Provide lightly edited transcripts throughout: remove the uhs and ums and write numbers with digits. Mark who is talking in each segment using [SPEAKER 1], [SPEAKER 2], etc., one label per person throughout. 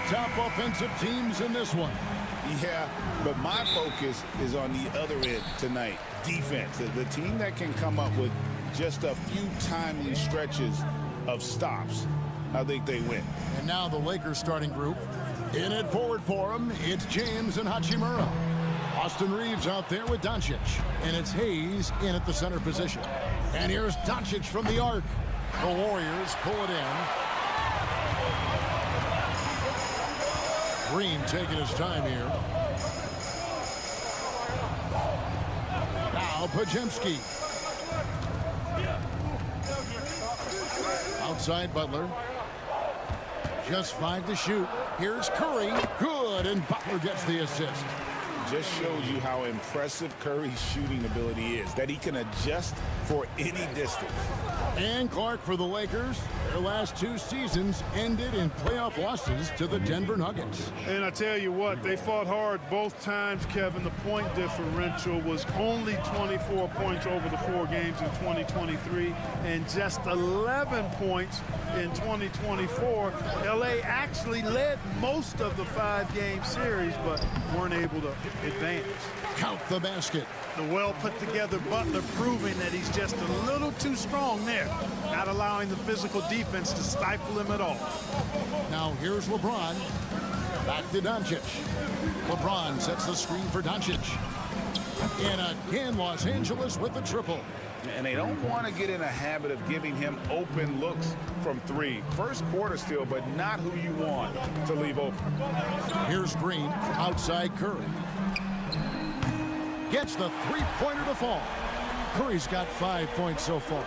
[SPEAKER 1] top offensive teams in this one.
[SPEAKER 2] Yeah, but my focus is on the other end tonight. Defense. The team that can come up with just a few timely stretches of stops, I think they win.
[SPEAKER 1] And now the Lakers starting group. In it forward for them, it's James and Hachimura. Austin Reeves out there with Doncic. And it's Hayes in at the center position. And here's Doncic from the arc. The Warriors pull it in. Green taking his time here. Now Pajemski. Outside Butler. Just 5 to shoot. Here's Curry. Good, and Butler gets the assist.
[SPEAKER 2] Just shows you how impressive Curry's shooting ability is, that he can adjust for any distance.
[SPEAKER 1] And Clark for the Lakers. Their last 2 seasons ended in playoff losses to the Denver Nuggets.
[SPEAKER 3] And I tell you what, they fought hard both times, Kevin. The point differential was only 24 points over the 4 games in 2023 and just 11 points in 2024. LA actually led most of the 5-game series, but weren't able to advance.
[SPEAKER 1] Count the basket.
[SPEAKER 3] The well-put-together Butler proving that he's just a little too strong there, not allowing the physical defense to stifle him at all.
[SPEAKER 1] Now here's LeBron. Back to Doncic. LeBron sets the screen for Doncic. And again, Los Angeles with the triple.
[SPEAKER 2] And they don't want to get in a habit of giving him open looks from 3. First quarter still, but not who you want to leave open.
[SPEAKER 1] Here's Green, outside Curry. Gets the 3-pointer to fall. Curry's got 5 points so far.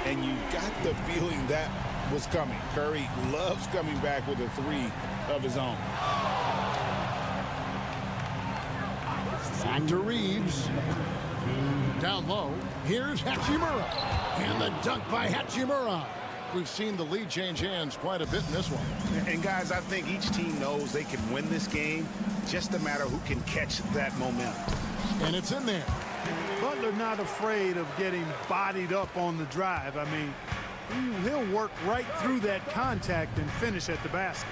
[SPEAKER 2] And you got the feeling that was coming. Curry loves coming back with a 3 of his own.
[SPEAKER 1] Back to Reeves. Down low. Here's Hachimura. And the dunk by Hachimura. We've seen the lead change hands quite a bit in this one.
[SPEAKER 2] And guys, I think each team knows they can win this game. Just a matter who can catch that momentum.
[SPEAKER 1] And it's in there.
[SPEAKER 3] Butler not afraid of getting bodied up on the drive. I mean, he'll work right through that contact and finish at the basket.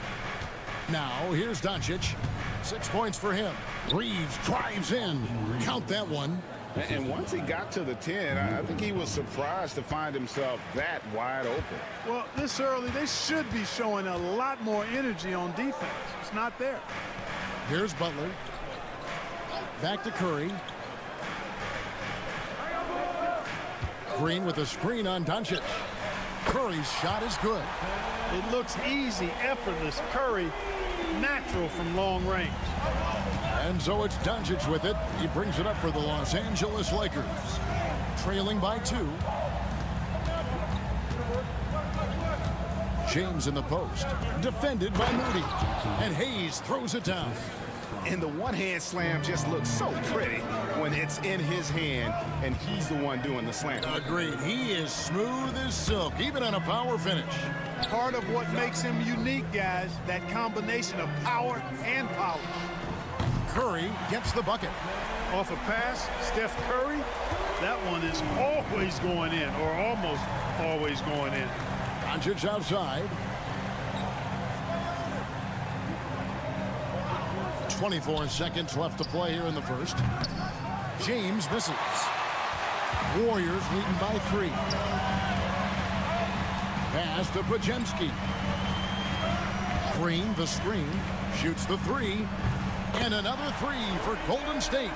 [SPEAKER 1] Now, here's Doncic. 6 points for him. Reeves drives in. Count that one.
[SPEAKER 2] And once he got to the 10, I think he was surprised to find himself that wide open.
[SPEAKER 3] Well, this early, they should be showing a lot more energy on defense. It's not there.
[SPEAKER 1] Here's Butler. Back to Curry. Green with a screen on Doncic. Curry's shot is good.
[SPEAKER 3] It looks easy, effortless. Curry, natural from long range.
[SPEAKER 1] And so it's Doncic with it. He brings it up for the Los Angeles Lakers. Trailing by 2. James in the post. Defended by Moody. And Hayes throws it down.
[SPEAKER 2] And the one-hand slam just looks so pretty when it's in his hand and he's the one doing the slam.
[SPEAKER 1] Agreed. He is smooth as silk, even on a power finish.
[SPEAKER 3] Part of what makes him unique, guys, that combination of power and polish.
[SPEAKER 1] Curry gets the bucket.
[SPEAKER 3] Off a pass, Steph Curry, that one is always going in, or almost always going in.
[SPEAKER 1] Doncic outside. 24 seconds left to play here in the first. James misses. Warriors leading by 3. Pass to Pajemski. Green, the screen, shoots the 3. And another 3 for Golden State.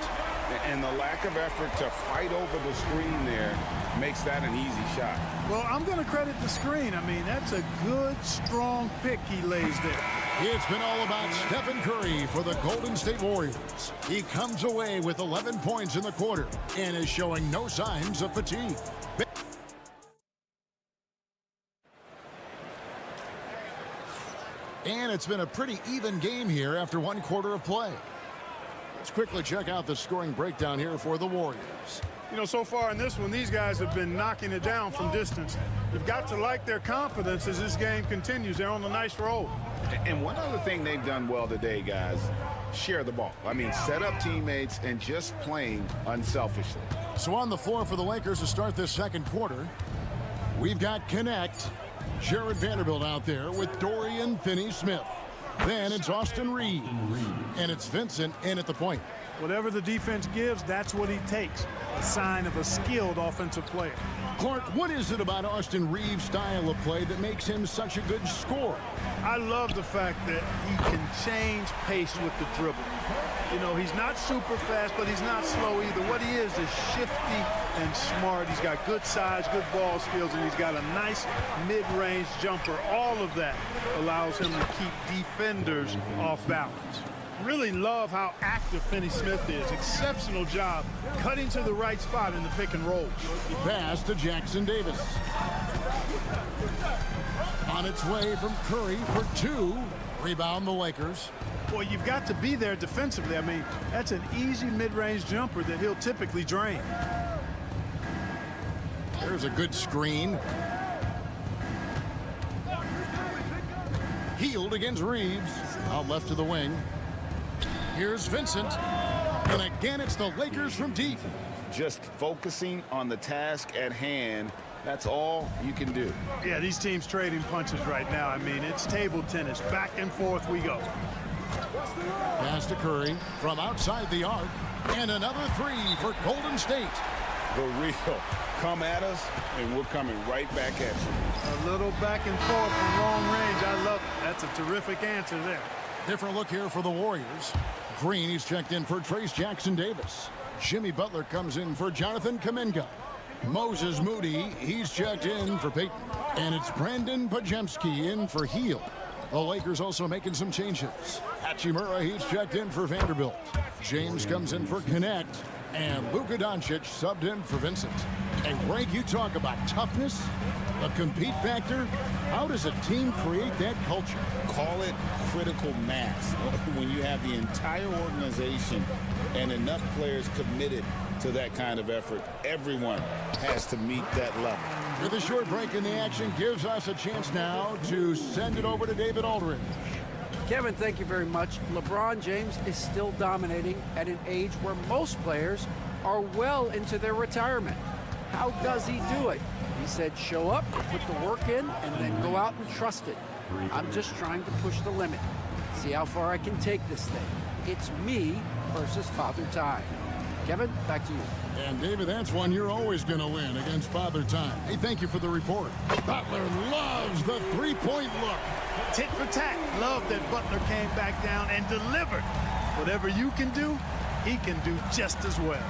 [SPEAKER 2] And the lack of effort to fight over the screen there makes that an easy shot.
[SPEAKER 3] Well, I'm going to credit the screen. I mean, that's a good, strong pick he lays there.
[SPEAKER 1] It's been all about Stephen Curry for the Golden State Warriors. He comes away with 11 points in the quarter and is showing no signs of fatigue. And it's been a pretty even game here after 1 quarter of play. Let's quickly check out the scoring breakdown here for the Warriors.
[SPEAKER 3] You know, so far in this one, these guys have been knocking it down from distance. You've got to like their confidence as this game continues. They're on a nice roll.
[SPEAKER 2] And one other thing they've done well today, guys, share the ball. I mean, set up teammates and just playing unselfishly.
[SPEAKER 1] So on the floor for the Lakers to start this second quarter, we've got Connect, Jared Vanderbilt out there with Dorian Finney-Smith. Then it's Austin Reeves. And it's Vincent in at the point.
[SPEAKER 3] Whatever the defense gives, that's what he takes. A sign of a skilled offensive player.
[SPEAKER 1] Clark, what is it about Austin Reeves' style of play that makes him such a good scorer?
[SPEAKER 3] I love the fact that he can change pace with the dribble. You know, he's not super fast, but he's not slow either. What he is shifty and smart. He's got good size, good ball skills, and he's got a nice mid-range jumper. All of that allows him to keep defenders off balance. Really love how active Finney Smith is. Exceptional job cutting to the right spot in the pick and roll.
[SPEAKER 1] Pass to Jackson Davis. On its way from Curry for two. Rebound the Lakers.
[SPEAKER 3] Boy, you've got to be there defensively. I mean, that's an easy mid-range jumper that he'll typically drain.
[SPEAKER 1] There's a good screen. Healed against Reeves. Out left to the wing. Here's Vincent. And again, it's the Lakers from deep.
[SPEAKER 2] Just focusing on the task at hand. That's all you can do.
[SPEAKER 3] Yeah, these teams trading punches right now. I mean, it's table tennis. Back and forth we go.
[SPEAKER 1] Pass to Curry from outside the arc. And another three for Golden State.
[SPEAKER 2] The real. Come at us, and we're coming right back at you.
[SPEAKER 3] A little back and forth from long range. I love it. That's a terrific answer there.
[SPEAKER 1] Different look here for the Warriors. Green, he's checked in for Trace Jackson Davis. Jimmy Butler comes in for Jonathan Kuminga. Moses Moody, he's checked in for Peyton. And it's Brandon Pajemski in for Heel. The Lakers also making some changes. Hachimura, he's checked in for Vanderbilt. James comes in for Connect. And Luka Doncic subbed in for Vincent. And Greg, you talk about toughness, a compete factor. How does a team create that culture?
[SPEAKER 2] Call it critical mass. When you have the entire organization and enough players committed to that kind of effort, everyone has to meet that level.
[SPEAKER 1] With a short break in the action gives us a chance now to send it over to David Aldridge.
[SPEAKER 4] Kevin, thank you very much. LeBron James is still dominating at an age where most players are well into their retirement. How does he do it? He said, show up, put the work in, and then go out and trust it. I'm just trying to push the limit. See how far I can take this thing. It's me versus Father Time. Kevin, back to you.
[SPEAKER 1] And David, that's one you're always going to win against Father Time. Hey, thank you for the report. Butler loves the three-point look.
[SPEAKER 3] Tit for tat. Love that Butler came back down and delivered. Whatever you can do, he can do just as well.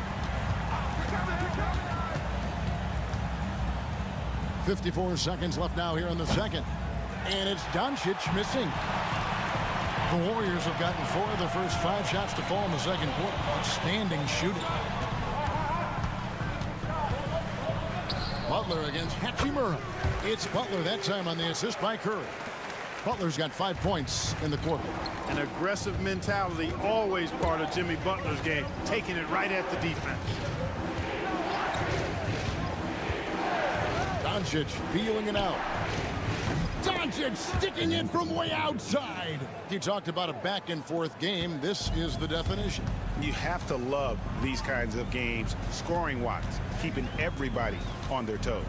[SPEAKER 1] 54 seconds left now here in the second. And it's Doncic missing. The Warriors have gotten 4 of their first 5 shots to fall in the second quarter. Outstanding shooting. Butler against Hachimura. It's Butler that time on the assist by Curry. Butler's got 5 points in the quarter.
[SPEAKER 3] An aggressive mentality, always part of Jimmy Butler's game, taking it right at the defense.
[SPEAKER 1] Doncic feeling it out. Doncic sticking it from way outside. You talked about a back and forth game. This is the definition.
[SPEAKER 2] You have to love these kinds of games, scoring-wise, keeping everybody on their toes.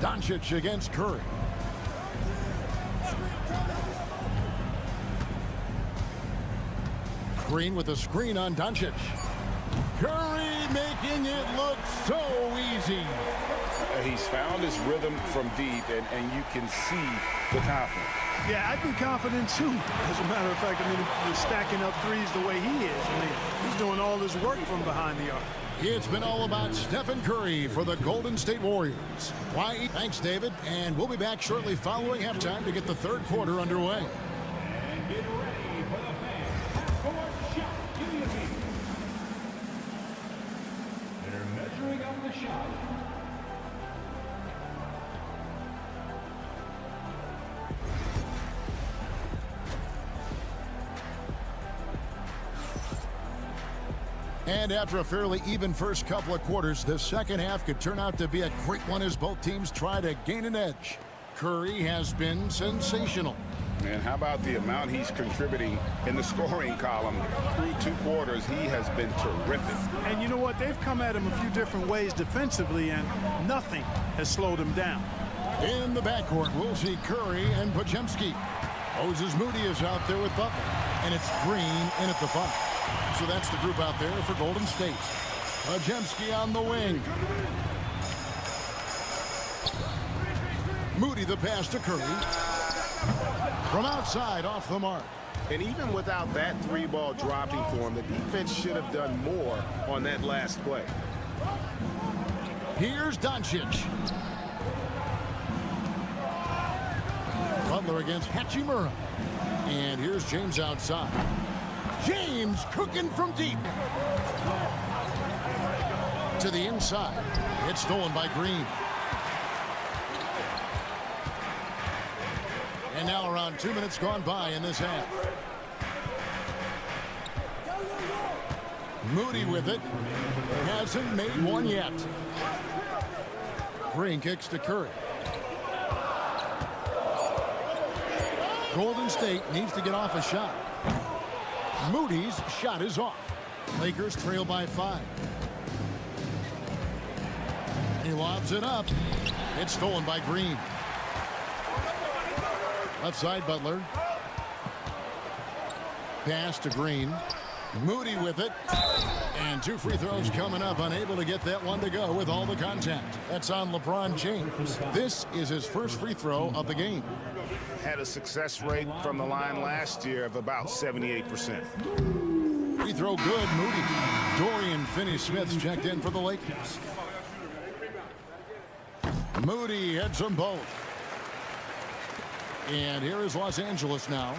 [SPEAKER 1] Doncic against Curry. Green with a screen on Doncic. Curry making it look so easy.
[SPEAKER 2] He's found his rhythm from deep, and you can see the confidence.
[SPEAKER 3] Yeah, I'd be confident too. As a matter of fact, I mean, if you're stacking up threes the way he is, I mean, he's doing all his work from behind the arc.
[SPEAKER 1] It's been all about Stephen Curry for the Golden State Warriors. Why? Thanks, David. And we'll be back shortly following halftime to get the third quarter underway.
[SPEAKER 5] And get ready for the fans. For shot community. They're measuring up the shot.
[SPEAKER 1] And after a fairly even first couple of quarters, the second half could turn out to be a great one as both teams try to gain an edge. Curry has been sensational.
[SPEAKER 2] And how about the amount he's contributing in the scoring column through 2 quarters? He has been terrific.
[SPEAKER 3] And you know what? They've come at him a few different ways defensively, and nothing has slowed him down.
[SPEAKER 1] In the backcourt, we'll see Curry and Podziemski. Moses Moody is out there with Butler. And it's Green in at the 5. So that's the group out there for Golden State. Podziemski on the wing. Moody the pass to Curry. From outside, off the mark.
[SPEAKER 2] And even without that 3-ball dropping for him, the defense should have done more on that last play.
[SPEAKER 1] Here's Doncic. Butler against Hachimura. And here's James outside. James cooking from deep. To the inside. It's stolen by Green. And now around 2 minutes gone by in this half. Moody with it. Hasn't made one yet. Green kicks to Curry. Golden State needs to get off a shot. Moody's shot is off. Lakers trail by 5. He lobs it up. It's stolen by Green. Left side, Butler. Pass to Green. Moody with it. And 2 free throws coming up. Unable to get that one to go with all the contact. That's on LeBron James. This is his first free throw of the game.
[SPEAKER 2] Had a success rate from the line last year of about 78%.
[SPEAKER 1] Free throw good, Moody. Dorian Finney-Smith's checked in for the Lakers. Moody hits them both. And here is Los Angeles now.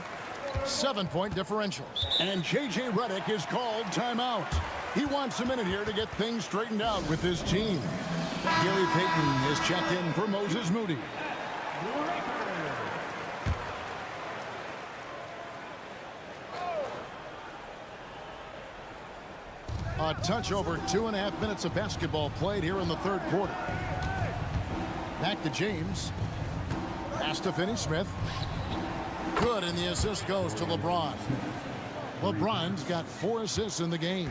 [SPEAKER 1] 7-point differential. And J.J. Redick is called timeout. He wants a minute here to get things straightened out with his team. Gary Payton is checked in for Moses Moody. A touch over 2.5 minutes of basketball played here in the third quarter. Back to James. Pass to Finney-Smith. Good, and the assist goes to LeBron. LeBron's got 4 assists in the game.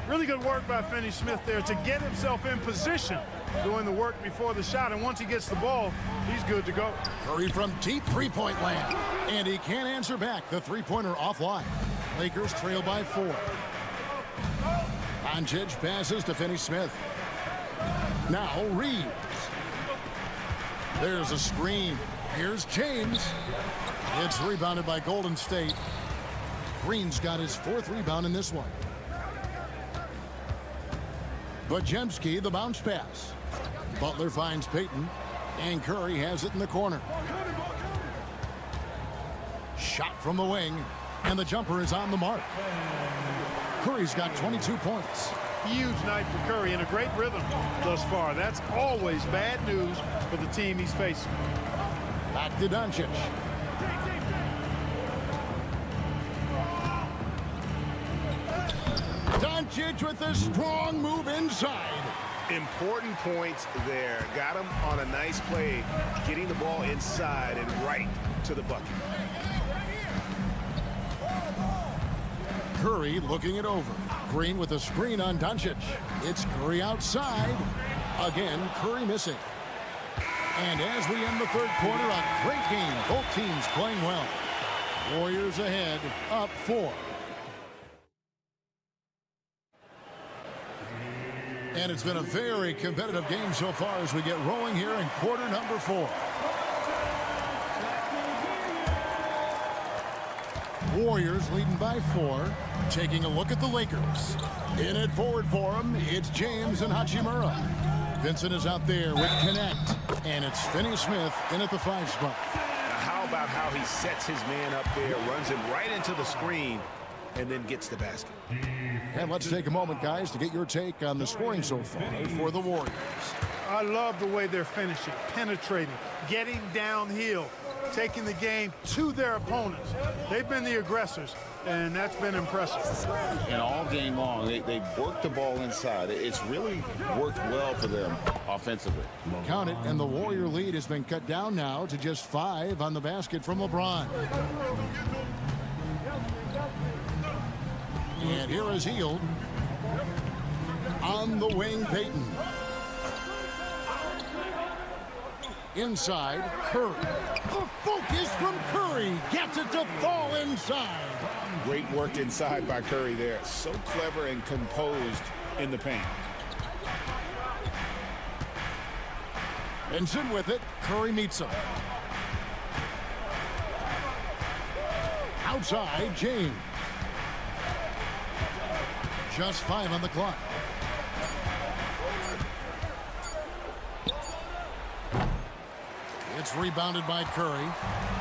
[SPEAKER 3] Really good work by Finney-Smith there to get himself in position, doing the work before the shot. And once he gets the ball, he's good to go.
[SPEAKER 1] Curry from deep three-point land. And he can't answer back. The three-pointer offline. Lakers trail by 4. Doncic passes to Finney-Smith. Now Reeves. There's a screen. Here's James. It's rebounded by Golden State. Green's got his 4th rebound in this one. Podziemski, the bounce pass. Butler finds Payton. And Curry has it in the corner. Shot from the wing. And the jumper is on the mark. Curry's got 22 points.
[SPEAKER 3] Huge night for Curry and a great rhythm thus far. That's always bad news for the team he's facing.
[SPEAKER 1] Back to Doncic. Doncic with a strong move inside.
[SPEAKER 2] Important points there. Got him on a nice play, getting the ball inside and right to the bucket.
[SPEAKER 1] Curry looking it over. Green with a screen on Doncic. It's Curry outside. Again, Curry missing. And as we end the third quarter, a great game. Both teams playing well. Warriors ahead, up 4. And it's been a very competitive game so far as we get rolling here in quarter number 4. Warriors leading by 4. Taking a look at the Lakers. In it forward for him, it's James and Hachimura. Vincent is out there with Connect. And it's Finney-Smith in at the 5 spot.
[SPEAKER 2] Now how about how he sets his man up there, runs him right into the screen, and then gets the basket.
[SPEAKER 1] And let's take a moment, guys, to get your take on the scoring so far for the Warriors.
[SPEAKER 3] I love the way they're finishing, penetrating, getting downhill, taking the game to their opponents. They've been the aggressors, and that's been impressive.
[SPEAKER 6] And all game long, they've worked the ball inside. It's really worked well for them offensively.
[SPEAKER 1] Count it, and the Warrior lead has been cut down now to just 5 on the basket from LeBron. And here is Hield. On the wing, Payton. Inside, Curry. The focus from Curry gets it to fall inside.
[SPEAKER 2] Great work inside by Curry there. So clever and composed in the paint.
[SPEAKER 1] Benson with it. Curry meets him. Outside, James. Just 5 on the clock. It's rebounded by Curry.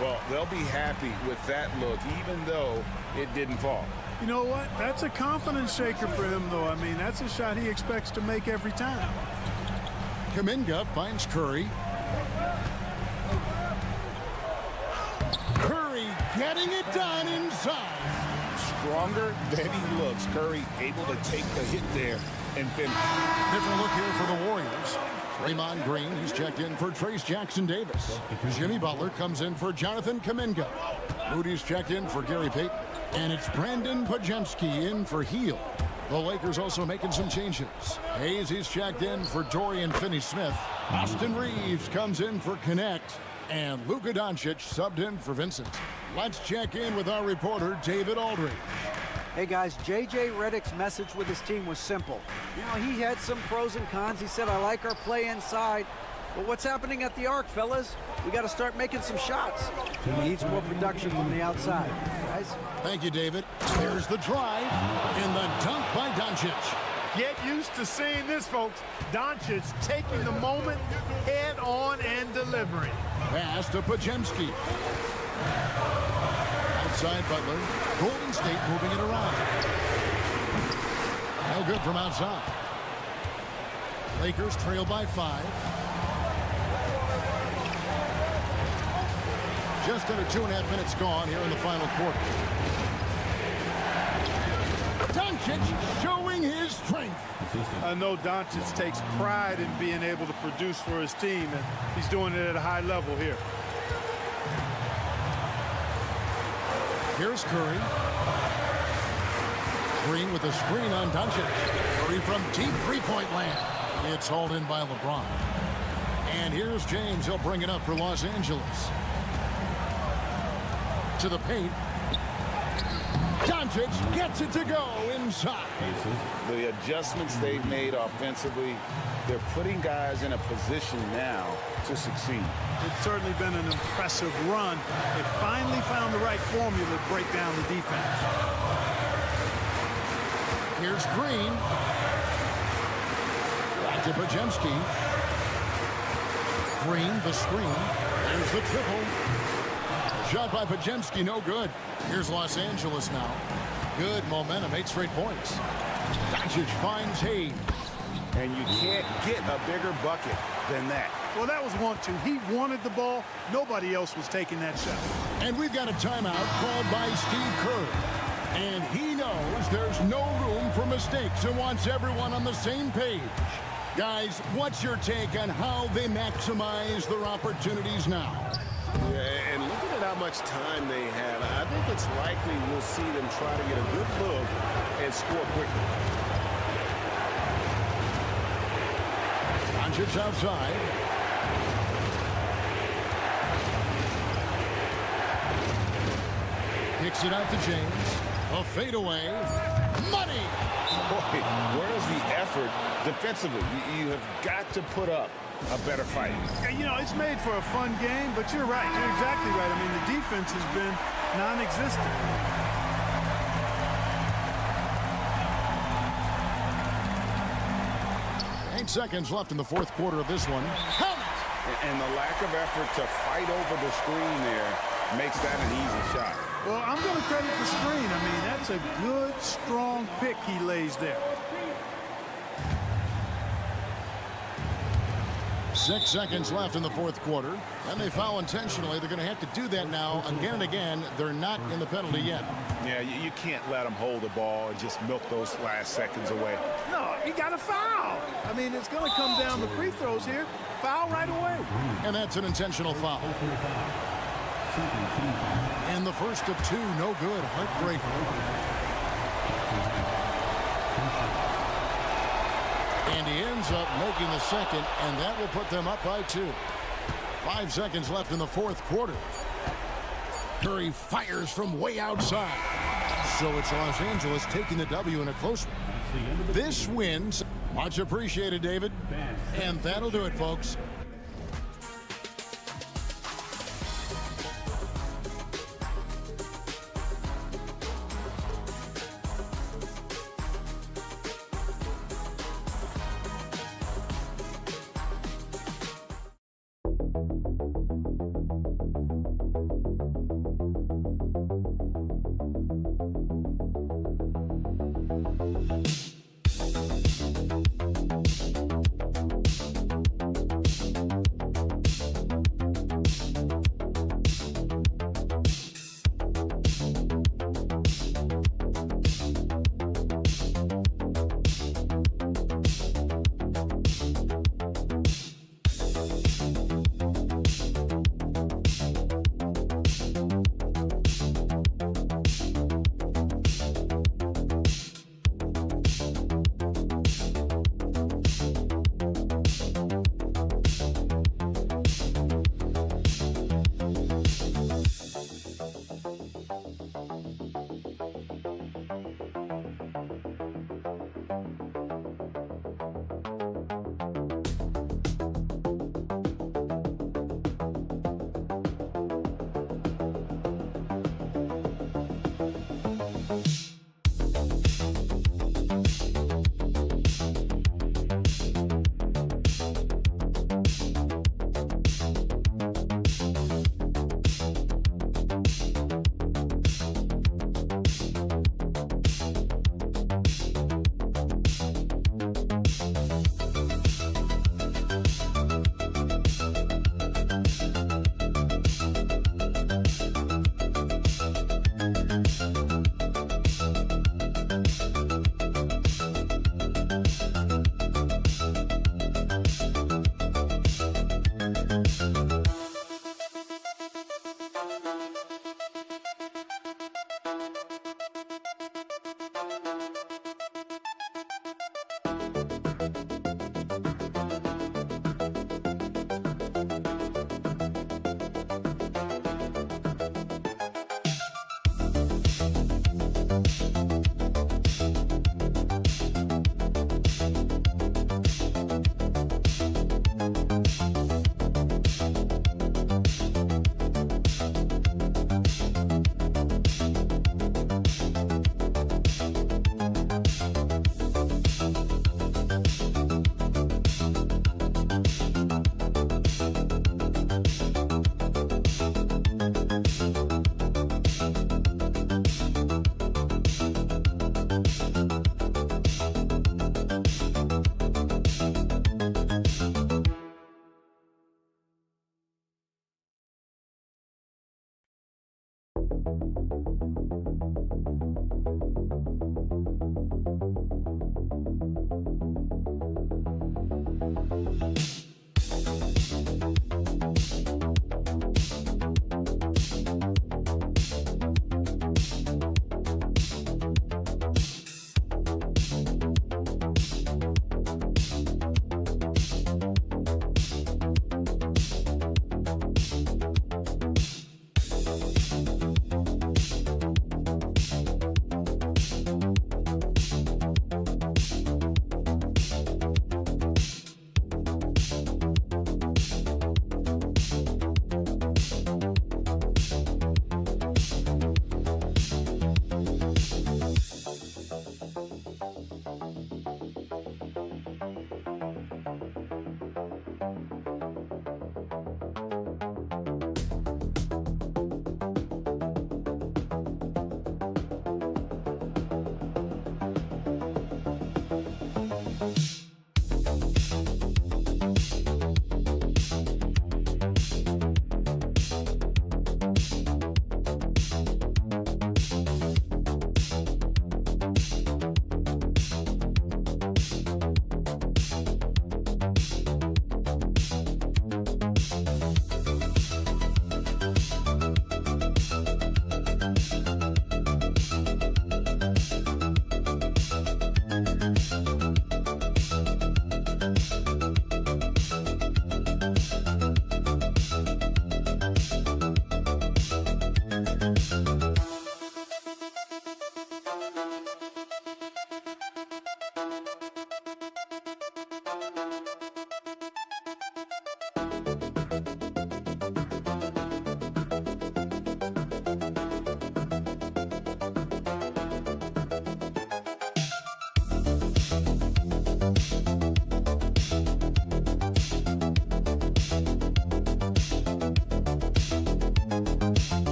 [SPEAKER 2] Well, they'll be happy with that look, even though it didn't fall.
[SPEAKER 3] You know what? That's a confidence shaker for him, though. I mean, that's a shot he expects to make every time.
[SPEAKER 1] Kuminga finds Curry. Curry getting it done inside.
[SPEAKER 2] Stronger than he looks. Curry able to take the hit there and finish.
[SPEAKER 1] Different look here for the Warriors. Draymond Green, he's checked in for Trace Jackson-Davis. Jimmy Butler comes in for Jonathan Kuminga. Moody's checked in for Gary Payton. And it's Brandon Pajemski in for Heel. The Lakers also making some changes. Hayes, he's checked in for Dorian Finney-Smith. Austin Reeves comes in for Connect. And Luka Doncic subbed in for Vincent. Let's check in with our reporter, David Aldridge.
[SPEAKER 4] Hey guys, J.J. Redick's message with his team was simple. You know, he had some pros and cons. He said, I like our play inside. But what's happening at the arc, fellas? We got to start making some shots. He needs more production from the outside. Guys?
[SPEAKER 1] Thank you, David. There's the drive and the dunk by Doncic.
[SPEAKER 3] Get used to seeing this, folks. Doncic taking the moment head on and delivering.
[SPEAKER 1] Pass to Pajemski. Outside Butler. Golden State moving it around. No good from outside. Lakers trail by 5. Just under 2.5 minutes gone here in the final quarter. Doncic showing his strength.
[SPEAKER 3] I know Doncic takes pride in being able to produce for his team, and he's doing it at a high level here.
[SPEAKER 1] Here's Curry. Green with a screen on Doncic. Curry from deep three-point land. It's hauled in by LeBron. And here's James. He'll bring it up for Los Angeles. To the paint. Doncic gets it to go inside.
[SPEAKER 2] The adjustments they've made offensively, they're putting guys in a position now to succeed.
[SPEAKER 3] It's certainly been an impressive run. They finally found the right formula to break down the defense.
[SPEAKER 1] Here's Green. Back to Pajemski. Green, the screen. There's the triple. Shot by Pajemski, no good. Here's Los Angeles now. Good momentum, 8 straight points. Doncic finds Hayes.
[SPEAKER 2] And you can't get a bigger bucket than that.
[SPEAKER 3] Well, that was 1-2. He wanted the ball. Nobody else was taking that shot.
[SPEAKER 1] And we've got a timeout called by Steve Kerr. And he knows there's no room for mistakes and wants everyone on the same page. Guys, what's your take on how they maximize their opportunities now?
[SPEAKER 7] Yeah, and looking at how much time they have, I think it's likely we'll see them try to get a good look and score quickly.
[SPEAKER 1] Doncic outside. Kicks it out to James. A fadeaway. Money!
[SPEAKER 2] Boy, where's the effort defensively? You have got to put up a better fight.
[SPEAKER 3] You know, it's made for a fun game, but you're right. You're exactly right. I mean, the defense has been non-existent.
[SPEAKER 1] 8 seconds left in the fourth quarter of this one.
[SPEAKER 2] And the lack of effort to fight over the screen there makes that an easy shot.
[SPEAKER 3] Well, I'm going to credit the screen. I mean, that's a good, strong pick he lays there.
[SPEAKER 1] 6 seconds left in the fourth quarter. And they foul intentionally. They're going to have to do that now again and again. They're not in the penalty yet.
[SPEAKER 2] Yeah, you can't let them hold the ball and just milk those last seconds away.
[SPEAKER 3] No, he got a foul. I mean, it's going to come down to free throws here. Foul right away.
[SPEAKER 1] And that's an intentional foul. And the first of 2, no good. Heartbreaker. And he ends up making the second, and that will put them up by 2. 5 seconds left in the fourth quarter. Curry fires from way outside. So it's Los Angeles taking the W in a close one. This wins. Much appreciated, David. And that'll do it, folks.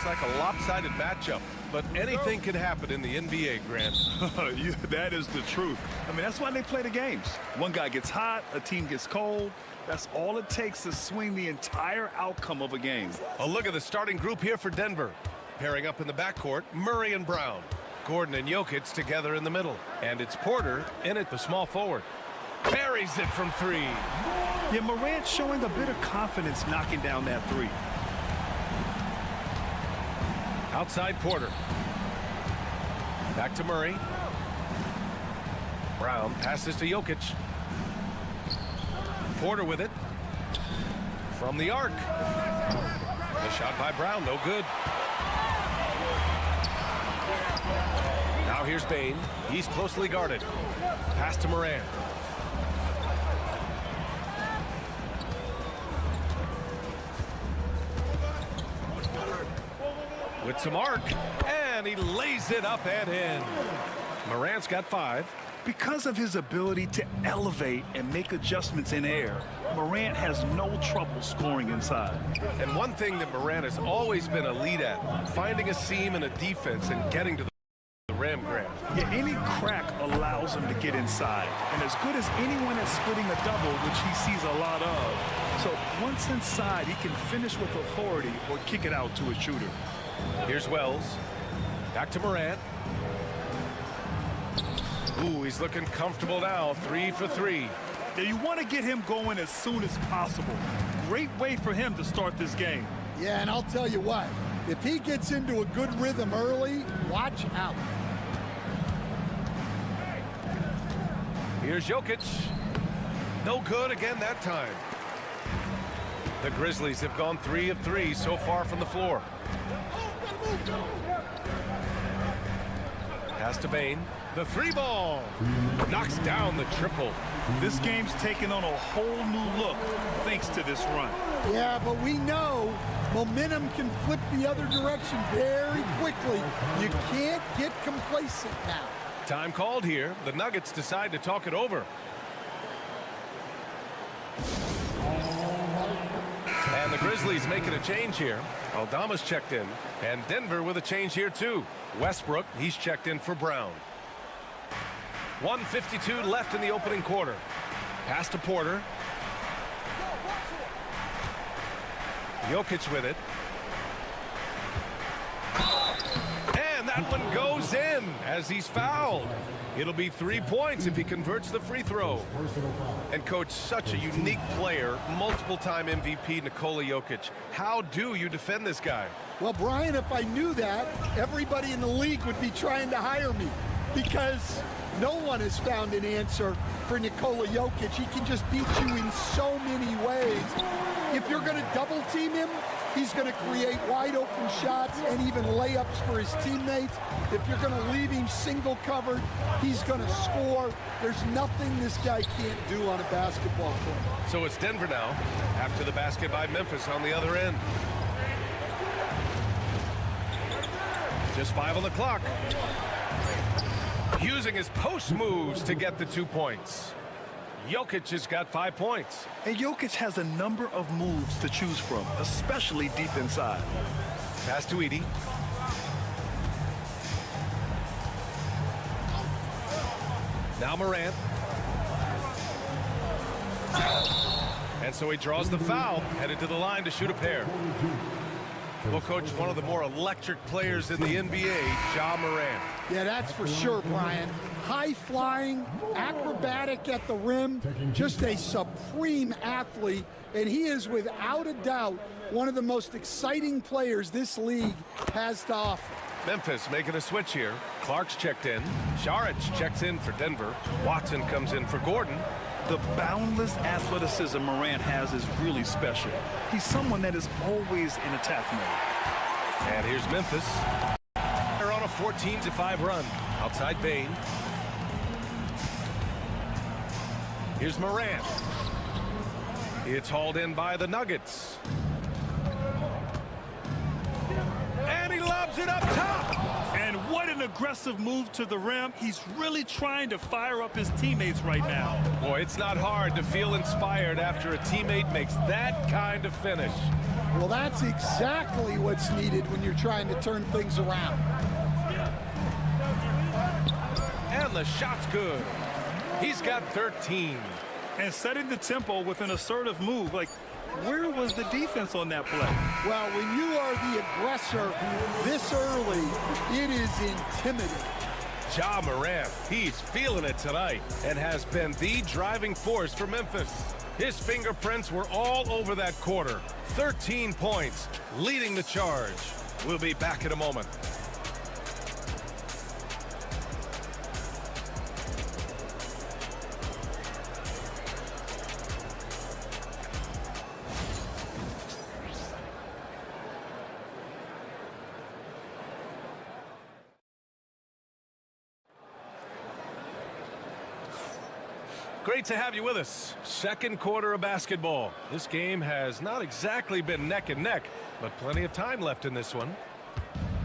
[SPEAKER 8] Like a lopsided matchup, but anything can happen in the NBA, Grant.
[SPEAKER 9] That is the truth. I mean, that's why they play the games. One guy gets hot, a team gets cold. That's all it takes to swing the entire outcome of a game.
[SPEAKER 8] A look at the starting group here for Denver. Pairing up in the backcourt, Murray and Brown. Gordon and Jokic together in the middle. And it's Porter in at the small forward. Buries it from three.
[SPEAKER 9] Yeah, Morant showing a bit of confidence knocking down that three.
[SPEAKER 8] Outside Porter. Back to Murray. Brown passes to Jokic. Porter with it. From the arc. The shot by Brown, no good. Now here's Bane. He's closely guarded. Pass to Morant. With some arc, and he lays it up and in. Morant's got 5.
[SPEAKER 9] Because of his ability to elevate and make adjustments in air, Morant has no trouble scoring inside.
[SPEAKER 8] And one thing that Morant has always been elite at, finding a seam in a defense and getting to the rim, Grant.
[SPEAKER 9] Yeah, any crack allows him to get inside. And as good as anyone at splitting a double, which he sees a lot of. So once inside, he can finish with authority or kick it out to a shooter.
[SPEAKER 8] Here's Wells. Back to Morant. Ooh, he's looking comfortable now. 3 for 3.
[SPEAKER 9] Yeah, you want to get him going as soon as possible. Great way for him to start this game.
[SPEAKER 10] Yeah, and I'll tell you what. If he gets into a good rhythm early, watch out.
[SPEAKER 8] Here's Jokic. No good again that time. The Grizzlies have gone 3 of 3 so far from the floor. Pass to Bane. The 3 ball. Knocks down the triple.
[SPEAKER 9] This game's taken on a whole new look thanks to this run.
[SPEAKER 10] Yeah, but we know momentum can flip the other direction very quickly. You can't get complacent now.
[SPEAKER 8] Time called here. The Nuggets decide to talk it over. And the Grizzlies making a change here. Aldama's checked in. And Denver with a change here too. Westbrook, he's checked in for Brown. 1:52 left in the opening quarter. Pass to Porter. Jokic with it. And that one goes in as he's fouled. It'll be 3 points if he converts the free throw. And coach, such a unique player, multiple-time MVP Nikola Jokic. How do you defend this guy?
[SPEAKER 10] Well, Brian, if I knew that, everybody in the league would be trying to hire me because no one has found an answer for Nikola Jokic. He can just beat you in so many ways. If you're going to double team him, he's going to create wide open shots and even layups for his teammates. If you're going to leave him single covered, he's going to score. There's nothing this guy can't do on a basketball court.
[SPEAKER 8] So it's Denver now after the basket by Memphis on the other end. Just 5 on the clock. Using his post moves to get the 2 points. Jokic has got 5 points.
[SPEAKER 9] And Jokic has a number of moves to choose from, especially deep inside.
[SPEAKER 8] Pass to Edey. Now Morant. And so he draws the foul, headed to the line to shoot a pair. Well, Coach, one of the more electric players in the NBA, Ja Morant.
[SPEAKER 10] Yeah, that's for sure, Brian. High-flying, acrobatic at the rim, just a supreme athlete, and he is without a doubt one of the most exciting players this league has to offer.
[SPEAKER 8] Memphis making a switch here. Clark's checked in. Saric checks in for Denver. Watson comes in for Gordon.
[SPEAKER 9] The boundless athleticism Morant has is really special. He's someone that is always in attack mode.
[SPEAKER 8] And here's Memphis. They're on a 14-5 run. Outside Bain. Here's Morant. It's hauled in by the Nuggets. And he lobs it up top.
[SPEAKER 9] And what an aggressive move to the rim. He's really trying to fire up his teammates right now.
[SPEAKER 8] Boy, it's not hard to feel inspired after a teammate makes that kind of finish.
[SPEAKER 10] Well, that's exactly what's needed when you're trying to turn things around.
[SPEAKER 8] And the shot's good. He's got 13.
[SPEAKER 9] And setting the tempo with an assertive move. Like, where was the defense on that play?
[SPEAKER 10] Well, when you are the aggressor this early, it is intimidating.
[SPEAKER 8] Ja Morant, he's feeling it tonight and has been the driving force for Memphis. His fingerprints were all over that quarter. 13 points, leading the charge. We'll be back in a moment. Great to have you with us. Second quarter of basketball. This game has not exactly been neck and neck, but plenty of time left in this one.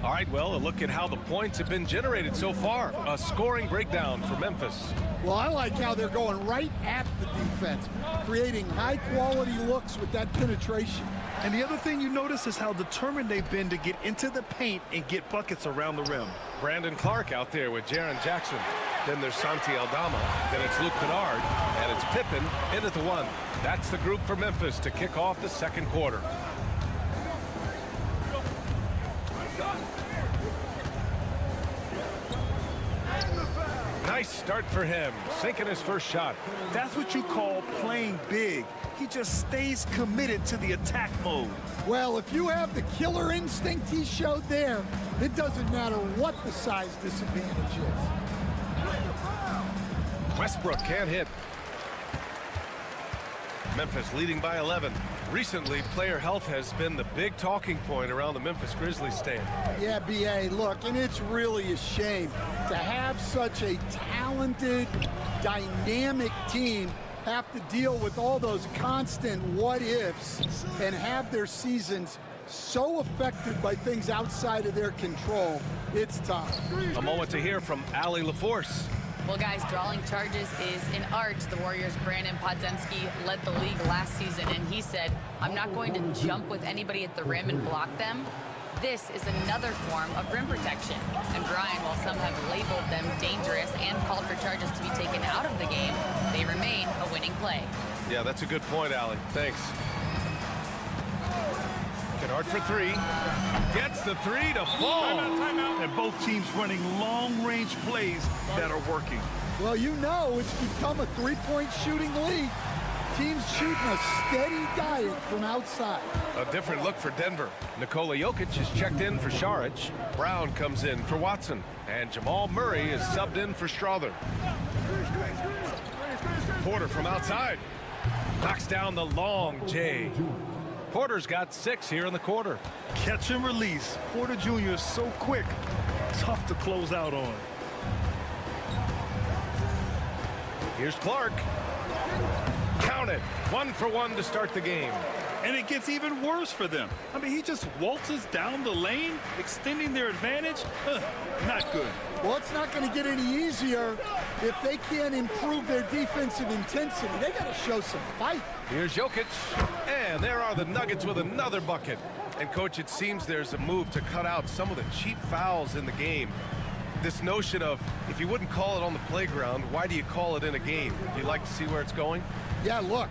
[SPEAKER 8] All right, well, a look at how the points have been generated so far. A scoring breakdown for Memphis.
[SPEAKER 10] Well, I like how they're going right at the defense, creating high-quality looks with that penetration.
[SPEAKER 9] And the other thing you notice is how determined they've been to get into the paint and get buckets around the rim.
[SPEAKER 8] Brandon Clark out there with Jaren Jackson. Then there's Santi Aldama. Then it's Luke Kennard. And it's Pippen in at the one. That's the group for Memphis to kick off the second quarter. Nice start for him, sinking his first shot.
[SPEAKER 9] That's what you call playing big. He just stays committed to the attack mode.
[SPEAKER 10] Well, if you have the killer instinct he showed there, it doesn't matter what the size disadvantage is.
[SPEAKER 8] Westbrook can't hit. Memphis leading by 11. Recently, player health has been the big talking point around the Memphis Grizzlies stand.
[SPEAKER 10] Yeah, B.A., look, and it's really a shame to have such a talented, dynamic team have to deal with all those constant what-ifs and have their seasons so affected by things outside of their control. It's tough.
[SPEAKER 8] A moment to hear from Allie LaForce.
[SPEAKER 11] Well, guys, drawing charges is an art. The Warriors' Brandon Podziemski led the league last season, and he said, I'm not going to jump with anybody at the rim and block them. This is another form of rim protection. And Brian, while some have labeled them dangerous and called for charges to be taken out of the game, they remain a winning play.
[SPEAKER 8] Yeah, that's a good point, Allie. Thanks. Kennard for three. Gets the three to fall.
[SPEAKER 9] Timeout. And both teams running long-range plays that are working.
[SPEAKER 10] Well, you know it's become a three-point shooting league. Teams shooting a steady diet from outside.
[SPEAKER 8] A different look for Denver. Nikola Jokic is checked in for Saric. Brown comes in for Watson. And Jamal Murray is subbed in for Strother. Porter from outside. Knocks down the long J. Porter's got 6 here in the quarter.
[SPEAKER 9] Catch and release. Porter Jr. is so quick. Tough to close out on.
[SPEAKER 8] Here's Clark. Count it. 1 for 1 to start the game.
[SPEAKER 9] And it gets even worse for them. I mean, he just waltzes down the lane, extending their advantage. Not good.
[SPEAKER 10] Well, it's not going to get any easier if they can't improve their defensive intensity. They got to show some fight.
[SPEAKER 8] Here's Jokic. And there are the Nuggets with another bucket. And, Coach, it seems there's a move to cut out some of the cheap fouls in the game. this notion of if you wouldn't call it on the playground, why do you call it in a game? Do you like to see where it's going?
[SPEAKER 10] Yeah, look,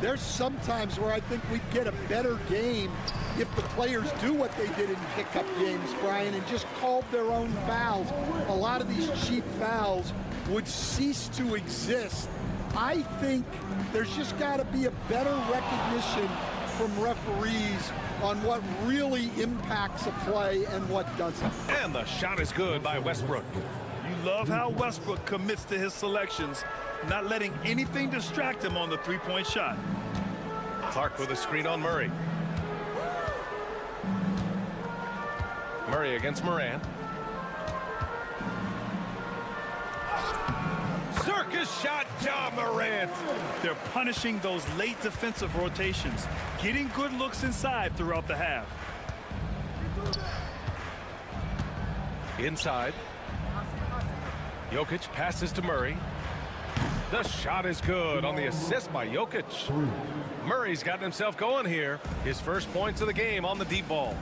[SPEAKER 10] there's some times where I think we'd get a better game if the players do what they did in pickup games, Brian, and just called their own fouls. A lot of these cheap fouls would cease to exist. I think there's just got to be a better recognition from referees on what really impacts a play and what doesn't.
[SPEAKER 8] And the shot is good by Westbrook.
[SPEAKER 9] You love how Westbrook commits to his selections, not letting anything distract him on the three-point shot.
[SPEAKER 8] Clark with a screen on Murray. Murray against Morant. Circus shot, Ja Morant.
[SPEAKER 9] They're punishing those late defensive rotations, getting good looks inside throughout the half.
[SPEAKER 8] Inside. Jokic passes to Murray. The shot is good on the assist by Jokic. Murray's gotten himself going here. His first points of the game on the deep ball.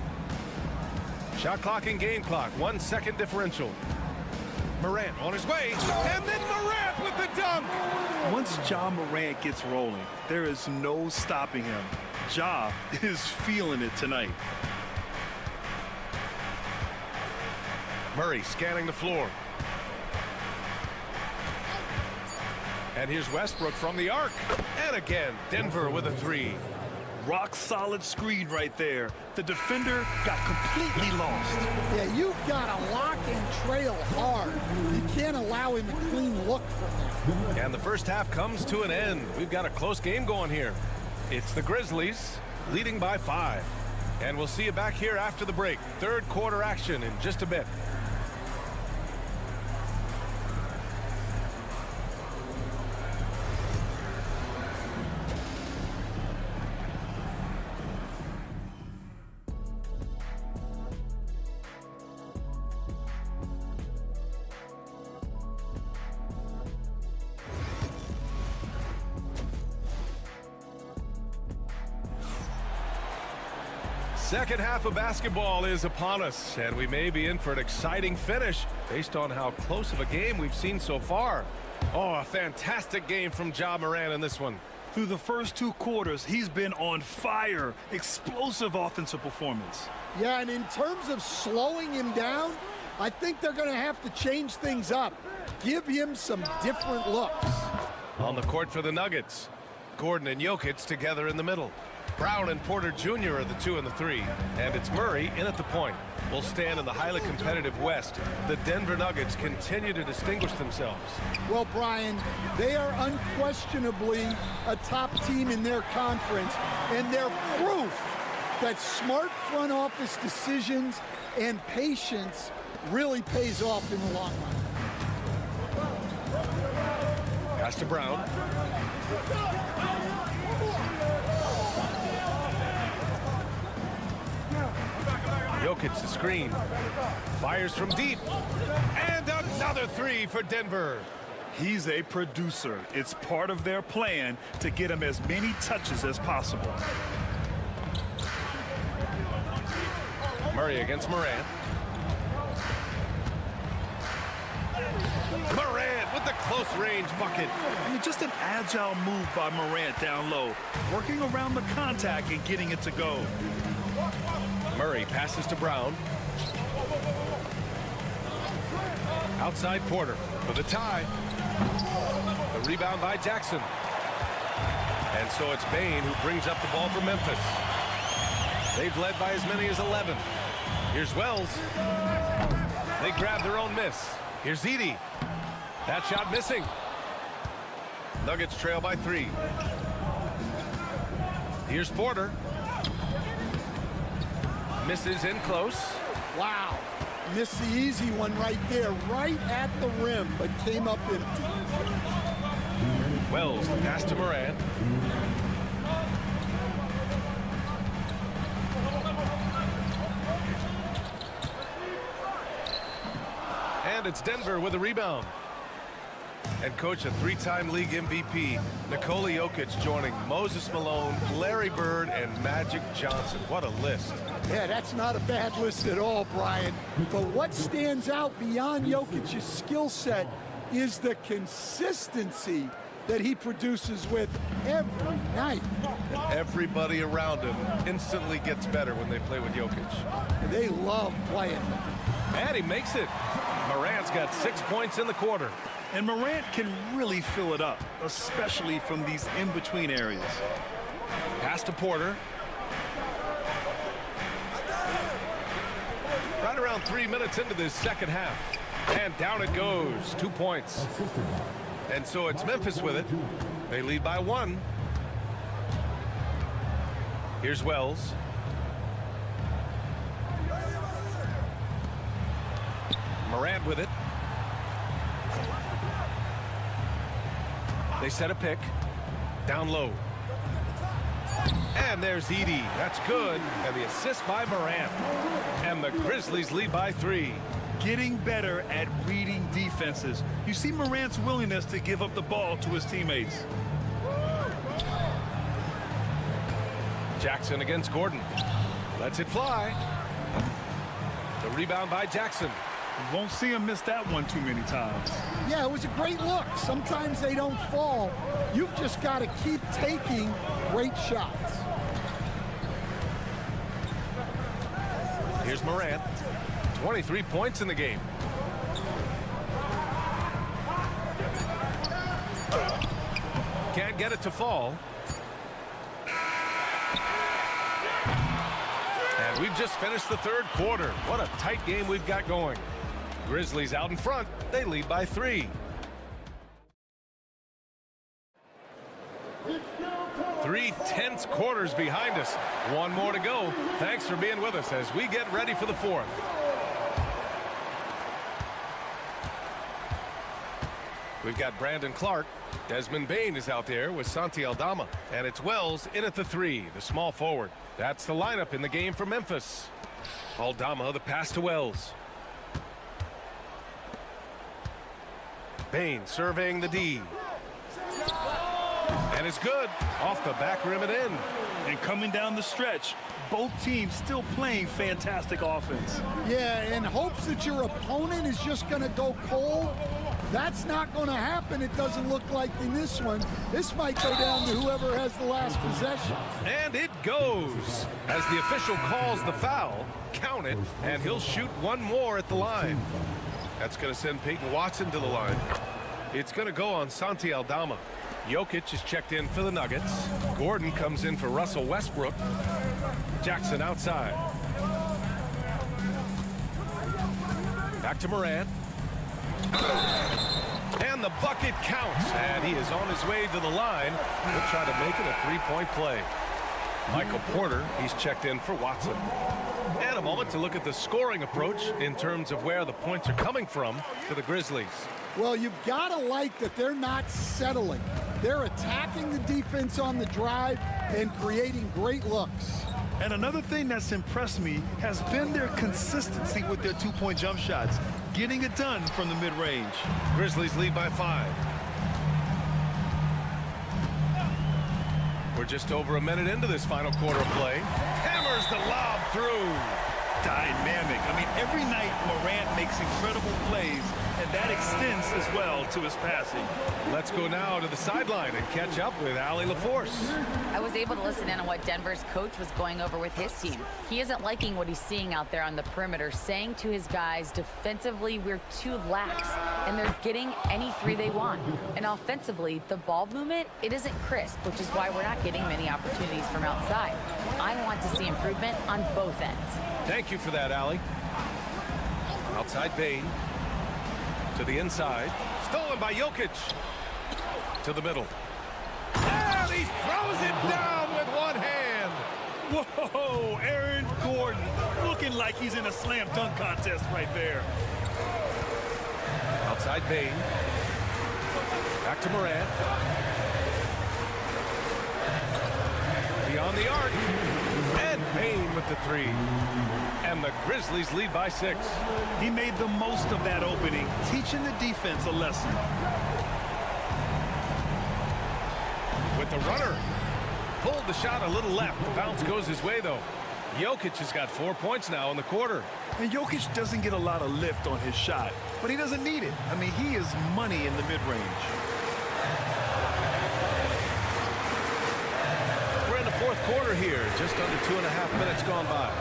[SPEAKER 8] Shot clock and game clock, 1 second differential. Morant on his way, and then Morant with the dunk.
[SPEAKER 9] Once Ja Morant gets rolling, there is no stopping him. Ja is feeling it tonight.
[SPEAKER 8] Murray scanning the floor. And here's Westbrook from the arc. And again, Denver with a three.
[SPEAKER 9] Rock solid screen right there. The defender got completely lost.
[SPEAKER 10] Yeah, you've got to lock and trail hard. You can't allow him a clean look from that.
[SPEAKER 8] And the first half comes to an end. We've got a close game going here. It's the Grizzlies leading by 5. And we'll see you back here after the break. Third quarter action in just a bit. Second half of basketball is upon us, and we may be in for an exciting finish based on how close of a game we've seen so far. Oh, a fantastic game from Ja Morant in this one.
[SPEAKER 9] Through the first 2 quarters, he's been on fire. Explosive offensive performance.
[SPEAKER 10] Yeah, and in terms of slowing him down, I think they're going to have to change things up. Give him some different looks.
[SPEAKER 8] On the court for the Nuggets, Gordon and Jokic together in the middle. Brown and Porter Jr. are the 2 and the 3, and it's Murray in at the point. Will stand in the highly competitive West. The Denver Nuggets continue to distinguish themselves.
[SPEAKER 10] Well, Brian, they are unquestionably a top team in their conference, and they're proof that smart front office decisions and patience really pays off in the long run.
[SPEAKER 8] Pass to Brown. Jokic the screen. Fires from deep. And another 3 for Denver.
[SPEAKER 9] He's a producer. It's part of their plan to get him as many touches as possible.
[SPEAKER 8] Murray against Morant. Morant with the close range bucket.
[SPEAKER 9] I mean, just an agile move by Morant down low, working around the contact and getting it to go.
[SPEAKER 8] Murray passes to Brown. Outside Porter for the tie. The rebound by Jackson. And so it's Bane who brings up the ball for Memphis. They've led by as many as 11. Here's Wells. They grab their own miss. Here's Edey. That shot missing. Nuggets trail by 3. Here's Porter. Misses in close.
[SPEAKER 10] Wow. Missed the easy one right there, right at the rim, but came up empty.
[SPEAKER 8] Wells, the pass to Morant. And it's Denver with a rebound. And coach, a 3-time league MVP, Nikola Jokic joining Moses Malone, Larry Bird, and Magic Johnson. What a list.
[SPEAKER 10] Yeah, that's not a bad list at all, Brian. But what stands out beyond Jokic's skill set is the consistency that he produces with every night.
[SPEAKER 8] And everybody around him instantly gets better when they play with Jokic.
[SPEAKER 10] They love playing with him.
[SPEAKER 8] And he makes it. Morant's got 6 points in the quarter.
[SPEAKER 9] And Morant can really fill it up, especially from these in-between areas.
[SPEAKER 8] Pass to Porter. Right around 3 minutes into this second half. And down it goes. 2 points. And so it's Memphis with it. They lead by 1. Here's Wells. Morant with it. They set a pick. Down low. And there's Edey. That's good. And the assist by Morant. And the Grizzlies lead by 3.
[SPEAKER 9] Getting better at reading defenses. You see Morant's willingness to give up the ball to his teammates.
[SPEAKER 8] Jackson against Gordon. Lets it fly. The rebound by Jackson.
[SPEAKER 9] You won't see him miss that one too many times.
[SPEAKER 10] Yeah, it was a great look. Sometimes they don't fall. You've just got to keep taking great shots.
[SPEAKER 8] Here's Morant. 23 points in the game. Can't get it to fall. And we've just finished the third quarter. What a tight game we've got going. Grizzlies out in front. They lead by 3. 3 tense quarters behind us. 1 more to go. Thanks for being with us as we get ready for the 4th. We've got Brandon Clark. Desmond Bane is out there with Santi Aldama. And it's Wells in at the 3, the small forward. That's the lineup in the game for Memphis. Aldama, the pass to Wells. Bane surveying the D. And it's good. Off the back rim and in.
[SPEAKER 9] And coming down the stretch, both teams still playing fantastic offense.
[SPEAKER 10] Yeah, in hopes that your opponent is just going to go cold. That's not going to happen, it doesn't look like in this one. This might go down to whoever has the last possession.
[SPEAKER 8] And it goes. As the official calls the foul, count it, and he'll shoot 1 more at the line. That's going to send Peyton Watson to the line. It's going to go on Santi Aldama. Jokic is checked in for the Nuggets. Gordon comes in for Russell Westbrook. Jackson outside. Back to Morant. And the bucket counts. And he is on his way to the line. He'll try to make it a 3-point play. Michael Porter, he's checked in for Watson. And a moment to look at the scoring approach in terms of where the points are coming from for the Grizzlies.
[SPEAKER 10] Well, you've got to like that they're not settling. They're attacking the defense on the drive and creating great looks.
[SPEAKER 9] And another thing that's impressed me has been their consistency with their 2-point jump shots, getting it done from the mid-range.
[SPEAKER 8] Grizzlies lead by 5. We're just over a minute into this final quarter of play. Hammers the lob through.
[SPEAKER 9] Dynamic. I mean, every night Morant makes incredible plays, and that extends as well to his passing.
[SPEAKER 8] Let's go now to the sideline and catch up with Allie LaForce.
[SPEAKER 11] I was able to listen in on what Denver's coach was going over with his team. He isn't liking what he's seeing out there on the perimeter, saying to his guys, defensively, we're too lax, and they're getting any 3 they want. And offensively, the ball movement, it isn't crisp, which is why we're not getting many opportunities from outside. I want to see improvement on both ends.
[SPEAKER 8] Thank you for that, Allie. Outside Bane. To the inside. Stolen by Jokic. To the middle. And he throws it down with one hand.
[SPEAKER 9] Whoa, Aaron Gordon looking like he's in a slam dunk contest right there.
[SPEAKER 8] Outside Bane. Back to Morant. Beyond the arc. And Bane with the 3. And the Grizzlies lead by 6.
[SPEAKER 9] He made the most of that opening, teaching the defense a lesson.
[SPEAKER 8] the runner. Pulled the shot a little left. The bounce goes his way, though. Jokic has got 4 points now in the quarter.
[SPEAKER 9] And Jokic doesn't get a lot of lift on his shot, but he doesn't need it. I mean, he is money in the mid-range.
[SPEAKER 8] We're in the fourth quarter here, just under 2.5 minutes gone by.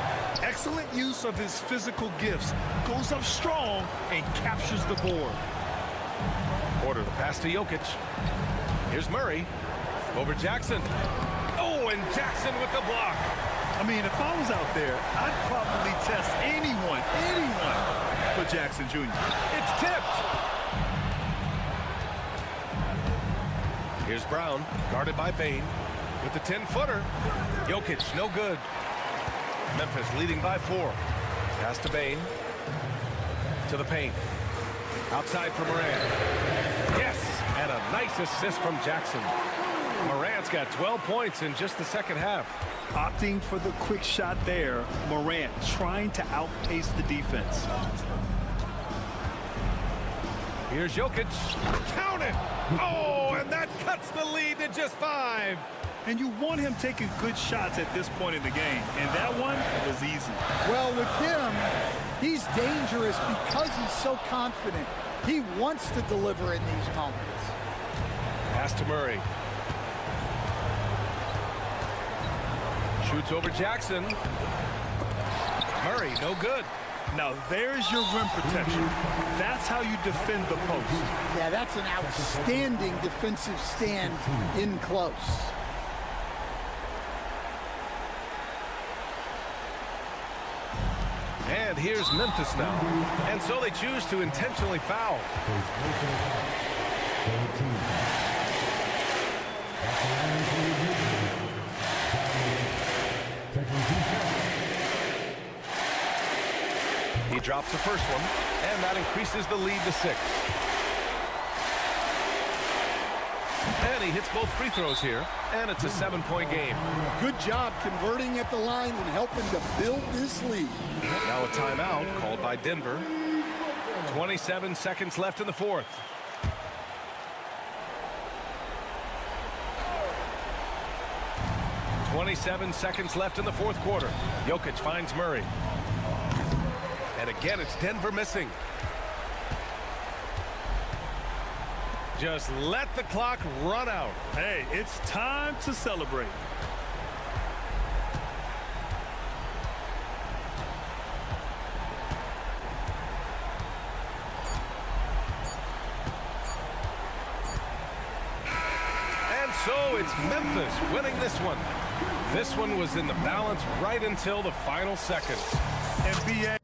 [SPEAKER 9] Excellent use of his physical gifts. Goes up strong and captures the board.
[SPEAKER 8] Order the pass to Jokic. Here's Murray over Jackson. Oh, and Jackson with the block.
[SPEAKER 9] I mean, if I was out there, I'd probably test anyone but Jackson Jr.
[SPEAKER 8] It's tipped. Here's Brown, guarded by Bane, with the 10-footer. Jokic, no good. Memphis leading by 4. Pass to Bane. To the paint. Outside for Morant. Yes, and a nice assist from Jackson. Morant's got 12 points in just the second half.
[SPEAKER 9] Opting for the quick shot there. Morant trying to outpace the defense.
[SPEAKER 8] Here's Jokic. Count it! Oh, and that cuts the lead to just 5.
[SPEAKER 9] And you want him taking good shots at this point in the game. And that one was easy.
[SPEAKER 10] Well, with him, he's dangerous because he's so confident. He wants to deliver in these moments.
[SPEAKER 8] Pass to Murray. Shoots over Jackson. Murray, no good.
[SPEAKER 9] Now there's your rim protection. That's how you defend the post.
[SPEAKER 10] Yeah, that's an outstanding defensive stand in close.
[SPEAKER 8] And here's Memphis now. And so they choose to intentionally foul. He drops the first one, and that increases the lead to 6. And he hits both free throws here, and it's a 7-point game.
[SPEAKER 10] Good job converting at the line and helping to build this lead.
[SPEAKER 8] Now a timeout called by Denver. 27 seconds left in the fourth. .27 seconds left in the fourth quarter. Jokic finds Murray. And again, it's Denver missing. Just let the clock run out.
[SPEAKER 9] Hey, it's time to celebrate.
[SPEAKER 8] And so it's Memphis winning this one. This one was in the balance right until the final seconds.
[SPEAKER 9] NBA.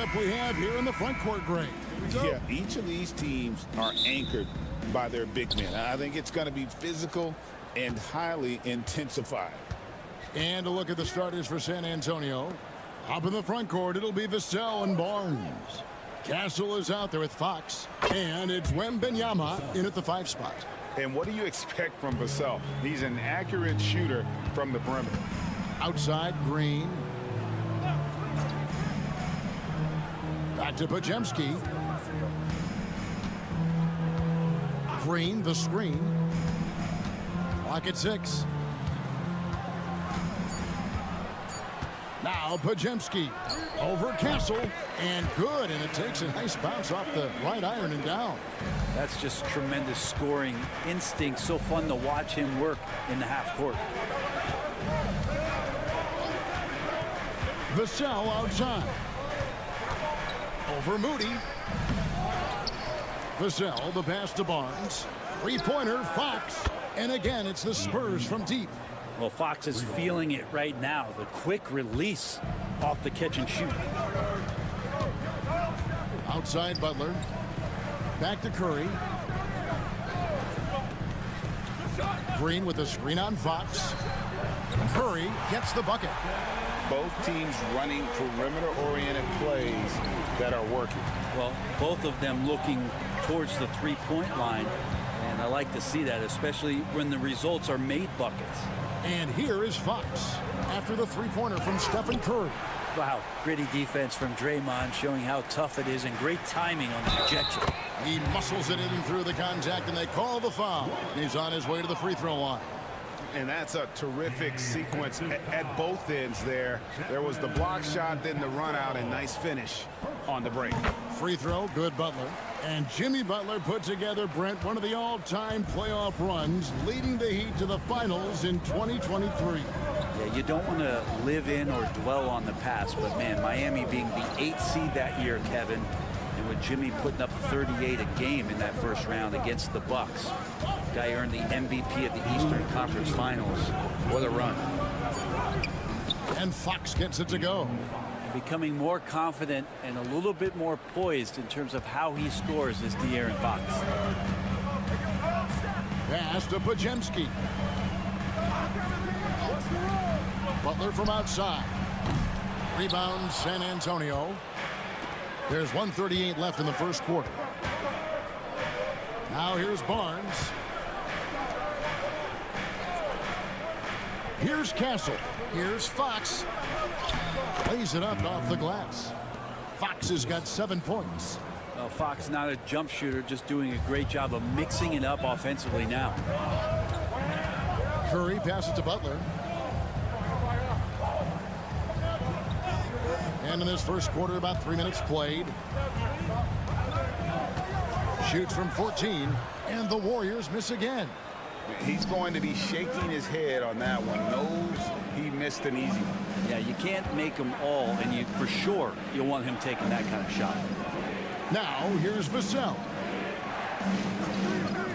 [SPEAKER 1] matchup we have here in the front court, Greg.
[SPEAKER 2] Yeah, each of these teams are anchored by their big men. I think it's going to be physical and highly intensified.
[SPEAKER 1] And a look at the starters for San Antonio. Up in the front court, it'll be Vassell and Barnes. Castle is out there with Fox. And it's Wembanyama in at the 5 spot.
[SPEAKER 2] And what do you expect from Vassell? He's an accurate shooter from the perimeter.
[SPEAKER 1] Outside, Green. Back to Podziemski. Green, the screen. Clock at 6. Now Podziemski over Castle, and good, and it takes a nice bounce off the right iron and down.
[SPEAKER 12] That's just tremendous scoring instinct. So fun to watch him work in the half court.
[SPEAKER 1] Vassell outside. Over Moody. Vassell, the pass to Barnes. Three-pointer, Fox. And again, it's the Spurs from deep.
[SPEAKER 12] Well, Fox is feeling it right now. The quick release off the catch and shoot.
[SPEAKER 1] Outside Butler. Back to Curry. Green with the screen on Fox. Curry gets the bucket.
[SPEAKER 2] Both teams running perimeter-oriented plays that are working.
[SPEAKER 12] Well, both of them looking towards the three-point line. And I like to see that, especially when the results are made buckets.
[SPEAKER 1] And here is Fox after the three-pointer from Stephen Curry.
[SPEAKER 12] Wow, gritty defense from Draymond, showing how tough it is, and great timing on the projection.
[SPEAKER 1] He muscles it in through the contact, and they call the foul. He's on his way to the free throw line.
[SPEAKER 2] And that's a terrific sequence at both ends there. There was the block shot, then the run out, and nice finish on the break.
[SPEAKER 1] Free throw, good Butler. And Jimmy Butler put together, Brent, one of the all-time playoff runs, leading the Heat to the finals in 2023.
[SPEAKER 12] Yeah, you don't want to live in or dwell on the past, but man, Miami being the 8th seed that year, Kevin, and with Jimmy putting up 38 a game in that first round against the Bucks. Guy earned the MVP of the Eastern Conference Finals. What a run.
[SPEAKER 1] And Fox gets it to go.
[SPEAKER 12] Becoming more confident and a little bit more poised in terms of how he scores is De'Aaron Fox.
[SPEAKER 1] Pass to Podziemski. Butler from outside. Rebound San Antonio. There's 1:38 left in the first quarter. Now here's Barnes. Here's Castle. Here's Fox. Lays it up off the glass. Fox has got 7 points.
[SPEAKER 12] Well, Fox not a jump shooter, just doing a great job of mixing it up offensively now.
[SPEAKER 1] Curry passes to Butler. And in this first quarter, about 3 minutes played. Shoots from 14, and the Warriors miss again.
[SPEAKER 2] He's going to be shaking his head on that one. Knows he missed an easy one.
[SPEAKER 12] Yeah, you can't make them all, and for sure you'll want him taking that kind of shot.
[SPEAKER 1] Now here's Vassell.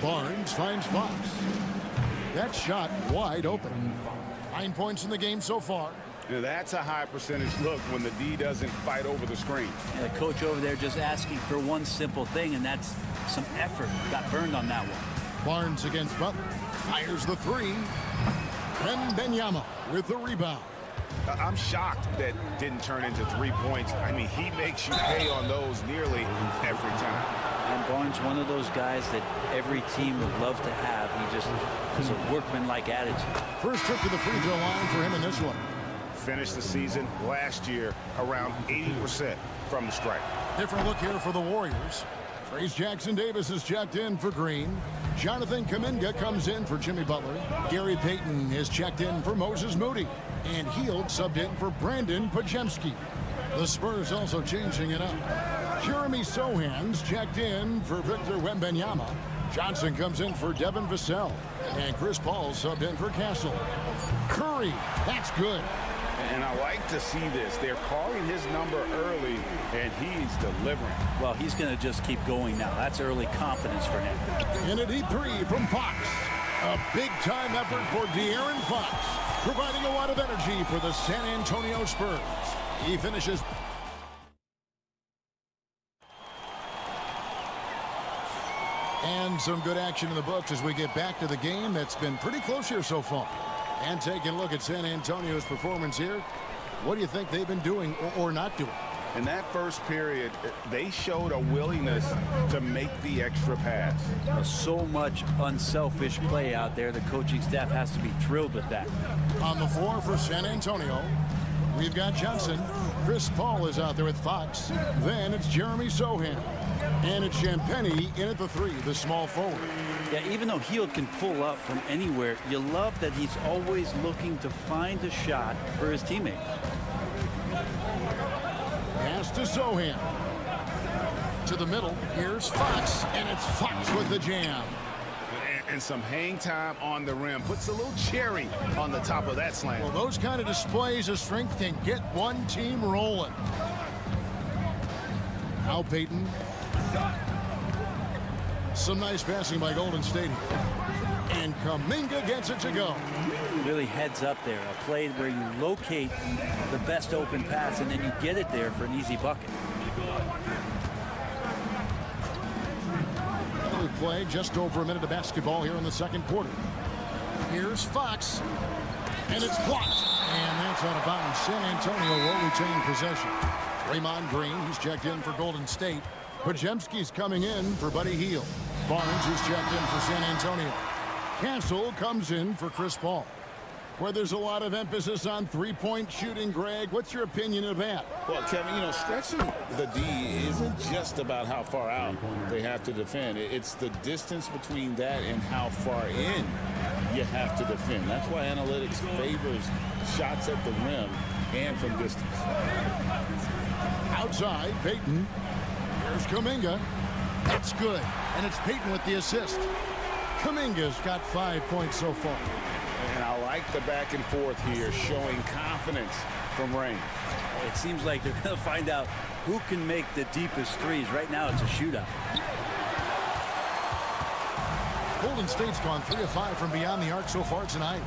[SPEAKER 1] Barnes finds Fox. That shot wide open. 9 points in the game so far.
[SPEAKER 2] Now that's a high percentage look when the D doesn't fight over the screen.
[SPEAKER 12] Yeah, the coach over there just asking for one simple thing, and that's some effort. Got burned on that one.
[SPEAKER 1] Barnes against Butler. Fires the three. Wembanyama with the rebound.
[SPEAKER 2] I'm shocked that didn't turn into 3 points. I mean, he makes you pay on those nearly every time.
[SPEAKER 12] And Barnes, one of those guys that every team would love to have. He just has a workmanlike attitude.
[SPEAKER 1] First trip to the free throw line for him in this one.
[SPEAKER 2] Finished the season last year around 80% from the stripe.
[SPEAKER 1] Different look here for the Warriors. Trace Jackson-Davis is checked in for Green. Jonathan Kuminga comes in for Jimmy Butler. Gary Payton is checked in for Moses Moody. And Hield subbed in for Brandon Podziemski. The Spurs also changing it up. Jeremy Sohan's checked in for Victor Wembanyama. Johnson comes in for Devin Vassell. And Chris Paul subbed in for Castle. Curry, that's good.
[SPEAKER 2] And I like to see this. They're calling his number early, and he's delivering.
[SPEAKER 12] Well, he's going to just keep going now. That's early confidence for him.
[SPEAKER 1] And a deep three from Fox. A big-time effort for De'Aaron Fox, providing a lot of energy for the San Antonio Spurs. He finishes And some good action in the books as we get back to the game that's been pretty close here so far. And taking a look at San Antonio's performance here, what do you think they've been doing or not doing?
[SPEAKER 2] In that first period, they showed a willingness to make the extra pass.
[SPEAKER 12] So much unselfish play out there. The coaching staff has to be thrilled with that.
[SPEAKER 1] On the floor for San Antonio, we've got Johnson. Chris Paul is out there with Fox. Then it's Jeremy Sohan. And it's Champagnie in at the 3, the small forward.
[SPEAKER 12] Yeah, even though Hield can pull up from anywhere, you love that he's always looking to find a shot for his teammate.
[SPEAKER 1] Pass to Sohan. To the middle. Here's Fox, and it's Fox with the jam.
[SPEAKER 2] And some hang time on the rim. Puts a little cherry on the top of that slam.
[SPEAKER 1] Well, those kind of displays of strength can get one team rolling. Now Payton. Some nice passing by Golden State. And Kuminga gets it to go.
[SPEAKER 12] Really heads up there. A play where you locate the best open pass and then you get it there for an easy bucket.
[SPEAKER 1] We play just over a minute of basketball here in the second quarter. Here's Fox. And it's blocked. And that's out of bounds. San Antonio will retain possession. Draymond Green, he's checked in for Golden State. Podziemski's coming in for Buddy Hield. Barnes, who's checked in for San Antonio. Castle comes in for Chris Paul. Where there's a lot of emphasis on three-point shooting, Greg. What's your opinion of that?
[SPEAKER 2] Well, Kevin, stretching the D isn't just about how far out they have to defend. It's the distance between that and how far in you have to defend. That's why analytics favors shots at the rim and from distance.
[SPEAKER 1] Outside, Payton. Here's Kuminga. That's good. And it's Payton with the assist. Kuminga's got 5 points so far.
[SPEAKER 2] And I like the back and forth here, showing confidence from range.
[SPEAKER 12] It seems like they're going to find out who can make the deepest threes. Right now, it's a shootout.
[SPEAKER 1] Golden State's gone 3 of 5 from beyond the arc so far tonight.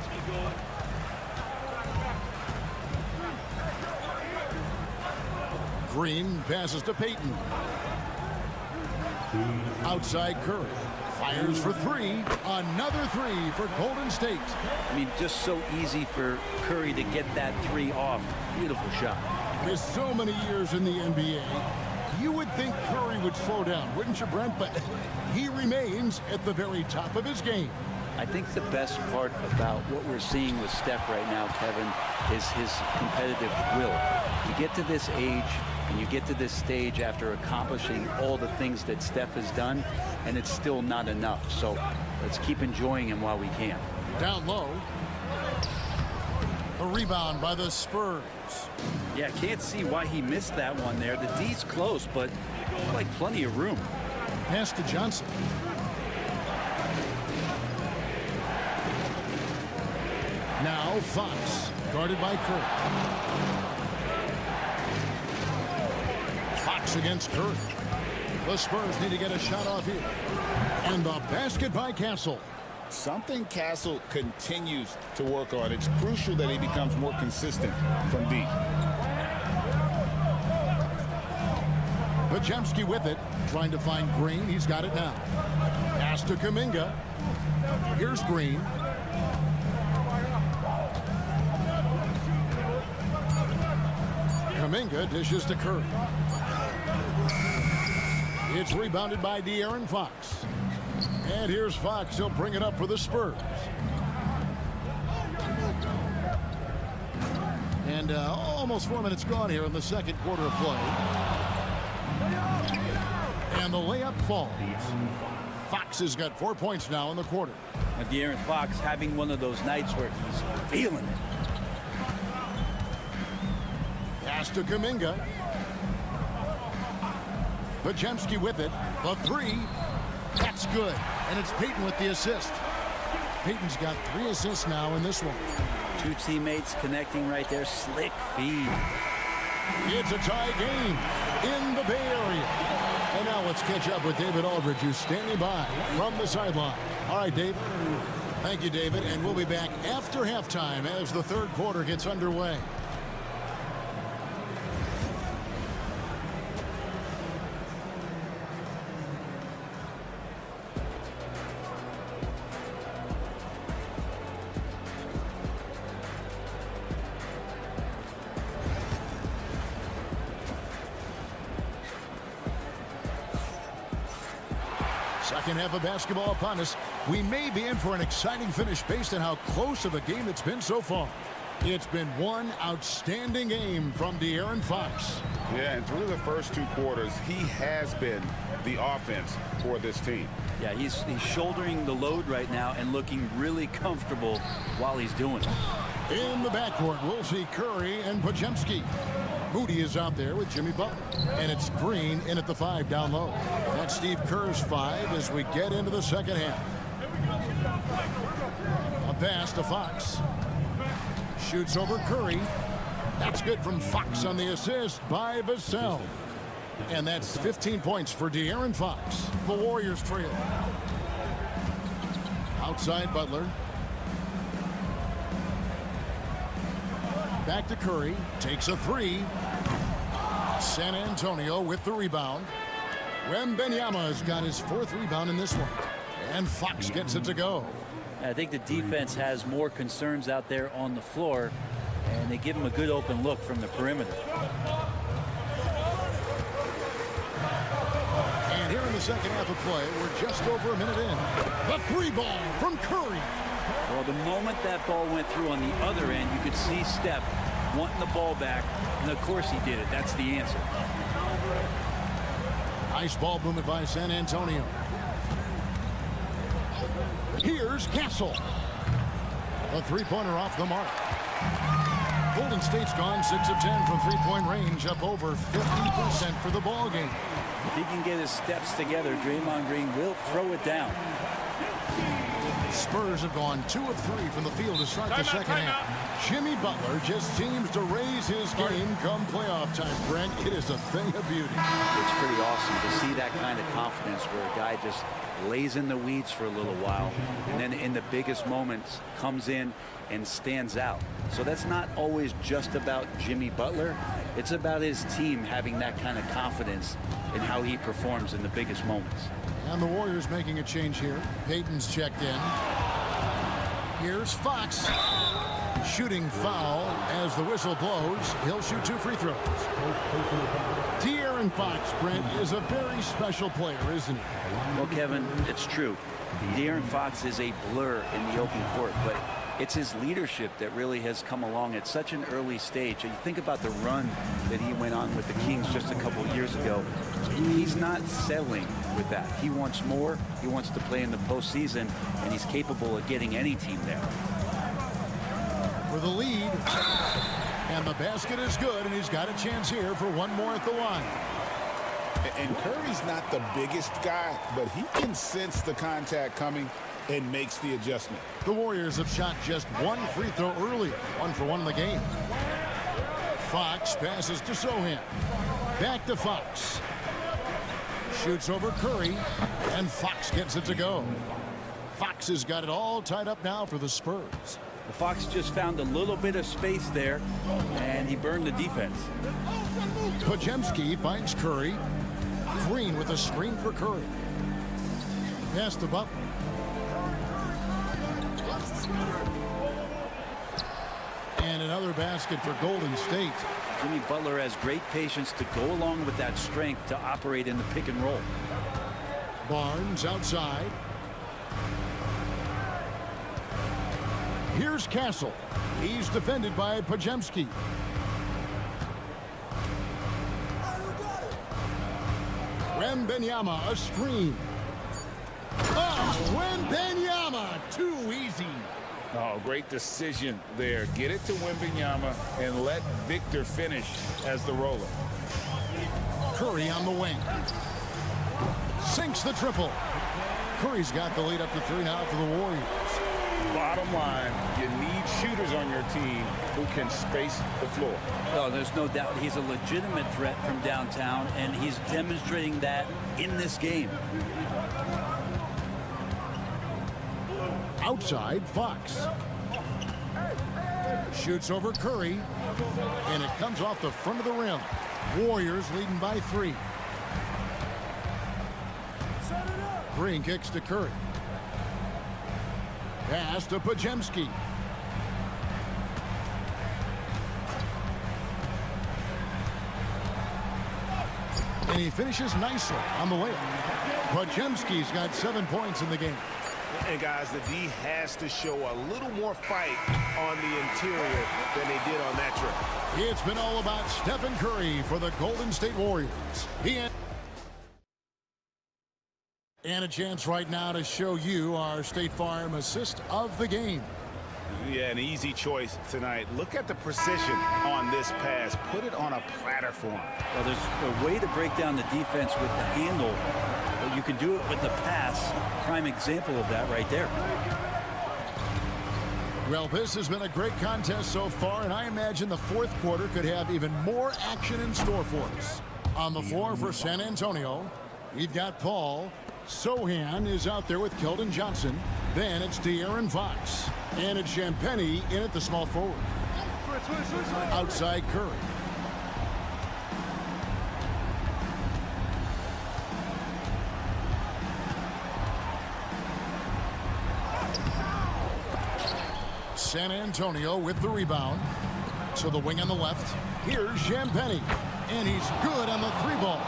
[SPEAKER 1] Green passes to Payton. Outside Curry. Fires for 3. Another 3 for Golden State.
[SPEAKER 12] I mean, just so easy for Curry to get that 3 off. Beautiful shot.
[SPEAKER 1] With so many years in the NBA, you would think Curry would slow down, wouldn't you, Brent? But he remains at the very top of his game.
[SPEAKER 12] I think the best part about what we're seeing with Steph right now, Kevin, is his competitive will. You get to this age and you get to this stage after accomplishing all the things that Steph has done, and it's still not enough. So let's keep enjoying him while we can.
[SPEAKER 1] Down low. A rebound by the Spurs.
[SPEAKER 12] Yeah, can't see why he missed that one there. The D's close, but like plenty of room.
[SPEAKER 1] Pass to Johnson. Now Fox, guarded by Curry. Fox against Curry. The Spurs need to get a shot off here. And the basket by Castle.
[SPEAKER 2] Something Castle continues to work on. It's crucial that he becomes more consistent from deep.
[SPEAKER 1] Podziemski with it, trying to find Green. He's got it now. Pass to Kuminga. Here's Green. Kuminga dishes to Curry. It's rebounded by De'Aaron Fox. And here's Fox. He'll bring it up for the Spurs. And almost 4 minutes gone here in the second quarter of play. And the layup falls. Fox has got 4 points now in the quarter.
[SPEAKER 12] And De'Aaron Fox having one of those nights where he's feeling it.
[SPEAKER 1] Pass to Kuminga. Podziemski with it. The 3. That's good. And it's Payton with the assist. Payton's got 3 assists now in this one.
[SPEAKER 12] 2 teammates connecting right there. Slick feed.
[SPEAKER 1] It's a tie game in the Bay Area. And now let's catch up with David Aldridge, who's standing by from the sideline. All right, Dave. Thank you, David. And we'll be back after halftime as the third quarter gets underway. Second half of basketball upon us. We may be in for an exciting finish based on how close of a game it's been so far. It's been one outstanding game from De'Aaron Fox.
[SPEAKER 2] Yeah, and through the first 2 quarters, he has been the offense for this team.
[SPEAKER 12] Yeah, he's shouldering the load right now and looking really comfortable while he's doing it.
[SPEAKER 1] In the backcourt, we'll see Curry and Podziemski. Moody is out there with Jimmy Butler. And it's Green in at the 5 down low. That's Steve Kerr's 5 as we get into the second half. A pass to Fox. Shoots over Curry. That's good from Fox on the assist by Vassell. And that's 15 points for De'Aaron Fox. The Warriors trail. Outside Butler. Back to Curry. Takes a 3. San Antonio with the rebound. Wembanyama has got his 4th rebound in this one. And Fox gets it to go.
[SPEAKER 12] I think the defense has more concerns out there on the floor, and they give him a good open look from the perimeter.
[SPEAKER 1] And here in the second half of play, we're just over a minute in. The 3 ball from Curry.
[SPEAKER 12] Well, the moment that ball went through on the other end, you could see Steph wanting the ball back, and of course he did it. That's the answer.
[SPEAKER 1] Nice ball movement by San Antonio. Here's Castle. A 3-pointer off the mark. Golden State's gone 6 of 10 from 3-point range, up over 50% for the ball game.
[SPEAKER 12] If he can get his steps together, Draymond Green will throw it down.
[SPEAKER 1] Spurs have gone 2 of 3 from the field to start the second half. Jimmy Butler just seems to raise his game come playoff time, Brent. It is a thing of beauty.
[SPEAKER 12] It's pretty awesome to see that kind of confidence where a guy just lays in the weeds for a little while and then in the biggest moments comes in and stands out. So that's not always just about Jimmy Butler. It's about his team having that kind of confidence in how he performs in the biggest moments.
[SPEAKER 1] And the Warriors making a change here. Payton's checked in. Here's Fox. Shooting foul as the whistle blows. He'll shoot 2 free throws. De'Aaron Fox, Brent, is a very special player, isn't he?
[SPEAKER 12] Well, Kevin, it's true. De'Aaron Fox is a blur in the open court, but it's his leadership that really has come along at such an early stage. You think about the run that he went on with the Kings just a couple years ago. He's not settling with that. He wants more. He wants to play in the postseason, and he's capable of getting any team there.
[SPEAKER 1] For the lead. And the basket is good, and he's got a chance here for one more at the line.
[SPEAKER 2] And Curry's not the biggest guy, but he can sense the contact coming and makes the adjustment.
[SPEAKER 1] The Warriors have shot just 1 free throw earlier. 1 for 1 in the game. Fox passes to Sohan. Back to Fox. Shoots over Curry, and Fox gets it to go. Fox has got it all tied up now for the Spurs.
[SPEAKER 12] The Fox just found a little bit of space there, and he burned the defense.
[SPEAKER 1] Podziemski finds Curry. Green with a screen for Curry. Pass to Butler. And another basket for Golden State.
[SPEAKER 12] Jimmy Butler has great patience to go along with that strength to operate in the pick and roll.
[SPEAKER 1] Barnes outside. Here's Castle. He's defended by Podziemski. Wembanyama, a screen. Oh, Wembanyama, too easy.
[SPEAKER 2] Oh, great decision there. Get it to Wembanyama and let Victor finish as the roller.
[SPEAKER 1] Curry on the wing. Sinks the triple. Curry's got the lead up to 3 now for the Warriors.
[SPEAKER 2] Bottom line, you need shooters on your team who can space the floor.
[SPEAKER 12] Oh, there's no doubt he's a legitimate threat from downtown, and he's demonstrating that in this game.
[SPEAKER 1] Outside, Fox. Shoots over Curry, and it comes off the front of the rim. Warriors leading by 3. Green kicks to Curry. Pass to Podziemski. and he finishes nicely on the layup. Podziemski's got 7 points in the game.
[SPEAKER 2] And guys, the D has to show a little more fight on the interior than they did on that trip.
[SPEAKER 1] It's been all about Stephen Curry for the Golden State Warriors. And a chance right now to show you our State Farm assist of the game.
[SPEAKER 2] Yeah, an easy choice tonight. Look at the precision on this pass. Put it on a platter for him.
[SPEAKER 12] Well, there's a way to break down the defense with the handle, but you can do it with the pass. Prime example of that right there.
[SPEAKER 1] Well, this has been a great contest so far, and I imagine the fourth quarter could have even more action in store for us. On the floor for San Antonio, we've got Paul. Sohan is out there with Keldon Johnson. Then it's De'Aaron Fox. And it's Champagnie in at the small forward. Outside Curry. San Antonio with the rebound. So the wing on the left. Here's Champagnie. And he's good on the three ball.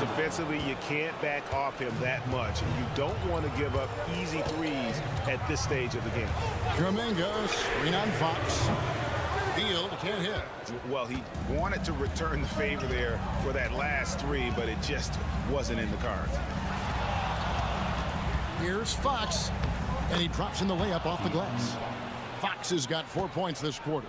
[SPEAKER 2] Defensively, you can't back off him that much. And you don't want to give up easy threes at this stage of the game.
[SPEAKER 1] Kuminga, screen on Fox. Field can't hit.
[SPEAKER 2] Well, he wanted to return the favor there for that last three, but it just wasn't in the cards.
[SPEAKER 1] Here's Fox. And he drops in the layup off the glass. Fox has got 4 points this quarter.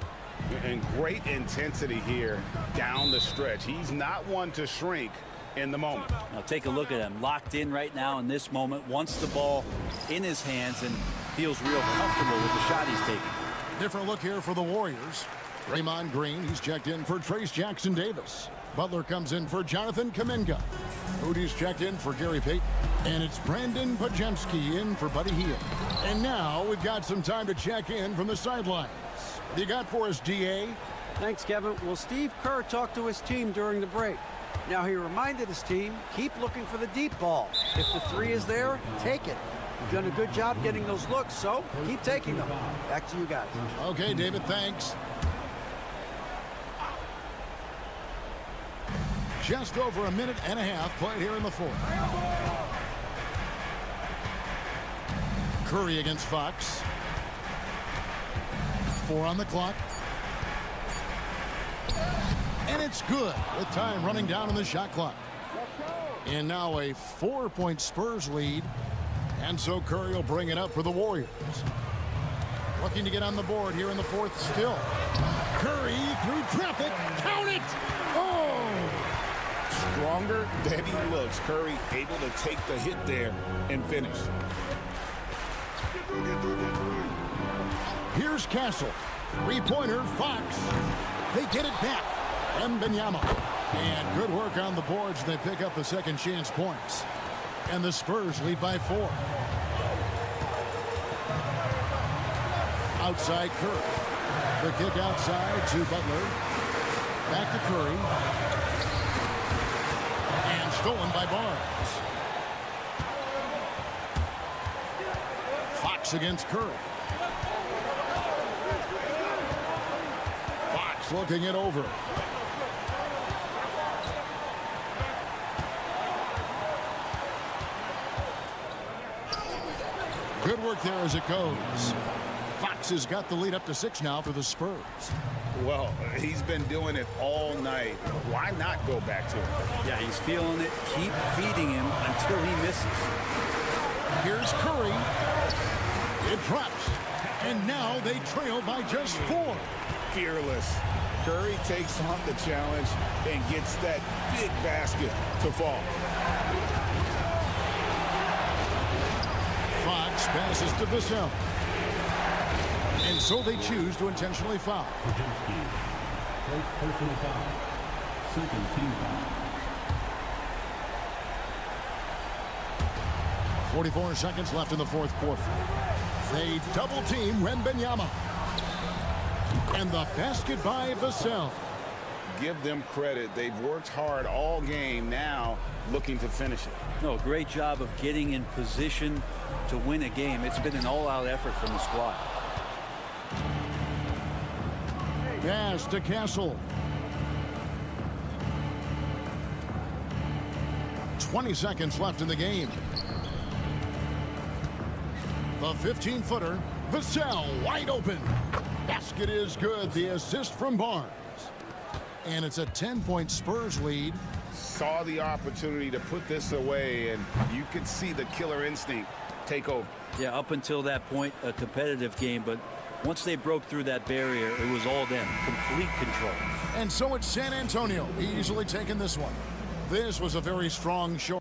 [SPEAKER 2] And great intensity here down the stretch. He's not one to shrink in the moment.
[SPEAKER 12] Now take a look at him, locked in right now in this moment, wants the ball in his hands and feels real comfortable with the shot he's taking.
[SPEAKER 1] Different look here for the Warriors. Draymond Green, he's checked in for Trace Jackson Davis. Butler comes in for Jonathan Kuminga. Moody's checked in for Gary Payton. And it's Brandon Podziemski in for Buddy Hield. And now we've got some time to check in from the sidelines. What do you got for us, DA?
[SPEAKER 4] Thanks, Kevin. Well, Steve Kerr talked to his team during the break. Now, he reminded his team, keep looking for the deep ball. If the three is there, take it. You've done a good job getting those looks, so keep taking them. Back to you guys.
[SPEAKER 1] Okay, David, thanks. Just over a minute and a half played here in the fourth. Curry against Fox. 4 on the clock. And it's good with time running down on the shot clock. And now a 4-point Spurs lead. And so Curry will bring it up for the Warriors. Looking to get on the board here in the fourth still. Curry through traffic. Count it! Oh!
[SPEAKER 2] Stronger than he looks. Curry able to take the hit there and finish.
[SPEAKER 1] Here's Castle. Three-pointer, Fox. They get it back. Wembanyama. And good work on the boards. They pick up the second chance points. And the Spurs lead by 4. Outside Curry. The kick outside to Butler. Back to Curry. And stolen by Barnes. Fox against Curry. Fox looking it over. Good work there as it goes. Fox has got the lead up to 6 now for the Spurs.
[SPEAKER 2] Well, he's been doing it all night. Why not go back to him?
[SPEAKER 12] Yeah, he's feeling it. Keep feeding him until he misses.
[SPEAKER 1] Here's Curry. It drops. And now they trail by just 4.
[SPEAKER 2] Fearless. Curry takes on the challenge and gets that big basket to fall.
[SPEAKER 1] Fox passes to Vassell. And so they choose to intentionally foul.
[SPEAKER 5] Personal foul. Second team foul.
[SPEAKER 1] 44 seconds left in the fourth quarter. They double team Wembanyama. And the basket by Vassell.
[SPEAKER 2] Give them credit. They've worked hard all game, now looking to finish it.
[SPEAKER 12] No, great job of getting in position to win a game. It's been an all-out effort from the squad.
[SPEAKER 1] Pass to Castle. 20 seconds left in the game. The 15-footer, Vassell, wide open. Basket is good. The assist from Barnes. And it's a 10-point Spurs lead.
[SPEAKER 2] Saw the opportunity to put this away, and you could see the killer instinct take over.
[SPEAKER 12] Yeah, up until that point, a competitive game, but once they broke through that barrier, it was all them. Complete control.
[SPEAKER 1] And so it's San Antonio easily taking this one. This was a very strong show.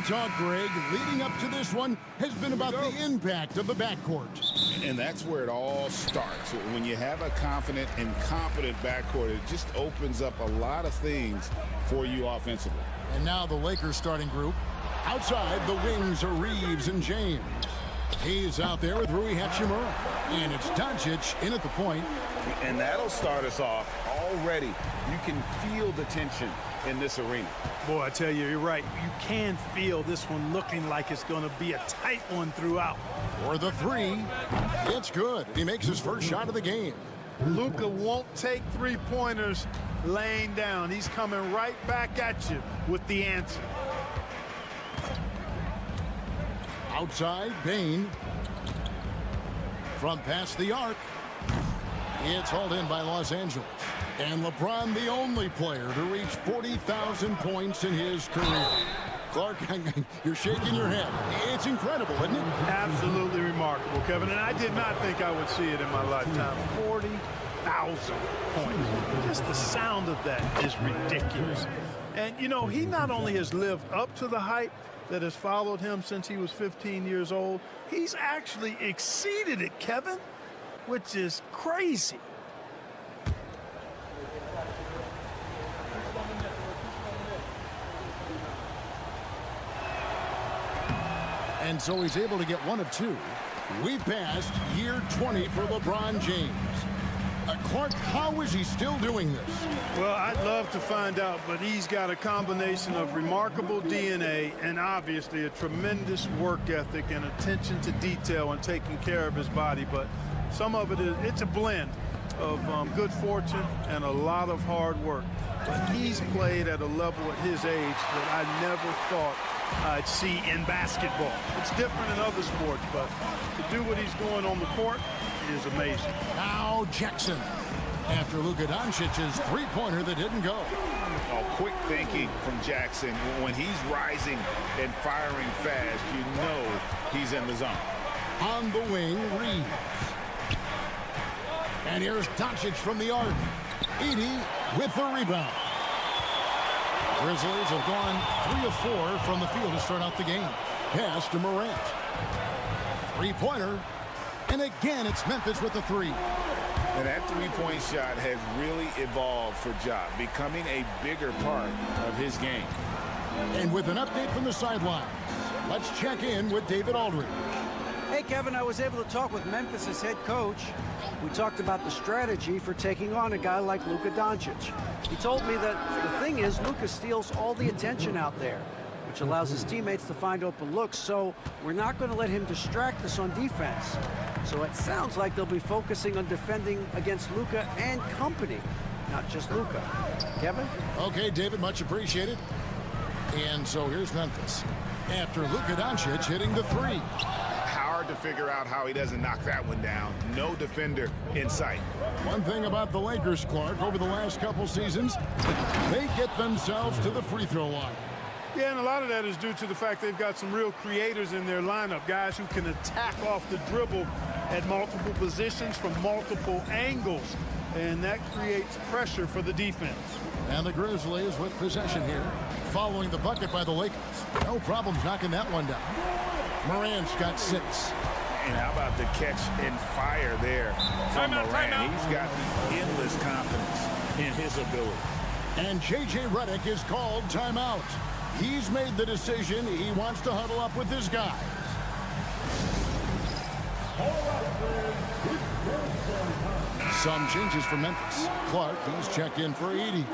[SPEAKER 1] talk, Greg, leading up to this one has been about the impact of the backcourt.
[SPEAKER 2] And that's where it all starts. When you have a confident and competent backcourt, it just opens up a lot of things for you offensively.
[SPEAKER 1] And now the Lakers starting group. Outside, the wings are Reeves and James. He's out there with Rui Hachimura. And it's Doncic in at the point.
[SPEAKER 6] And that'll start us off already. You can feel the tension in this arena.
[SPEAKER 3] Boy, I tell you, you're right. You can feel this one looking like it's going to be a tight one throughout.
[SPEAKER 1] For the three, it's good. He makes his first shot of the game.
[SPEAKER 3] Luka won't take three-pointers laying down. He's coming right back at you with the answer.
[SPEAKER 1] Outside, Bain. From past the arc. It's hauled in by Los Angeles. And LeBron, the only player to reach 40,000 points in his career. Clark, you're shaking your head. It's incredible, isn't it?
[SPEAKER 3] Absolutely remarkable, Kevin. And I did not think I would see it in my lifetime. 40,000 points. Just the sound of that is ridiculous. And, you know, he not only has lived up to the hype that has followed him since he was 15 years old, he's actually exceeded it, Kevin, which is crazy.
[SPEAKER 1] And so he's able to get one of two. We've passed year 20 for LeBron James. Clark, how is he still doing this?
[SPEAKER 3] Well, I'd love to find out, but he's got a combination of remarkable DNA and obviously a tremendous work ethic and attention to detail and taking care of his body. But some of it's a blend of good fortune and a lot of hard work. But he's played at a level at his age that I never thought I'd see in basketball. It's different in other sports, but to do what he's doing on the court is amazing.
[SPEAKER 1] Now Jackson, after Luka Doncic's three-pointer that didn't go.
[SPEAKER 2] Oh, quick thinking from Jackson. When he's rising and firing fast, you know he's in the zone.
[SPEAKER 1] On the wing, Reeves. And here's Doncic from the arc. Edey with the rebound. Grizzlies have gone 3 of 4 from the field to start out the game. Pass to Morant. Three-pointer. And again, it's Memphis with the three.
[SPEAKER 2] And that three-point shot has really evolved for Ja, becoming a bigger part of his game.
[SPEAKER 1] And with an update from the sidelines, let's check in with David Aldridge.
[SPEAKER 4] Hey, Kevin, I was able to talk with Memphis' head coach. We talked about the strategy for taking on a guy like Luka Doncic. He told me that the thing is Luka steals all the attention out there, which allows his teammates to find open looks, so we're not going to let him distract us on defense. So it sounds like they'll be focusing on defending against Luka and company, not just Luka. Kevin?
[SPEAKER 1] Okay, David, much appreciated. And so here's Memphis. After Luka Doncic hitting the three.
[SPEAKER 2] Hard to figure out how he doesn't knock that one down. No defender in sight.
[SPEAKER 1] One thing about the Lakers, Clark, over the last couple seasons, they get themselves to the free throw line.
[SPEAKER 3] Yeah, and a lot of that is due to the fact they've got some real creators in their lineup, guys who can attack off the dribble at multiple positions from multiple angles, and that creates pressure for the defense.
[SPEAKER 1] And the Grizzlies with possession here, following the bucket by the Lakers. No problems knocking that one down. Morant's got 6.
[SPEAKER 2] And how about the catch and fire there from Morant? He's got the endless confidence in his ability.
[SPEAKER 1] And J.J. Redick is called timeout. He's made the decision. He wants to huddle up with his guys. Some changes for Memphis. Clark, he's checked in for Edey.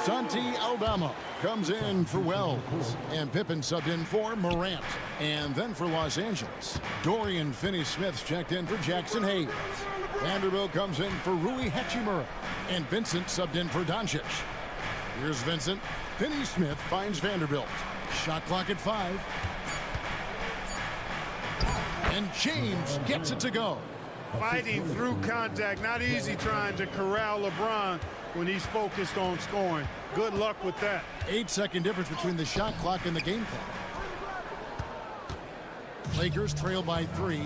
[SPEAKER 1] Santi Aldama comes in for Wells. And Pippen subbed in for Morant. And then for Los Angeles, Dorian Finney-Smith's checked in for Jackson Hayes. Vanderbilt comes in for Rui Hachimura. And Vincent subbed in for Doncic. Here's Vincent. Finney-Smith finds Vanderbilt. Shot clock at 5. And James gets it to go.
[SPEAKER 3] Fighting through contact. Not easy trying to corral LeBron when he's focused on scoring. Good luck with that.
[SPEAKER 1] 8-second difference between the shot clock and the game clock. Lakers trail by 3.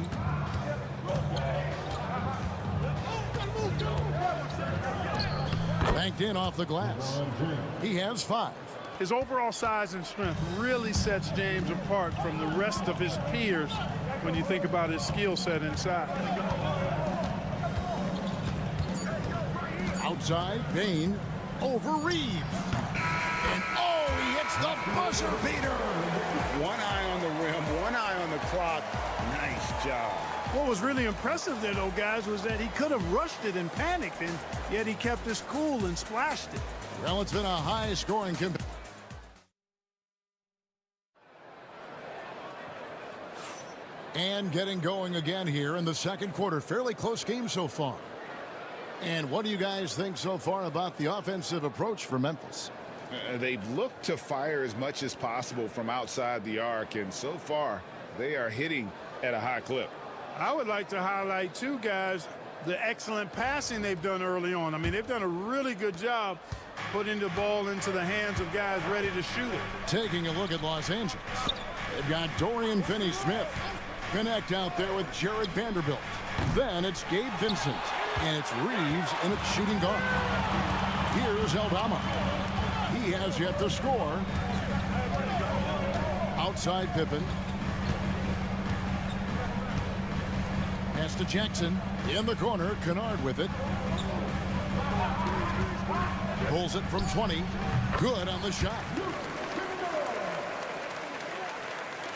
[SPEAKER 1] Banked in off the glass. He has 5.
[SPEAKER 3] His overall size and strength really sets James apart from the rest of his peers when you think about his skill set inside.
[SPEAKER 1] Outside, Bain over Reeves. And oh, he hits the buzzer beater.
[SPEAKER 2] One eye on the rim, one eye on the clock. Nice job.
[SPEAKER 3] What was really impressive there, though, guys, was that he could have rushed it and panicked, and yet he kept his cool and splashed it.
[SPEAKER 1] Well, it's been a high-scoring contest. And getting going again here in the second quarter. Fairly close game so far. And what do you guys think so far about the offensive approach for Memphis?
[SPEAKER 2] They've looked to fire as much as possible from outside the arc, and so far they are hitting at a high clip.
[SPEAKER 3] I would like to highlight, too, guys, the excellent passing they've done early on. I mean, they've done a really good job putting the ball into the hands of guys ready to shoot it.
[SPEAKER 1] Taking a look at Los Angeles. They've got Dorian Finney-Smith. Connect out there with Jared Vanderbilt. Then it's Gabe Vincent. And it's Reeves in its shooting guard. Here's Aldama. He has yet to score. Outside Pippen. Pass to Jackson. In the corner, Kennard with it. Pulls it from 20. Good on the shot.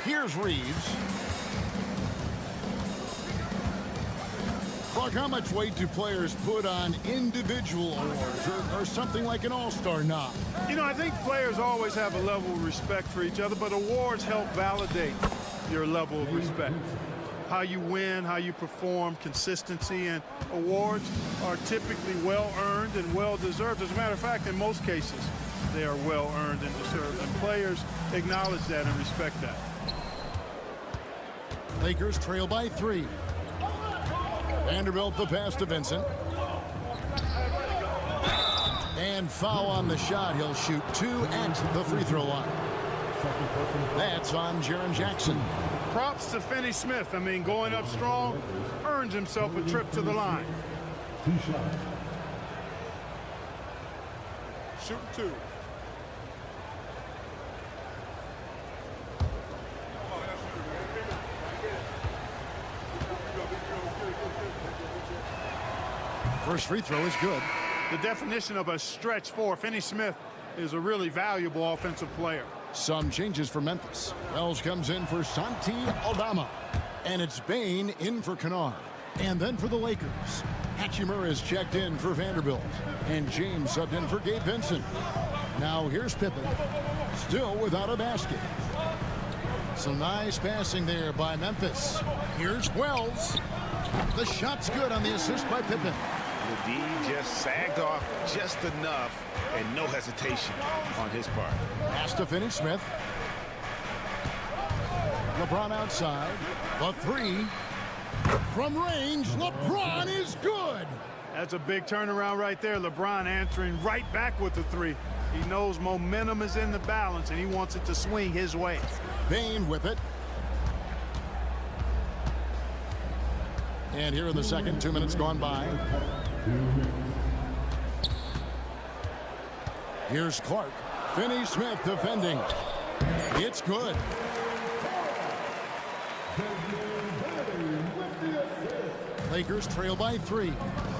[SPEAKER 1] Here's Reeves. Clark, how much weight do players put on individual awards or something like an all-star nod?
[SPEAKER 3] You know, I think players always have a level of respect for each other, but awards help validate your level of respect. How you win, how you perform, consistency, and awards are typically well-earned and well-deserved. As a matter of fact, in most cases, they are well-earned and deserved, and players acknowledge that and respect that.
[SPEAKER 1] Lakers trail by 3. Vanderbilt the pass to Vincent. And foul on the shot. He'll shoot 2 at the free throw line. That's on Jaren Jackson.
[SPEAKER 3] Props to Finney Smith. I mean, going up strong, earns himself a trip to the line. Shoot 2.
[SPEAKER 1] First free throw is good.
[SPEAKER 3] The definition of a stretch 4. Finney Smith is a really valuable offensive player.
[SPEAKER 1] Some changes for Memphis. Wells comes in for Santi Aldama. And it's Bain in for Kennard. And then for the Lakers, Hachimura is checked in for Vanderbilt. And James subbed in for Gabe Vincent. Now here's Pippen, still without a basket. Some nice passing there by Memphis. Here's Wells. The shot's good on the assist by Pippen.
[SPEAKER 2] The D just sagged off just enough and no hesitation on his part.
[SPEAKER 1] Pass to Finney Smith. LeBron outside. The 3. From range, LeBron is good.
[SPEAKER 3] That's a big turnaround right there. LeBron answering right back with the 3. He knows momentum is in the balance, and he wants it to swing his way.
[SPEAKER 1] Bain with it. And here in the second, 2 minutes gone by. Here's Clark. Finney Smith defending. It's good. Lakers trail by 3.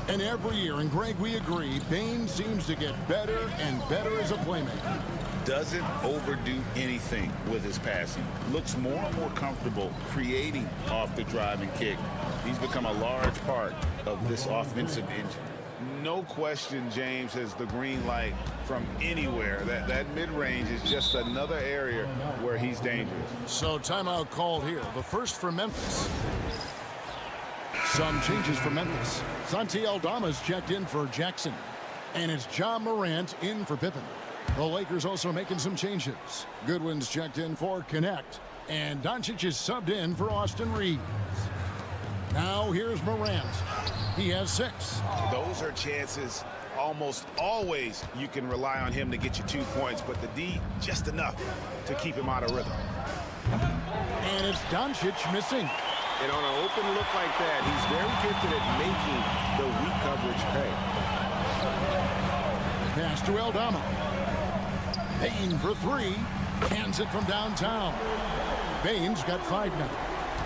[SPEAKER 1] And every year, and Greg, we agree, Bain seems to get better and better as a playmaker.
[SPEAKER 2] Doesn't overdo anything with his passing. Looks more and more comfortable creating off the driving kick. He's become a large part of this offensive engine. No question James has the green light from anywhere. That mid-range is just another area where he's dangerous.
[SPEAKER 1] So timeout called here. The first for Memphis. Some changes for Memphis. Santi Aldama's checked in for Jackson. And it's John Morant in for Pippen. The Lakers also making some changes. Goodwin's checked in for Connect. And Doncic is subbed in for Austin Reeves. Now here's Morant. He has 6.
[SPEAKER 2] Those are chances almost always you can rely on him to get you 2 points, but the D just enough to keep him out of rhythm.
[SPEAKER 1] And it's Doncic missing.
[SPEAKER 7] And on an open look like that, he's very gifted at making the weak coverage pay.
[SPEAKER 1] Pass to Aldama. Bain for 3. Hands it from downtown. Bain's got 5 now.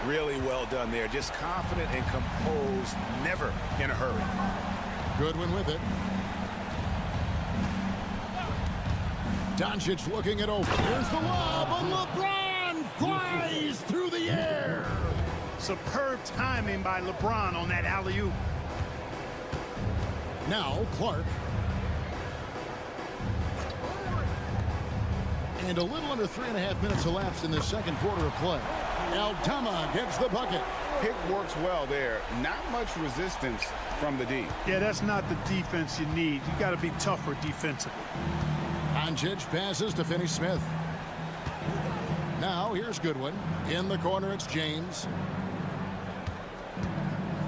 [SPEAKER 2] Really well done there. Just confident and composed, never in a hurry.
[SPEAKER 1] Goodwin with it. Doncic looking it over. Here's the lob, and LeBron flies through the air.
[SPEAKER 3] Superb timing by LeBron on that alley-oop.
[SPEAKER 1] Now Clark. And a little under 3.5 minutes elapsed in the second quarter of play. Aldama gets the bucket.
[SPEAKER 2] Pick works well there. Not much resistance from the D.
[SPEAKER 3] Yeah, that's not the defense you need. You got to be tougher defensively.
[SPEAKER 1] Doncic passes to Finney Smith. Now here's Goodwin. In the corner, it's James.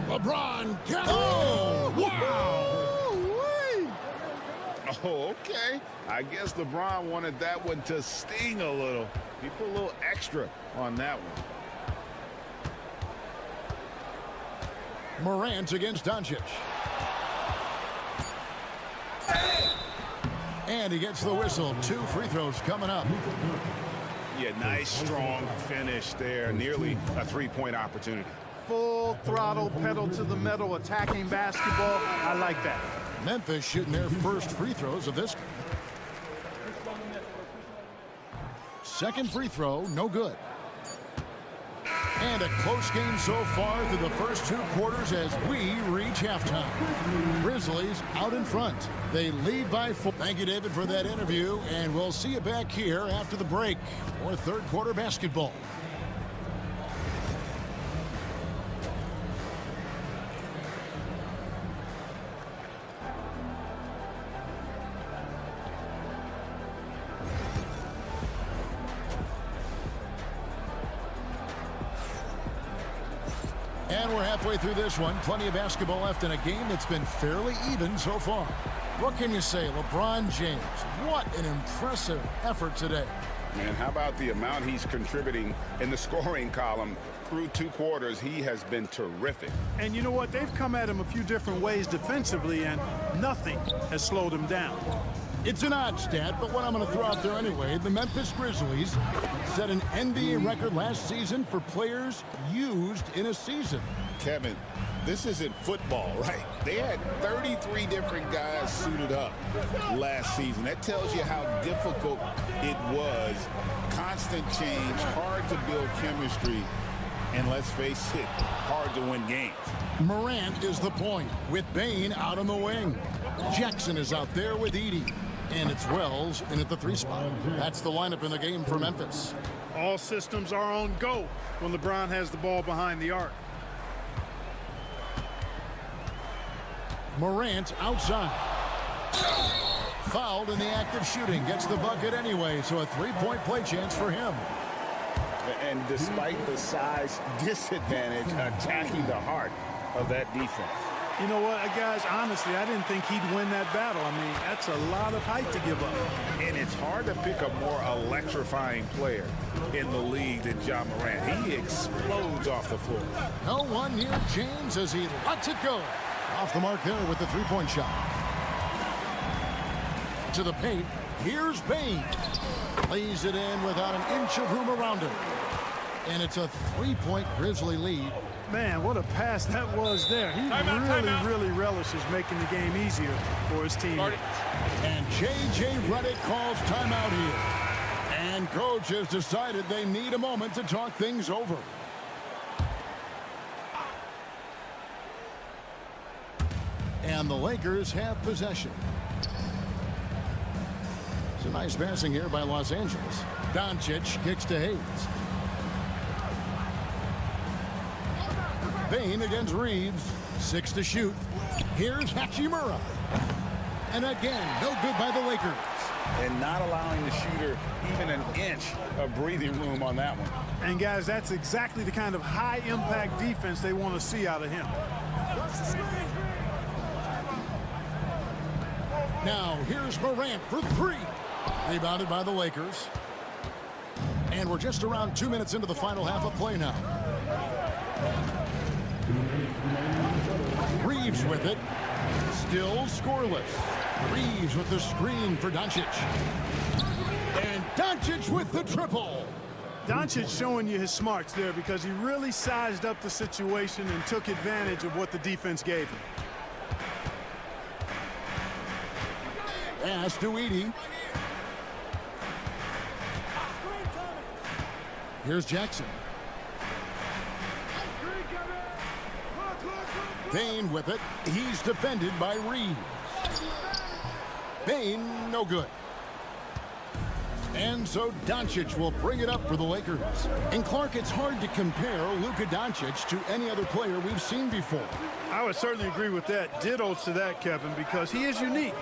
[SPEAKER 1] LeBron. Oh, wow.
[SPEAKER 2] Oh, okay. I guess LeBron wanted that one to sting a little. He put a little extra on that one.
[SPEAKER 1] Morant against Doncic. And he gets the whistle. 2 free throws coming up.
[SPEAKER 2] Yeah, nice, strong finish there. Nearly a 3-point opportunity.
[SPEAKER 3] Full throttle, pedal to the metal, attacking basketball. I like that.
[SPEAKER 1] Memphis shooting their first free throws of this game. Second free throw, no good. And a close game so far through the first 2 quarters as we reach halftime. Grizzlies out in front. They lead by 4. Thank you, David, for that interview, and we'll see you back here after the break for third quarter basketball. And we're halfway through this one. Plenty of basketball left in a game that's been fairly even so far. What can you say? LeBron James, what an impressive effort today.
[SPEAKER 2] Man, how about the amount he's contributing in the scoring column? Through 2 quarters, he has been terrific.
[SPEAKER 3] And you know what? They've come at him a few different ways defensively, and nothing has slowed him down.
[SPEAKER 1] It's an odd stat, but what I'm going to throw out there anyway. The Memphis Grizzlies set an NBA record last season for players used in a season.
[SPEAKER 2] Kevin, this isn't football, right? They had 33 different guys suited up last season. That tells you how difficult it was. Constant change, hard to build chemistry, and let's face it, hard to win games.
[SPEAKER 1] Morant is the point with Bane out on the wing. Jackson is out there with Edey. And it's Wells in at the 3 spot. That's the lineup in the game for Memphis.
[SPEAKER 3] All systems are on go when LeBron has the ball behind the arc.
[SPEAKER 1] Morant outside. Fouled in the act of shooting. Gets the bucket anyway, so a 3-point play chance for him.
[SPEAKER 2] And despite the size disadvantage, attacking the heart of that defense.
[SPEAKER 3] You know what, guys, honestly, I didn't think he'd win that battle. I mean, that's a lot of height to give up.
[SPEAKER 2] And it's hard to pick a more electrifying player in the league than Ja Morant. He explodes off the floor.
[SPEAKER 1] No one near James as he lets it go. Off the mark there with the 3-point shot. To the paint, here's Bane. Lays it in without an inch of room around him. And it's a 3-point Grizzly lead.
[SPEAKER 3] Man, what a pass that was there. He really relishes making the game easier for his team.
[SPEAKER 1] And J.J. Redick calls timeout here. And coach has decided they need a moment to talk things over. And the Lakers have possession. It's a nice passing here by Los Angeles. Doncic kicks to Hayes. Bane against Reeves. 6 to shoot. Here's Hachimura. And again, no good by the Lakers.
[SPEAKER 2] And not allowing the shooter even an inch of breathing room on that one.
[SPEAKER 3] And guys, that's exactly the kind of high-impact defense they want to see out of him.
[SPEAKER 1] Now, here's Morant for 3. Rebounded by the Lakers. And we're just around 2 minutes into the final half of play now. Reeves with it. Still scoreless. Reeves with the screen for Doncic. And Doncic with the triple.
[SPEAKER 3] Doncic showing you his smarts there because he really sized up the situation and took advantage of what the defense gave him.
[SPEAKER 1] Pass to Edey. Here's Jackson. Bane with it. He's defended by Reeves. Bane, no good. And so Doncic will bring it up for the Lakers. And Clark, it's hard to compare Luka Doncic to any other player we've seen before.
[SPEAKER 3] I would certainly agree with that. Ditto to that, Kevin, because he is unique.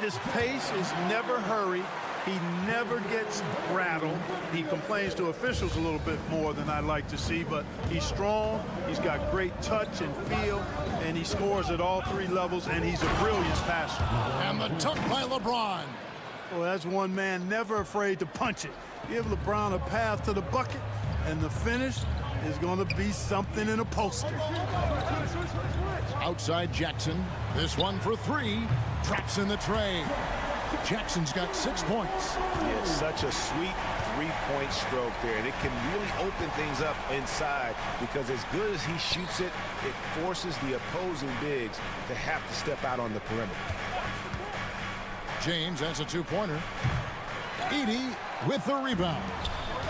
[SPEAKER 3] His pace is never hurried. He never gets rattled. He complains to officials a little bit more than I'd like to see, but he's strong. He's got great touch and feel, and he scores at all 3 levels, and he's a brilliant passer.
[SPEAKER 1] And the tuck by LeBron.
[SPEAKER 3] Well, that's one man never afraid to punch it. Give LeBron a path to the bucket, and the finish is going to be something in a poster.
[SPEAKER 1] Outside Jackson. This one for 3. Traps in the tray. Jackson's got 6 points.
[SPEAKER 7] It's such a sweet 3-point stroke there, and it can really open things up inside because as good as he shoots it, it forces the opposing bigs to have to step out on the perimeter.
[SPEAKER 1] James, that's a 2-pointer. Edey with the rebound.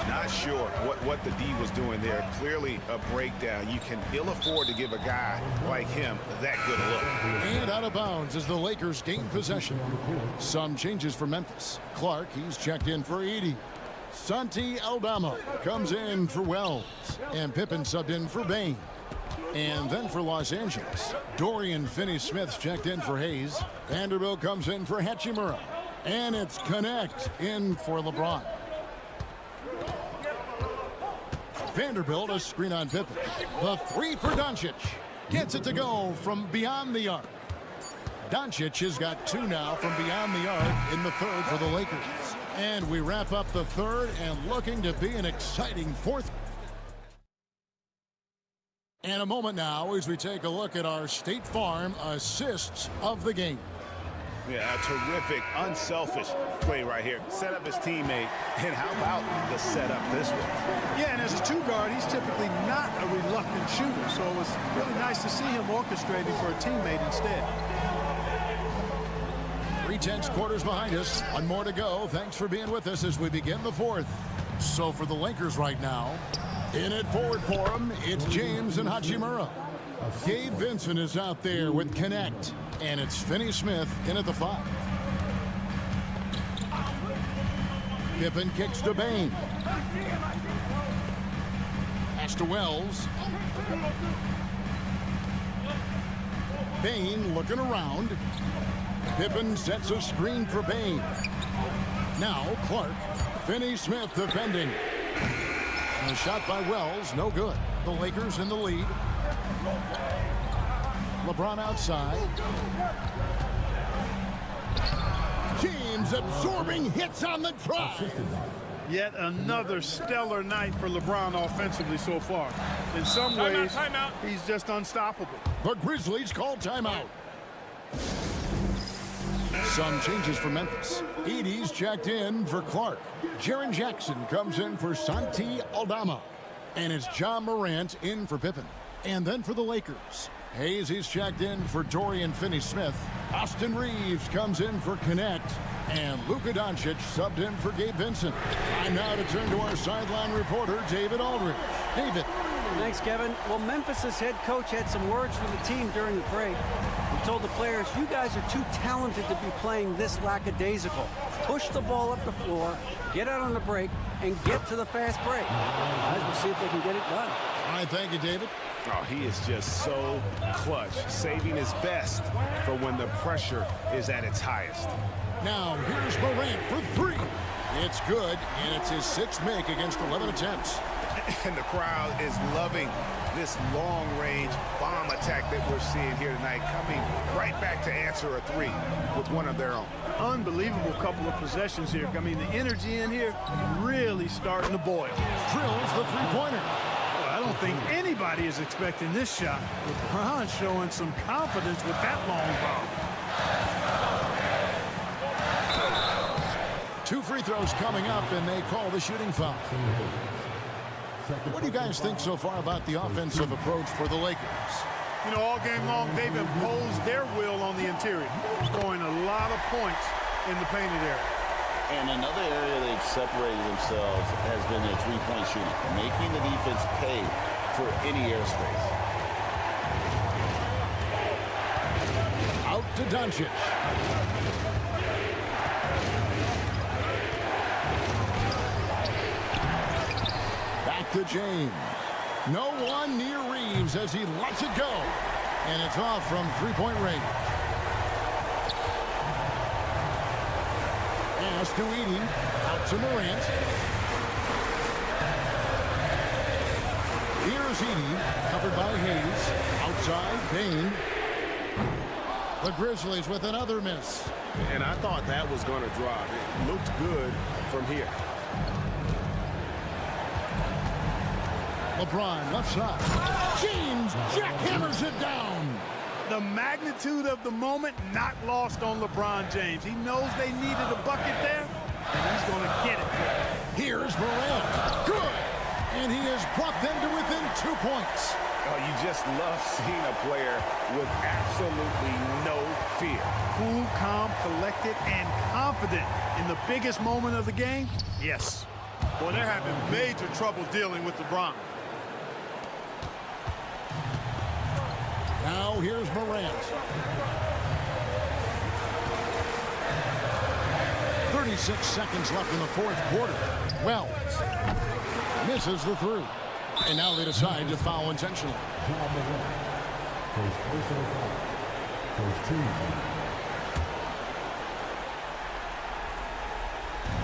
[SPEAKER 7] Not sure what the D was doing there. Clearly a breakdown. You can ill afford to give a guy like him that good a look.
[SPEAKER 1] And out of bounds as the Lakers gain possession. Some changes for Memphis. Clark, he's checked in for Edey. Santi Aldama comes in for Wells. And Pippen subbed in for Bain. And then for Los Angeles, Dorian Finney-Smith's checked in for Hayes. Vanderbilt comes in for Hachimura. And it's Connect in for LeBron. Vanderbilt, a screen on Pippen. The three for Doncic. Gets it to go from beyond the arc. Doncic has got two now from beyond the arc in the third for the Lakers. And we wrap up the third and looking to be an exciting fourth. And a moment now as we take a look at our State Farm assists of the game.
[SPEAKER 2] Yeah, a terrific, unselfish play right here. Set up his teammate, and how about the setup this one?
[SPEAKER 3] Yeah, and as a two guard, he's typically not a reluctant shooter, so it was really nice to see him orchestrating for a teammate instead.
[SPEAKER 1] 3/10 quarters behind us. One more to go. Thanks for being with us as we begin the fourth. So for the Lakers right now, in it forward for him, it's James and Hachimura. Gabe Vincent is out there with Connect. And it's Finney-Smith in at the 5. Pippen kicks to Bain. Pass to Wells. Bain looking around. Pippen sets a screen for Bain. Now Clark. Finney-Smith defending. And a shot by Wells, no good. The Lakers in the lead. LeBron outside. James absorbing hits on the drive.
[SPEAKER 3] Yet another stellar night for LeBron offensively so far. In some ways, he's just unstoppable.
[SPEAKER 1] The Grizzlies call timeout. Some changes for Memphis. Edey's checked in for Clark. Jaren Jackson comes in for Santi Aldama. And it's John Morant in for Pippen. And then for the Lakers, Hayes, he's checked in for Dorian Finney-Smith. Austin Reeves comes in for Connect. And Luka Doncic subbed in for Gabe Vincent. Time now to turn to our sideline reporter, David Aldridge. David.
[SPEAKER 4] Thanks, Kevin. Well, Memphis's head coach had some words for the team during the break. He told the players, you guys are too talented to be playing this lackadaisical. Push the ball up the floor, get out on the break, and get to the fast break. Guys, we'll see if they can get it done.
[SPEAKER 1] All right, thank you, David.
[SPEAKER 2] Oh, he is just so clutch, saving his best for when the pressure is at its highest.
[SPEAKER 1] Now, here's Morant for 3. It's good, and it's his 6th make against 11 attempts.
[SPEAKER 2] And the crowd is loving this long-range bomb attack that we're seeing here tonight, coming right back to answer a 3 with one of their own.
[SPEAKER 3] Unbelievable couple of possessions here. I mean, the energy in here really starting to boil.
[SPEAKER 1] Drills the three-pointer.
[SPEAKER 3] I don't think anybody is expecting this shot. LeBron showing some confidence with that long ball.
[SPEAKER 1] 2 free throws coming up, and they call the shooting foul. What do you guys think so far about the offensive approach for the Lakers?
[SPEAKER 3] You know, all game long, they've imposed their will on the interior, scoring a lot of points in the painted area.
[SPEAKER 6] And another area they've separated themselves has been their three-point shooting, making the defense pay for any airspace.
[SPEAKER 1] Out to Doncic. Back to James. No one near Reeves as he lets it go. And it's off from three-point range. Pass to Edey. Out to Morant. Here's Edey. Covered by Hayes. Outside, Bain. The Grizzlies with another miss.
[SPEAKER 2] And I thought that was going to drop. It looked good from here.
[SPEAKER 1] LeBron left side. James jackhammers it down.
[SPEAKER 3] The magnitude of the moment not lost on LeBron James. He knows they needed a bucket there, and he's going to get it.
[SPEAKER 1] Here's Morant. Good. And he has brought them to within 2 points.
[SPEAKER 2] Oh, you just love seeing a player with absolutely no fear.
[SPEAKER 3] Cool, calm, collected, and confident in the biggest moment of the game. Yes. Well, they're having major trouble dealing with LeBron.
[SPEAKER 1] Now here's Morant. 36 seconds left in the fourth quarter. Wells misses the three. And now they decide to foul intentionally.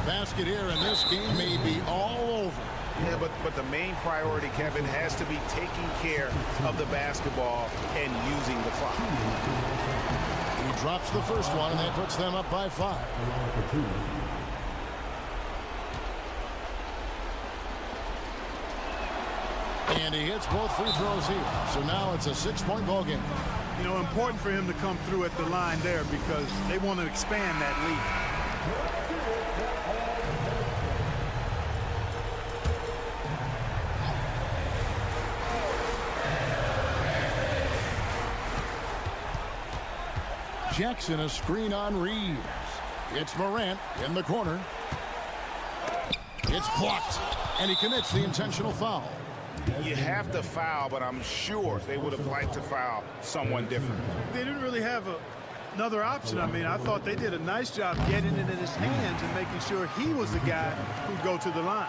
[SPEAKER 1] Basket here, and this game may be all over.
[SPEAKER 7] Yeah, but the main priority, Kevin, has to be taking care of the basketball and using the clock.
[SPEAKER 1] He drops the first one, and that puts them up by 5. And he hits both free throws here. So now it's a 6-point ball game.
[SPEAKER 3] You know, important for him to come through at the line there because they want to expand that lead.
[SPEAKER 1] Jackson a screen on Reeves. It's Morant in the corner. It's blocked, and he commits the intentional foul.
[SPEAKER 2] You have to foul, but I'm sure they would have liked to foul someone different.
[SPEAKER 3] They didn't really have another option. I mean, I thought they did a nice job getting it in his hands and making sure he was the guy who'd go to the line.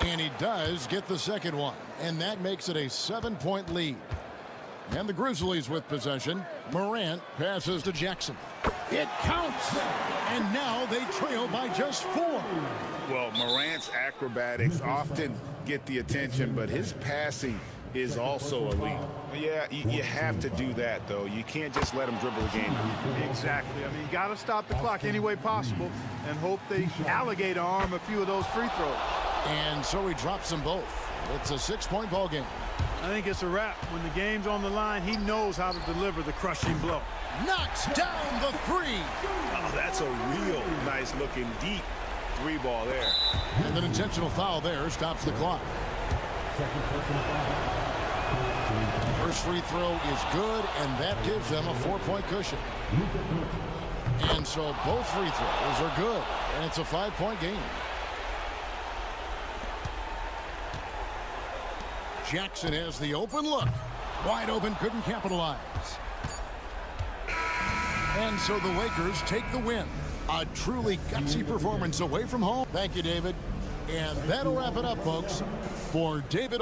[SPEAKER 1] And he does get the second one, and that makes it a 7-point lead. And the Grizzlies with possession. Morant passes to Jackson. It counts! And now they trail by just 4.
[SPEAKER 2] Well, Morant's acrobatics often get the attention, but his passing is also elite. Yeah, you have to do that, though. You can't just let him dribble the game out.
[SPEAKER 3] Exactly. I mean, you got to stop the clock any way possible and hope they alligator arm a few of those free throws.
[SPEAKER 1] And so he drops them both. It's a 6-point ball game.
[SPEAKER 3] I think it's a wrap. When the game's on the line, he knows how to deliver the crushing blow.
[SPEAKER 1] Knocks down the 3.
[SPEAKER 2] Oh, that's a real nice-looking deep 3-ball there.
[SPEAKER 1] And an intentional foul there stops the clock. First free throw is good, and that gives them a 4-point cushion. And so both free throws are good, and it's a 5-point game. Jackson has the open look. Wide open, couldn't capitalize. And so the Lakers take the win. A truly gutsy performance away from home. Thank you, David. And that'll wrap it up, folks, for David.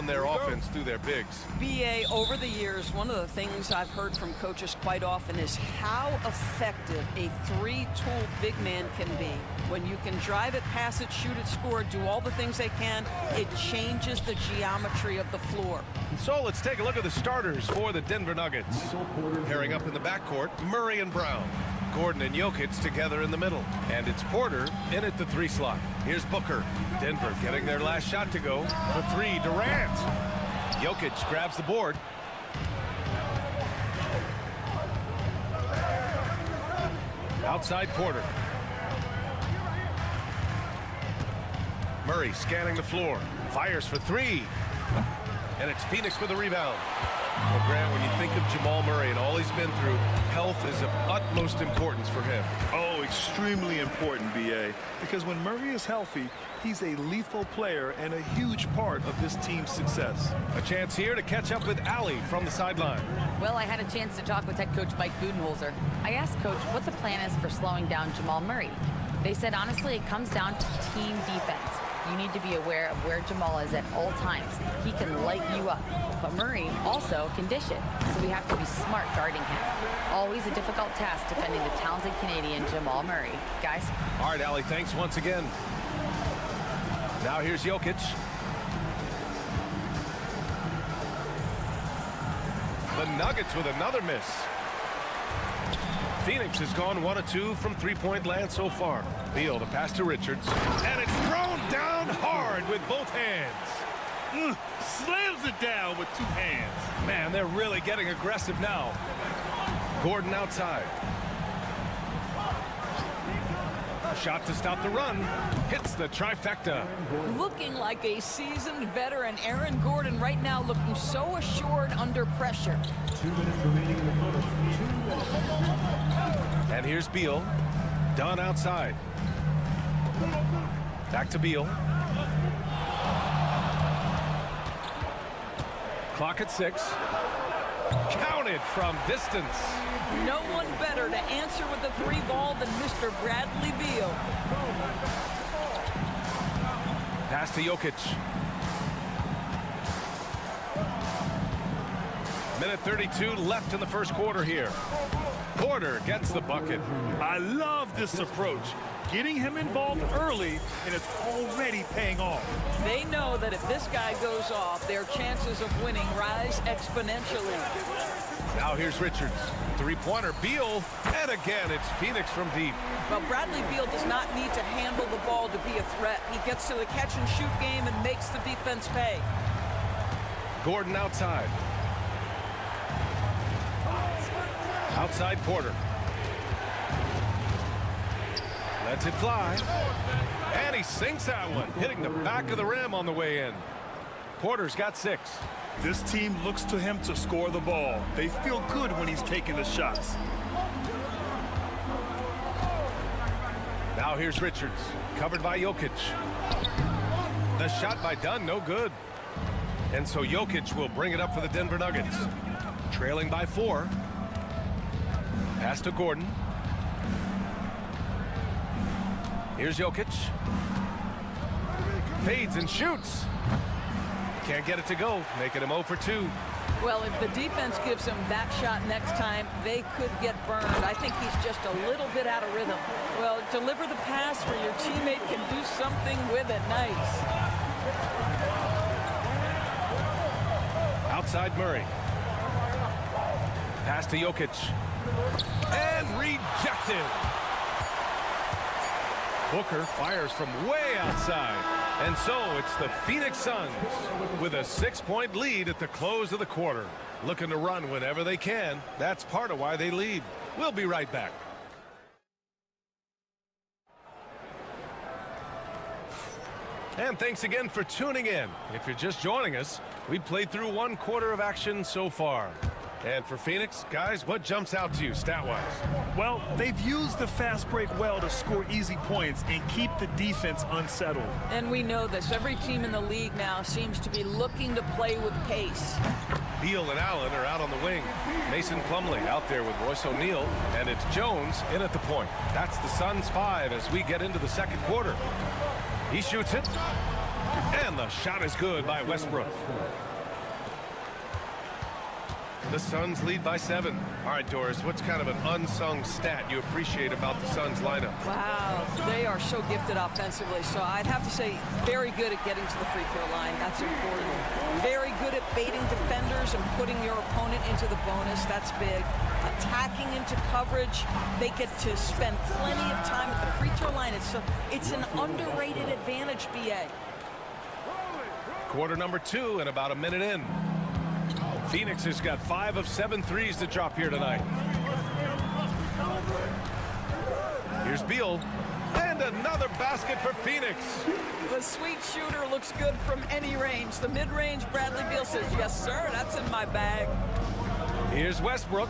[SPEAKER 8] run their offense through their bigs.
[SPEAKER 13] BA, over the years, one of the things I've heard from coaches quite often is how effective a three-tool big man can be. When you can drive it, pass it, shoot it, score, do all the things they can, it changes the geometry of the floor.
[SPEAKER 8] So let's take a look at the starters for the Denver Nuggets. Pairing up in the backcourt, Murray and Brown. Gordon and Jokic together in the middle. And it's Porter in at the 3 slot. Here's Booker. Denver getting their last shot to go. For 3, Durant. Jokic grabs the board. Outside Porter. Murray scanning the floor. Fires for 3. And it's Phoenix with a rebound. Well, Grant, when you think of Jamal Murray and all he's been through, health is of utmost importance for him.
[SPEAKER 9] Oh, extremely important, BA, because when Murray is healthy, he's a lethal player and a huge part of this team's success.
[SPEAKER 8] A chance here to catch up with Allie from the sideline.
[SPEAKER 11] Well, I had a chance to talk with head coach Mike Budenholzer. I asked Coach what the plan is for slowing down Jamal Murray. They said, honestly, it comes down to team defense. You need to be aware of where Jamal is at all times. He can light you up, but Murray also can dish it, so we have to be smart guarding him. Always a difficult task defending the talented Canadian Jamal Murray. Guys?
[SPEAKER 8] All right, Allie, thanks once again. Now here's Jokic. The Nuggets with another miss. Phoenix has gone 1 of 2 from three-point land so far. Beal to pass to Richards. And it's thrown down hard with both hands.
[SPEAKER 9] Slams it down with 2 hands.
[SPEAKER 8] Man, they're really getting aggressive now. Gordon outside. A shot to stop the run. Hits the trifecta.
[SPEAKER 13] Looking like a seasoned veteran, Aaron Gordon right now looking so assured under pressure.
[SPEAKER 5] 2 minutes remaining in the first. 2 minutes.
[SPEAKER 8] And here's Beal. Dunn outside. Back to Beal. Clock at 6. Counted from distance.
[SPEAKER 13] No one better to answer with the 3 ball than Mr. Bradley Beal.
[SPEAKER 8] Pass to Jokic. Minute 32 left in the first quarter here. Porter gets the bucket.
[SPEAKER 9] I love this approach. Getting him involved early, and it's already paying off.
[SPEAKER 13] They know that if this guy goes off, their chances of winning rise exponentially.
[SPEAKER 8] Now here's Richards. 3-pointer, Beal. And again, it's Phoenix from deep.
[SPEAKER 13] Well, Bradley Beal does not need to handle the ball to be a threat. He gets to the catch-and-shoot game and makes the defense pay.
[SPEAKER 8] Gordon outside. Outside Porter. Lets it fly. And he sinks that one, hitting the back of the rim on the way in. Porter's got 6.
[SPEAKER 9] This team looks to him to score the ball. They feel good when he's taking the shots.
[SPEAKER 8] Now here's Richards, covered by Jokic. The shot by Dunn, no good. And so Jokic will bring it up for the Denver Nuggets. Trailing by 4. Pass to Gordon. Here's Jokic. Fades and shoots. Can't get it to go, making him 0 for 2.
[SPEAKER 13] Well, if the defense gives him that shot next time, they could get burned. I think he's just a little bit out of rhythm. Well, deliver the pass where your teammate can do something with it. Nice.
[SPEAKER 8] Outside Murray. Pass to Jokic. And rejected. Booker fires from way outside. And so it's the Phoenix Suns with a 6-point lead at the close of the quarter. Looking to run whenever they can. That's part of why they lead. We'll be right back. And thanks again for tuning in. If you're just joining us, we played through 1 quarter of action so far. And for Phoenix, guys, what jumps out to you stat-wise?
[SPEAKER 9] Well, they've used the fast break well to score easy points and keep the defense unsettled.
[SPEAKER 13] And we know this. Every team in the league now seems to be looking to play with pace.
[SPEAKER 8] Beal and Allen are out on the wing. Mason Plumlee out there with Royce O'Neal. And it's Jones in at the point. That's the Suns' 5 as we get into the second quarter. He shoots it. And the shot is good by Westbrook. The Suns lead by 7. All right, Doris, what's kind of an unsung stat you appreciate about the Suns lineup?
[SPEAKER 13] Wow, they are so gifted offensively. So I'd have to say very good at getting to the free throw line. That's important. Very good at baiting defenders and putting your opponent into the bonus. That's big. Attacking into coverage. They get to spend plenty of time at the free throw line. It's an underrated advantage, BA.
[SPEAKER 8] Quarter number 2 and about a minute in. Phoenix has got 5 of 7 threes to drop here tonight. Here's Beal. And another basket for Phoenix.
[SPEAKER 13] The sweet shooter looks good from any range. The mid-range, Bradley Beal says, yes, sir, that's in my bag.
[SPEAKER 8] Here's Westbrook.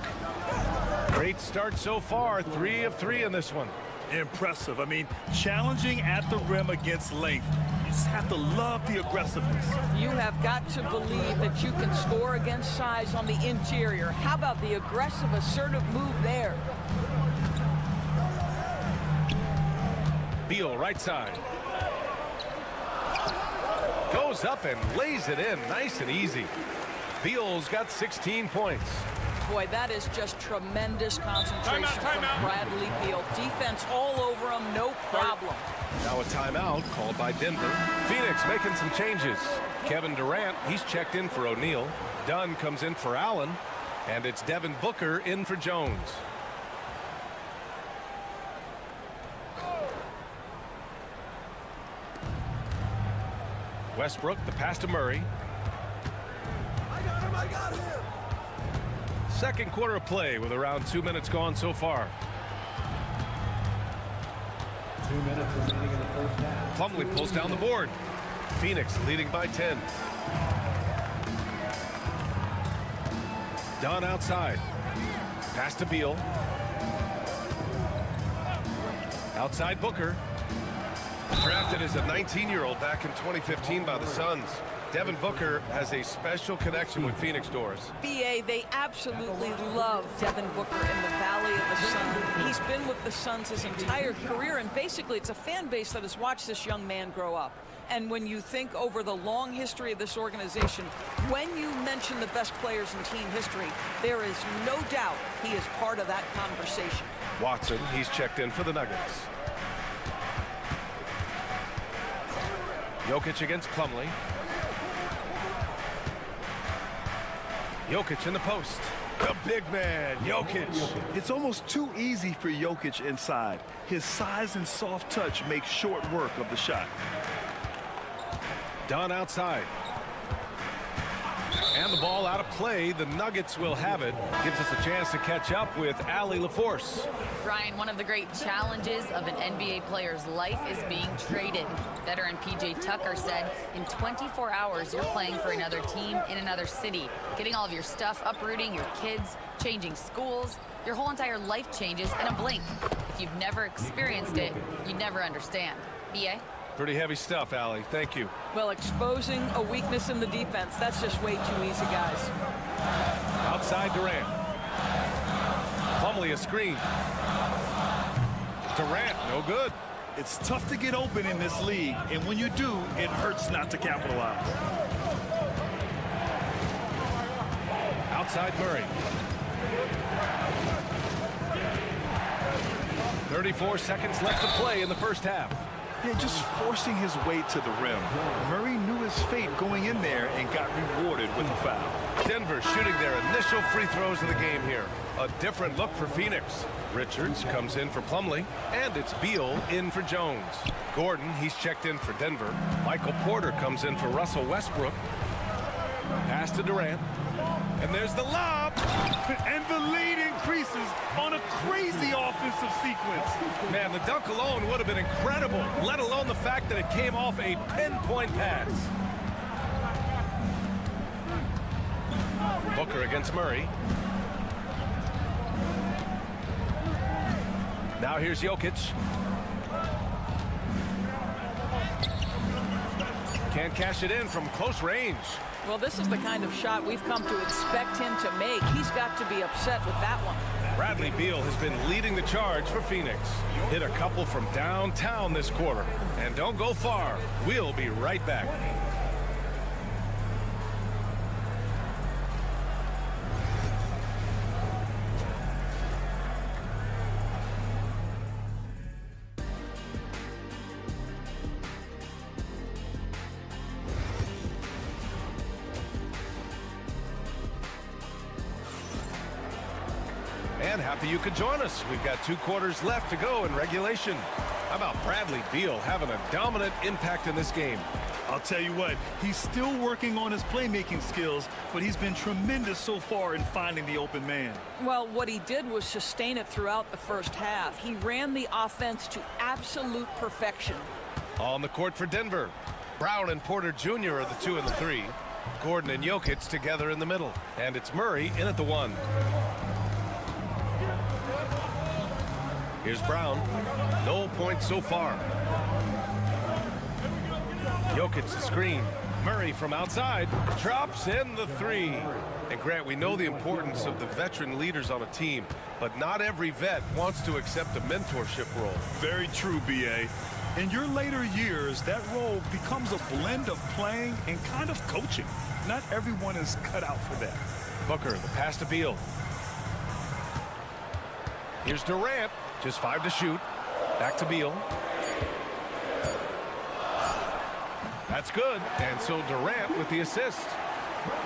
[SPEAKER 8] Great start so far. 3 of 3 in this one.
[SPEAKER 9] Impressive. I mean, challenging at the rim against length. You just have to love the aggressiveness.
[SPEAKER 13] You have got to believe that you can score against size on the interior. How about the aggressive, assertive move there?
[SPEAKER 8] Beal, right side. Goes up and lays it in. Nice and easy. Beal's got 16 points.
[SPEAKER 13] Boy, that is just tremendous concentration from Bradley Beal. Defense all over him, no problem.
[SPEAKER 8] Now a timeout called by Denver. Phoenix making some changes. Kevin Durant, he's checked in for O'Neal. Dunn comes in for Allen. And it's Devin Booker in for Jones. Westbrook, the pass to Murray.
[SPEAKER 14] I got him.
[SPEAKER 8] Second quarter of play with around 2 minutes gone so far.
[SPEAKER 5] 2 minutes remaining in the first half.
[SPEAKER 8] Plumlee pulls down the board. Phoenix leading by 10. Dunn outside. Pass to Beal. Outside Booker. Drafted as a 19-year-old back in 2015 by the Suns. Devin Booker has a special connection with Phoenix, Doris.
[SPEAKER 13] BA, they absolutely love Devin Booker in the Valley of the Sun. He's been with the Suns his entire career, and basically it's a fan base that has watched this young man grow up. And when you think over the long history of this organization, when you mention the best players in team history, there is no doubt he is part of that conversation.
[SPEAKER 8] Watson, he's checked in for the Nuggets. Jokic against Plumlee. Jokic in the post. The big man, Jokic.
[SPEAKER 9] It's almost too easy for Jokic inside. His size and soft touch make short work of the shot.
[SPEAKER 8] Dunn outside. And the ball out of play. The Nuggets will have it. Gives us a chance to catch up with Allie LaForce.
[SPEAKER 11] Ryan, one of the great challenges of an NBA player's life is being traded. Veteran PJ Tucker said, in 24 hours, you're playing for another team in another city, getting all of your stuff, uprooting your kids, changing schools. Your whole entire life changes in a blink. If you've never experienced it, you never understand. BA?
[SPEAKER 8] Pretty heavy stuff, Allie. Thank you.
[SPEAKER 13] Well, exposing a weakness in the defense, that's just way too easy, guys.
[SPEAKER 8] Outside Durant. Plumlee a screen. Durant, no good.
[SPEAKER 9] It's tough to get open in this league, and when you do, it hurts not to capitalize.
[SPEAKER 8] Outside Murray. 34 seconds left to play in the first half.
[SPEAKER 9] Yeah, just forcing his way to the rim. Murray knew his fate going in there and got rewarded with a foul.
[SPEAKER 8] Denver shooting their initial free throws of the game here. A different look for Phoenix. Richards comes in for Plumlee, and it's Beal in for Jones. Gordon, he's checked in for Denver. Michael Porter comes in for Russell Westbrook. Pass to Durant. And there's the lob.
[SPEAKER 9] And the lead increases on a crazy offensive sequence.
[SPEAKER 8] Man, the dunk alone would have been incredible, let alone the fact that it came off a pinpoint pass. Booker against Murray. Now here's Jokic. Can't cash it in from close range.
[SPEAKER 13] Well, this is the kind of shot we've come to expect him to make. He's got to be upset with that one.
[SPEAKER 8] Bradley Beal has been leading the charge for Phoenix. Hit a couple from downtown this quarter. And don't go far. We'll be right back. And happy you could join us. We've got 2 quarters left to go in regulation. How about Bradley Beal having a dominant impact in this game?
[SPEAKER 9] I'll tell you what, he's still working on his playmaking skills, but he's been tremendous so far in finding the open man.
[SPEAKER 13] Well, what he did was sustain it throughout the first half. He ran the offense to absolute perfection.
[SPEAKER 8] On the court for Denver, Brown and Porter Jr. are the 2 and the 3. Gordon and Jokic together in the middle. And it's Murray in at the 1. Here's Brown. No points so far. Jokic the screen. Murray from outside drops in the 3. And Grant, we know the importance of the veteran leaders on a team, but not every vet wants to accept a mentorship role.
[SPEAKER 9] Very true, B.A. In your later years, that role becomes a blend of playing and kind of coaching. Not everyone is cut out for that.
[SPEAKER 8] Booker, the pass to Beal. Here's Durant. Just 5 to shoot. Back to Beal. That's good. And so Durant with the assist.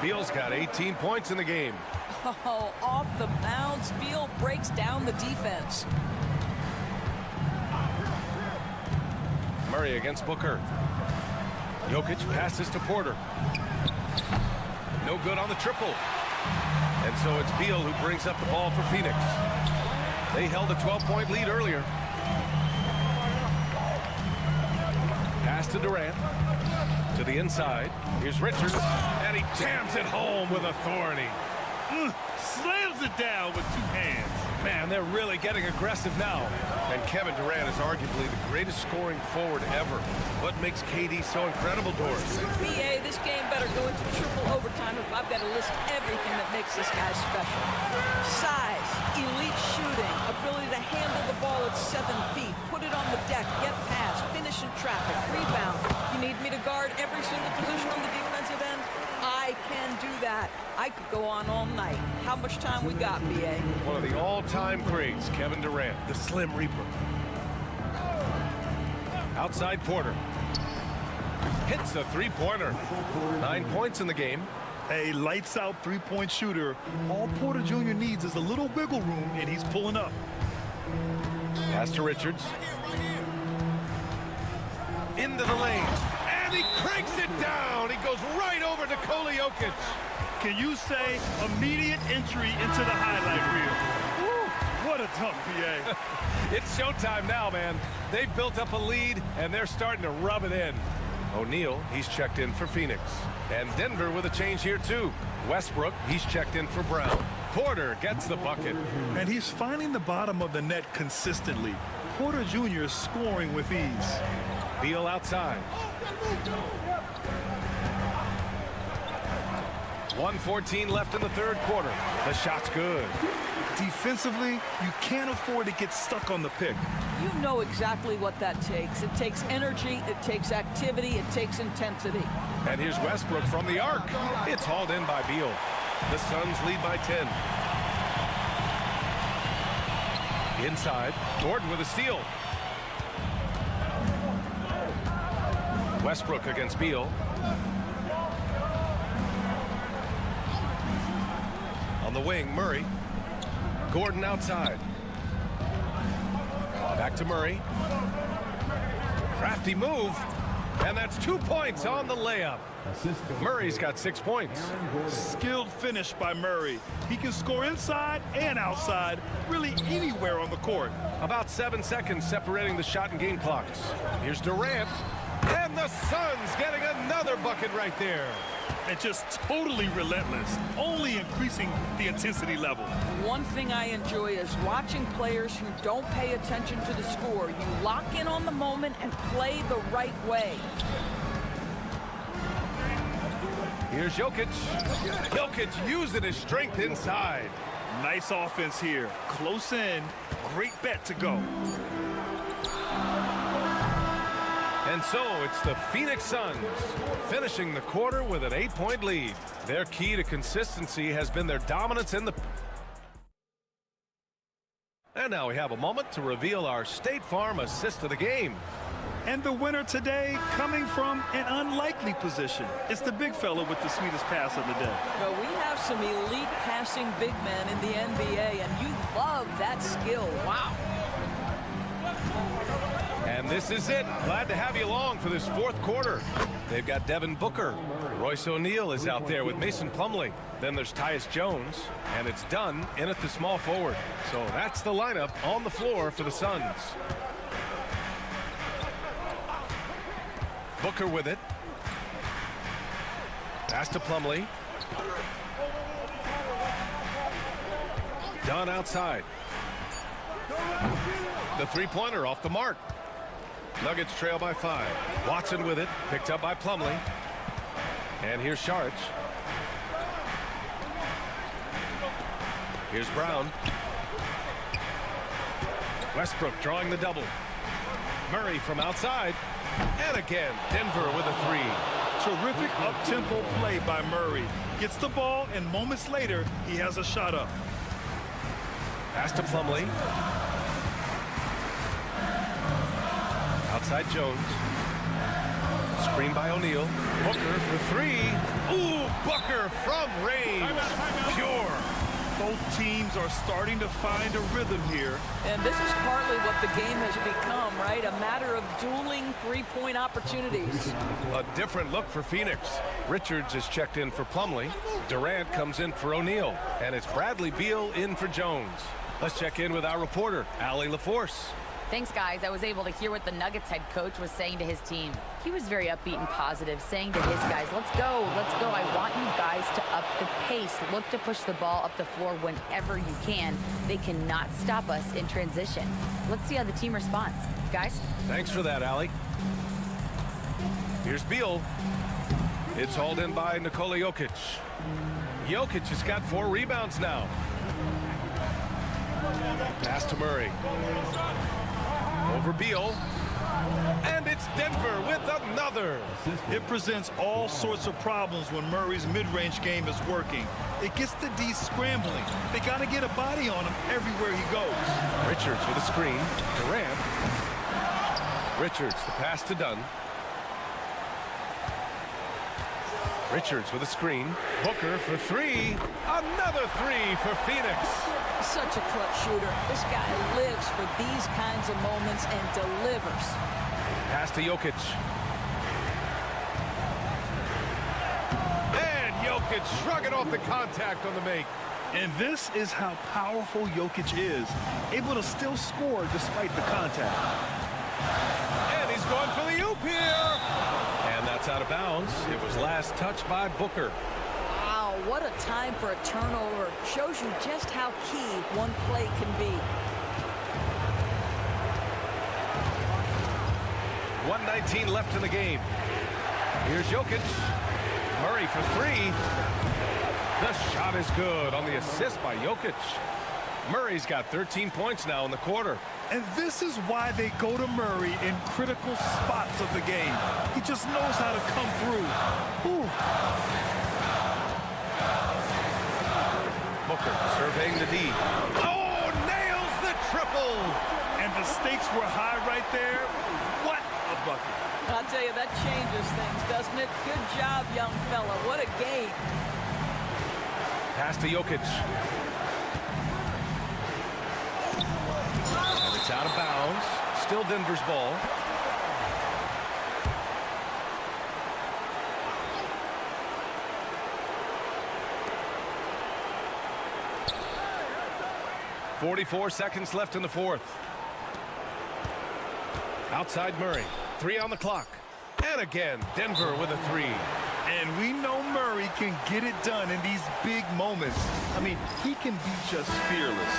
[SPEAKER 8] Beal's got 18 points in the game.
[SPEAKER 13] Oh, off the bounce. Beal breaks down the defense.
[SPEAKER 8] Murray against Booker. Jokic passes to Porter. No good on the triple. And so it's Beal who brings up the ball for Phoenix. They held a 12-point lead earlier. Pass to Durant. To the inside. Here's Richards. And he jams it home with authority.
[SPEAKER 9] Slams it down with 2 hands.
[SPEAKER 8] Man, they're really getting aggressive now. And Kevin Durant is arguably the greatest scoring forward ever. What makes KD so incredible, Doris?
[SPEAKER 13] BA, this game better go into triple overtime if I've got to list everything that makes this guy special. Size, elite shooting, ability to handle the ball at 7 feet, put it on the deck, get past, finish in traffic, rebound. You need me to guard every single position on the defensive end? I can do that. I could go on all night. How much time we got, BA?
[SPEAKER 8] One of the all-time greats, Kevin Durant, the Slim Reaper. Outside Porter. Hits a 3-pointer. 9 points in the game.
[SPEAKER 9] A lights-out 3-point shooter. All Porter Jr. needs is a little wiggle room, and he's pulling up.
[SPEAKER 8] Pass to Richards. Into the lane. And he cranks it down. He goes right over to Nikola Jokic.
[SPEAKER 9] Can you say immediate entry into the highlight reel? Woo, what a dunk, BA.
[SPEAKER 8] It's showtime now, man. They've built up a lead, and they're starting to rub it in. O'Neal, he's checked in for Phoenix. And Denver with a change here, too. Westbrook, he's checked in for Brown. Porter gets the bucket.
[SPEAKER 9] And he's finding the bottom of the net consistently. Porter Jr. is scoring with ease.
[SPEAKER 8] Beal outside. 1:14 left in the 3rd quarter. The shot's good.
[SPEAKER 9] Defensively, you can't afford to get stuck on the pick.
[SPEAKER 13] You know exactly what that takes. It takes energy, it takes activity, it takes intensity.
[SPEAKER 8] And here's Westbrook from the arc. It's hauled in by Beal. The Suns lead by 10. Inside, Gordon with a steal. Westbrook against Beal. On the wing, Murray. Gordon outside. Back to Murray. Crafty move. And that's 2 points on the layup. Murray's got 6 points.
[SPEAKER 9] Skilled finish by Murray. He can score inside and outside, really anywhere on the court.
[SPEAKER 8] About 7 seconds separating the shot and game clocks. Here's Durant. And the Suns getting another bucket right there.
[SPEAKER 9] And just totally relentless, only increasing the intensity level.
[SPEAKER 13] One thing I enjoy is watching players who don't pay attention to the score. You lock in on the moment and play the right way.
[SPEAKER 8] Here's Jokic. Jokic using his strength inside.
[SPEAKER 9] Nice offense here. Close in. Great bet to go.
[SPEAKER 8] And so it's the Phoenix Suns finishing the quarter with an 8-point lead. Their key to consistency has been their dominance in the... And now we have a moment to reveal our State Farm assist of the game.
[SPEAKER 9] And the winner today coming from an unlikely position. It's the big fella with the sweetest pass of the day.
[SPEAKER 13] Well, we have some elite passing big men in the NBA, and you love that skill. Wow.
[SPEAKER 8] And this is it. Glad to have you along for this fourth quarter. They've got Devin Booker. Royce O'Neal is out there with Mason Plumlee. Then there's Tyus Jones, and it's Dunn in at the small forward. So that's the lineup on the floor for the Suns. Booker with it. Pass to Plumlee. Dunn outside. The three-pointer off the mark. Nuggets trail by 5. Watson with it, picked up by Plumlee. And here's Saric. Here's Brown. Westbrook drawing the double. Murray from outside. And again, Denver with a 3.
[SPEAKER 9] Terrific up-tempo play by Murray. Gets the ball, and moments later, he has a shot up.
[SPEAKER 8] Pass to Plumlee. Outside Jones. Screen by O'Neal. Booker for 3. Ooh, Booker from range. Pure.
[SPEAKER 9] Both teams are starting to find a rhythm here.
[SPEAKER 13] And this is partly what the game has become, right? A matter of dueling three-point opportunities.
[SPEAKER 8] A different look for Phoenix. Richards is checked in for Plumlee. Durant comes in for O'Neal. And it's Bradley Beal in for Jones. Let's check in with our reporter, Allie LaForce.
[SPEAKER 11] Thanks, guys. I was able to hear what the Nuggets head coach was saying to his team. He was very upbeat and positive, saying to his guys, let's go, let's go. I want you guys to up the pace. Look to push the ball up the floor whenever you can. They cannot stop us in transition. Let's see how the team responds. Guys?
[SPEAKER 8] Thanks for that, Allie. Here's Beal. It's hauled in by Nikola Jokic. Jokic has got 4 rebounds now. Pass to Murray. Over Beal. And it's Denver with another.
[SPEAKER 9] It presents all sorts of problems when Murray's mid-range game is working. It gets the D scrambling. They got to get a body on him everywhere he goes.
[SPEAKER 8] Richards with a screen. Durant. Richards, the pass to Dunn. Richards with a screen. Booker for 3. Another 3 for Phoenix.
[SPEAKER 13] Such a clutch shooter. This guy lives for these kinds of moments and delivers.
[SPEAKER 8] Pass to Jokic. And Jokic shrugging off the contact on the make.
[SPEAKER 9] And this is how powerful Jokic is. Able to still score despite the contact.
[SPEAKER 8] And he's going for the oop here. And that's out of bounds. It was last touched by Booker.
[SPEAKER 13] Wow, what a time for a turnover. Shows you just how key one play can be.
[SPEAKER 8] 1:19 left in the game. Here's Jokic. Murray for 3. The shot is good on the assist by Jokic. Murray's got 13 points now in the quarter.
[SPEAKER 9] And this is why they go to Murray in critical spots of the game. He just knows how to come through. Ooh.
[SPEAKER 8] Booker surveying the D. Oh, nails the triple.
[SPEAKER 9] And the stakes were high right there. What a bucket.
[SPEAKER 13] I'll tell you, that changes things, doesn't it? Good job, young fella. What a game.
[SPEAKER 8] Pass to Jokic. And it's out of bounds. Still Denver's ball. .44 seconds left in the fourth. Outside Murray. 3 on the clock. And again, Denver with a 3.
[SPEAKER 9] And we know Murray can get it done in these big moments. I mean, he can be just fearless.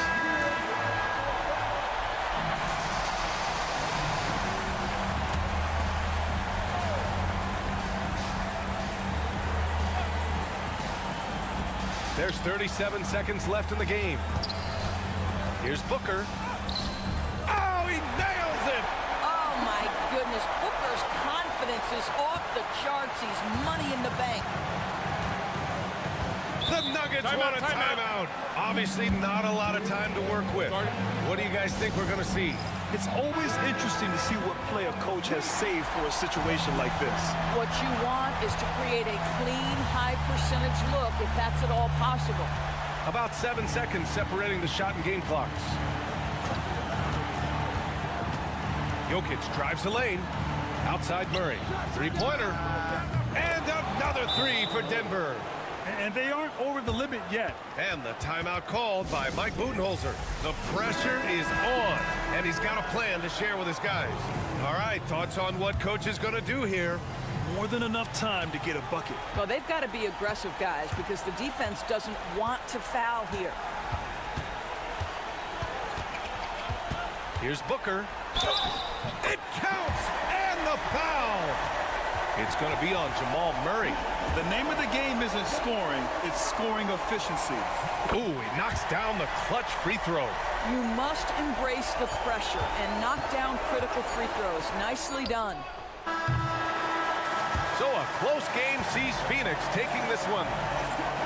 [SPEAKER 8] There's 37 seconds left in the game. Here's Booker. Oh, he nails it!
[SPEAKER 13] Oh, my goodness. Booker's confidence is off the charts. He's money in the bank.
[SPEAKER 8] The Nuggets want a timeout. Obviously not a lot of time to work with. What do you guys think we're going to see?
[SPEAKER 9] It's always interesting to see what play a coach has saved for a situation like this.
[SPEAKER 13] What you want is to create a clean, high-percentage look, if that's at all possible.
[SPEAKER 8] About 7 seconds separating the shot and game clocks. Jokic drives the lane. Outside Murray. Three-pointer. And another three for Denver.
[SPEAKER 9] And they aren't over the limit yet.
[SPEAKER 8] And the timeout called by Mike Budenholzer. The pressure is on, and he's got a plan to share with his guys. All right, thoughts on what coach is going to do here?
[SPEAKER 9] More than enough time to get a bucket.
[SPEAKER 13] Well, they've got to be aggressive, guys, because the defense doesn't want to foul here.
[SPEAKER 8] Here's Booker. It counts, and the foul. It's going to be on Jamal Murray.
[SPEAKER 9] The name of the game isn't scoring, it's scoring efficiency.
[SPEAKER 8] Ooh, he knocks down the clutch free throw.
[SPEAKER 13] You must embrace the pressure and knock down critical free throws. Nicely done.
[SPEAKER 8] So a close game sees Phoenix taking this one.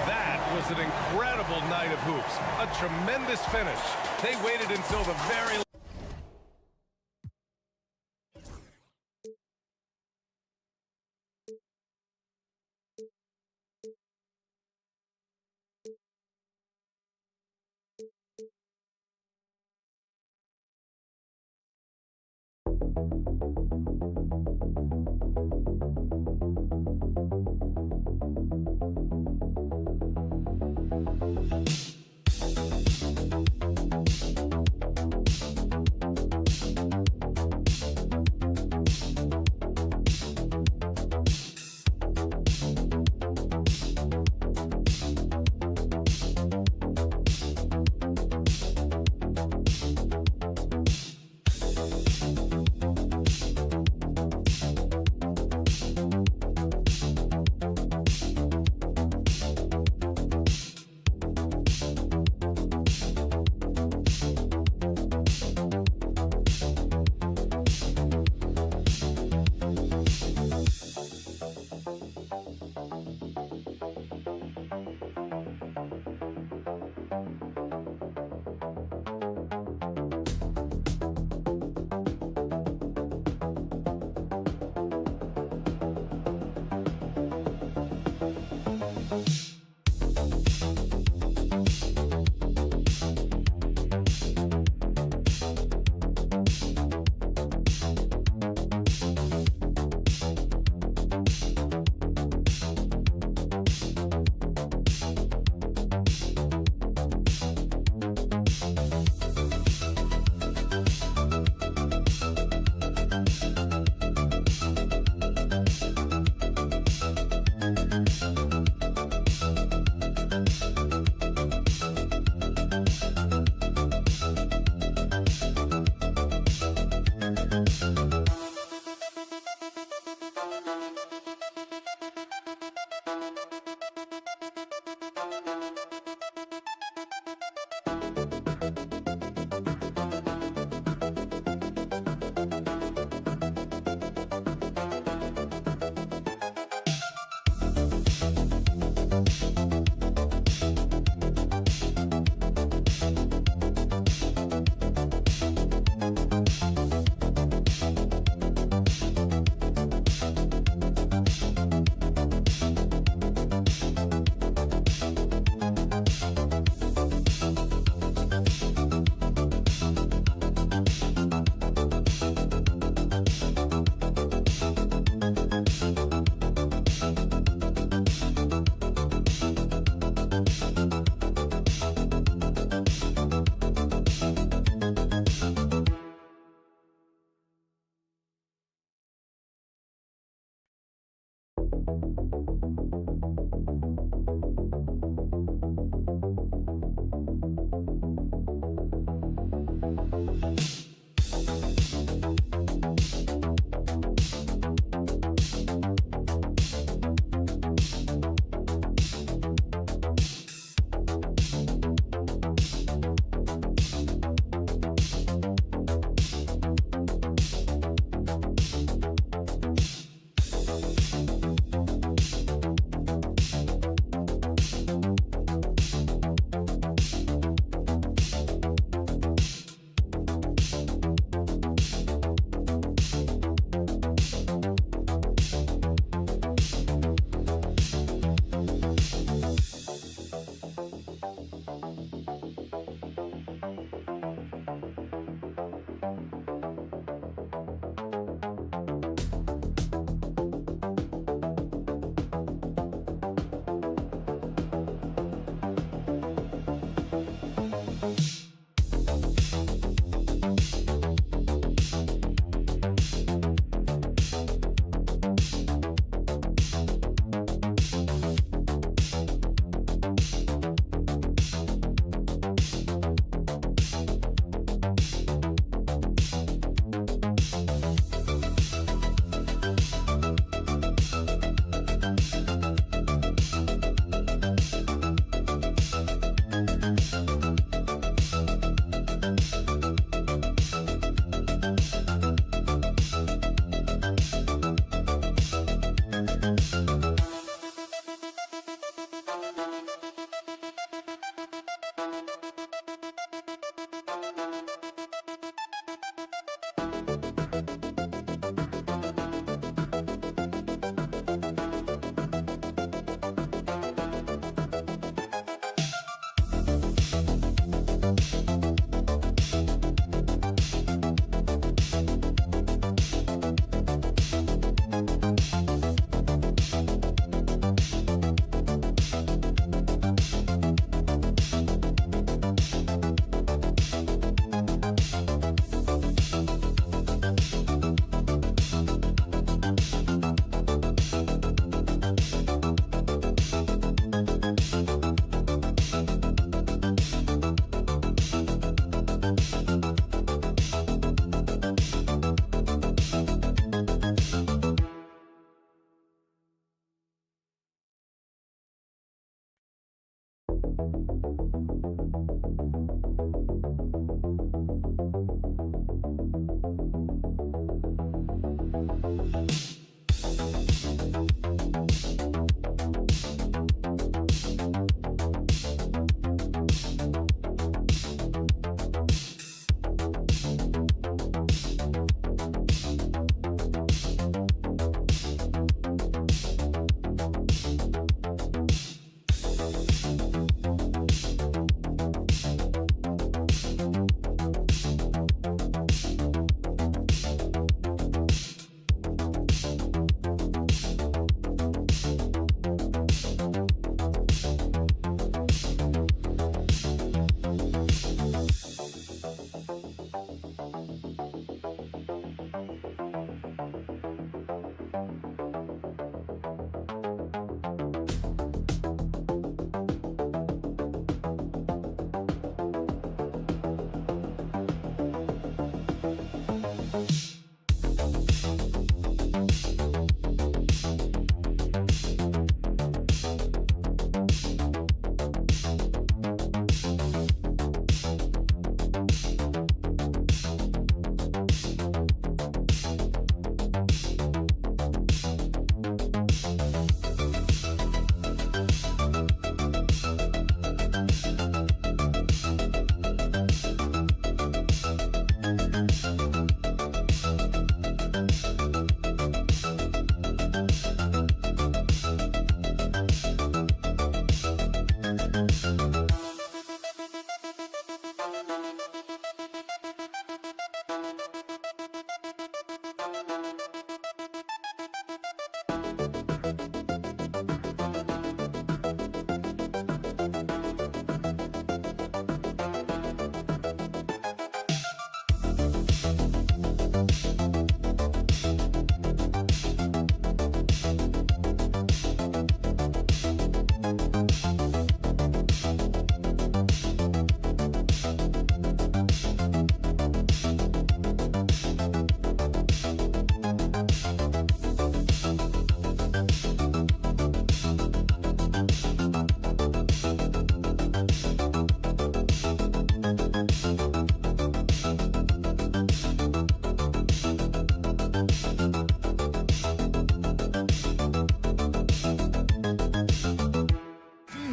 [SPEAKER 8] That was an incredible night of hoops. A tremendous finish. They waited until the very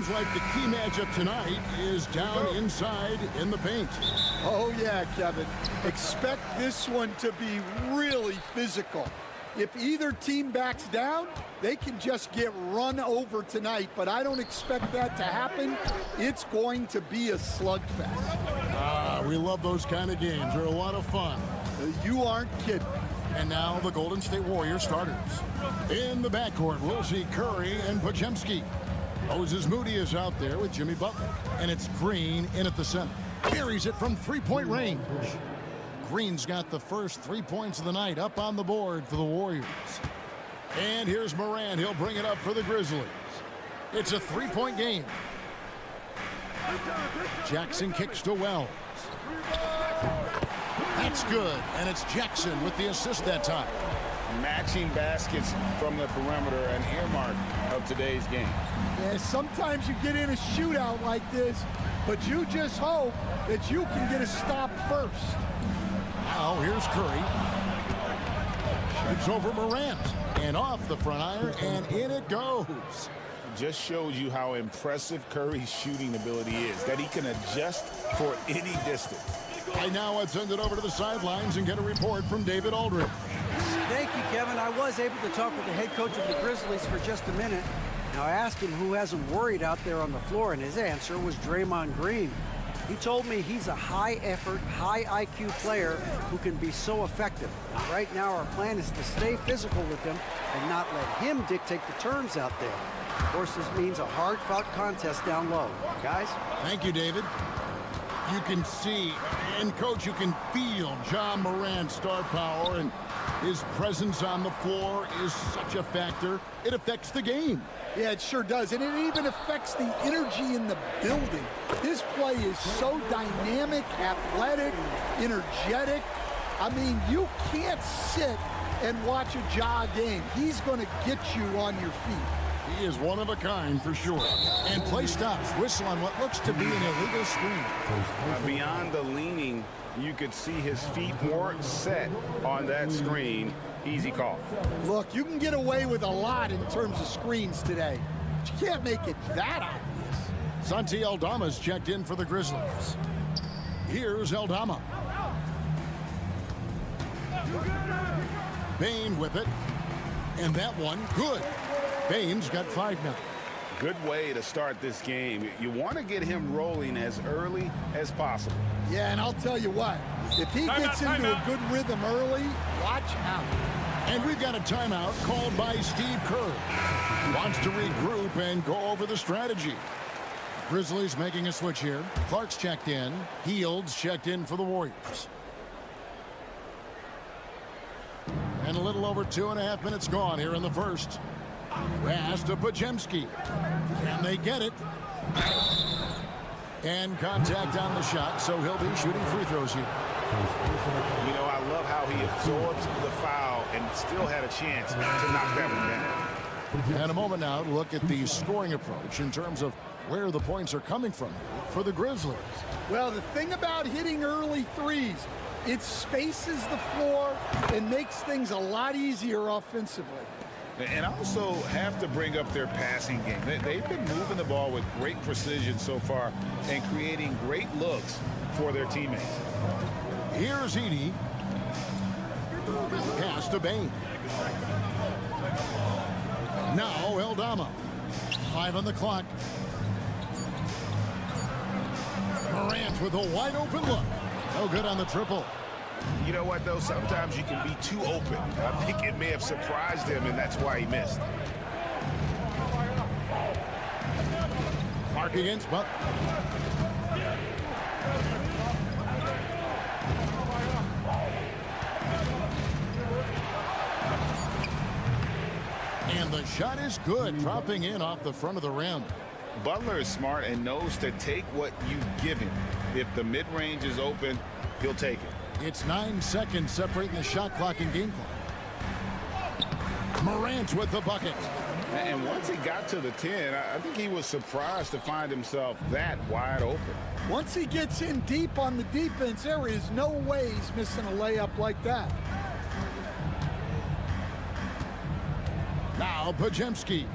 [SPEAKER 1] Like the key matchup tonight is down inside in the paint.
[SPEAKER 10] Oh, yeah, Kevin. Expect this one to be really physical. If either team backs down, they can just get run over tonight, but I don't expect that to happen. It's going to be a slugfest.
[SPEAKER 1] We love those kind of games. They're a lot of fun.
[SPEAKER 10] You aren't kidding.
[SPEAKER 1] And now the Golden State Warriors starters. In the backcourt, we'll see Curry and Podziemski. Moses Moody is out there with Jimmy Butler. And it's Green in at the center. Buries it from three-point range. Green's got the first 3 points of the night up on the board for the Warriors. And here's Morant. He'll bring it up for the Grizzlies. It's a three-point game. Jackson kicks to Wells. That's good. And it's Jackson with the assist that time.
[SPEAKER 2] Matching baskets from the perimeter, an earmark of today's game.
[SPEAKER 10] Yeah, sometimes you get in a shootout like this, but you just hope that you can get a stop first.
[SPEAKER 1] Now here's Curry. Shoots over Morant. And off the front iron, and in it goes.
[SPEAKER 2] Just shows you how impressive Curry's shooting ability is, that he can adjust for any distance.
[SPEAKER 1] Right now, let's send it over to the sidelines and get a report from David Aldridge.
[SPEAKER 4] Thank you, Kevin. I was able to talk with the head coach of the Grizzlies for just a minute. Now, I asked him who has him worried out there on the floor, and his answer was Draymond Green. He told me he's a high-effort, high-IQ player who can be so effective. Right now, our plan is to stay physical with him and not let him dictate the terms out there. Of course, this means a hard-fought contest down low. Guys?
[SPEAKER 1] Thank you, David. You can see, and Coach, you can feel John Morant's star power, and his presence on the floor is such a factor. It affects the game.
[SPEAKER 10] Yeah, it sure does, and it even affects the energy in the building. His play is so dynamic, athletic, energetic. I mean, you can't sit and watch a Ja game. He's going to get you on your feet.
[SPEAKER 1] He is one of a kind for sure. And play stops. Whistle on what looks to be an illegal screen.
[SPEAKER 2] Beyond the leaning, you could see his feet weren't set on that screen. Easy call.
[SPEAKER 10] Look, you can get away with a lot in terms of screens today, but you can't make it that obvious.
[SPEAKER 1] Santi Aldama's checked in for the Grizzlies. Here's Aldama. Bane with it. And that one, good. Bane's got 5 now.
[SPEAKER 2] Good way to start this game. You want to get him rolling as early as possible.
[SPEAKER 10] Yeah, and I'll tell you what, if he gets into a good rhythm early, watch out.
[SPEAKER 1] And we've got a timeout called by Steve Kerr. He wants to regroup and go over the strategy. Grizzlies making a switch here. Clark's checked in. Fields checked in for the Warriors. And a little over 2.5 minutes gone here in the first. Pass to Podziemski. Can they get it? And contact on the shot, so he'll be shooting free throws here.
[SPEAKER 2] You know, I love how he absorbs the foul and still had a chance to knock that one down.
[SPEAKER 1] And a moment now to look at the scoring approach in terms of where the points are coming from for the Grizzlies.
[SPEAKER 10] Well, the thing about hitting early threes, it spaces the floor and makes things a lot easier offensively.
[SPEAKER 2] And also have to bring up their passing game. They've been moving the ball with great precision so far and creating great looks for their teammates.
[SPEAKER 1] Here's Edey. Pass to Bane. Now Aldama. 5 on the clock. Morant with a wide open look. No good on the triple.
[SPEAKER 2] You know what, though? Sometimes you can be too open. I think it may have surprised him, and that's why he missed.
[SPEAKER 1] Clark against Butler. the shot is good, dropping in off the front of the rim.
[SPEAKER 2] Butler is smart and knows to take what you give him. If the mid-range is open, he'll take it.
[SPEAKER 1] It's 9 seconds separating the shot clock and game clock. Morant with the bucket.
[SPEAKER 2] And once he got to the 10, I think he was surprised to find himself that wide open.
[SPEAKER 10] Once he gets in deep on the defense, there is no way he's missing a layup like that.
[SPEAKER 1] Now Pajemski.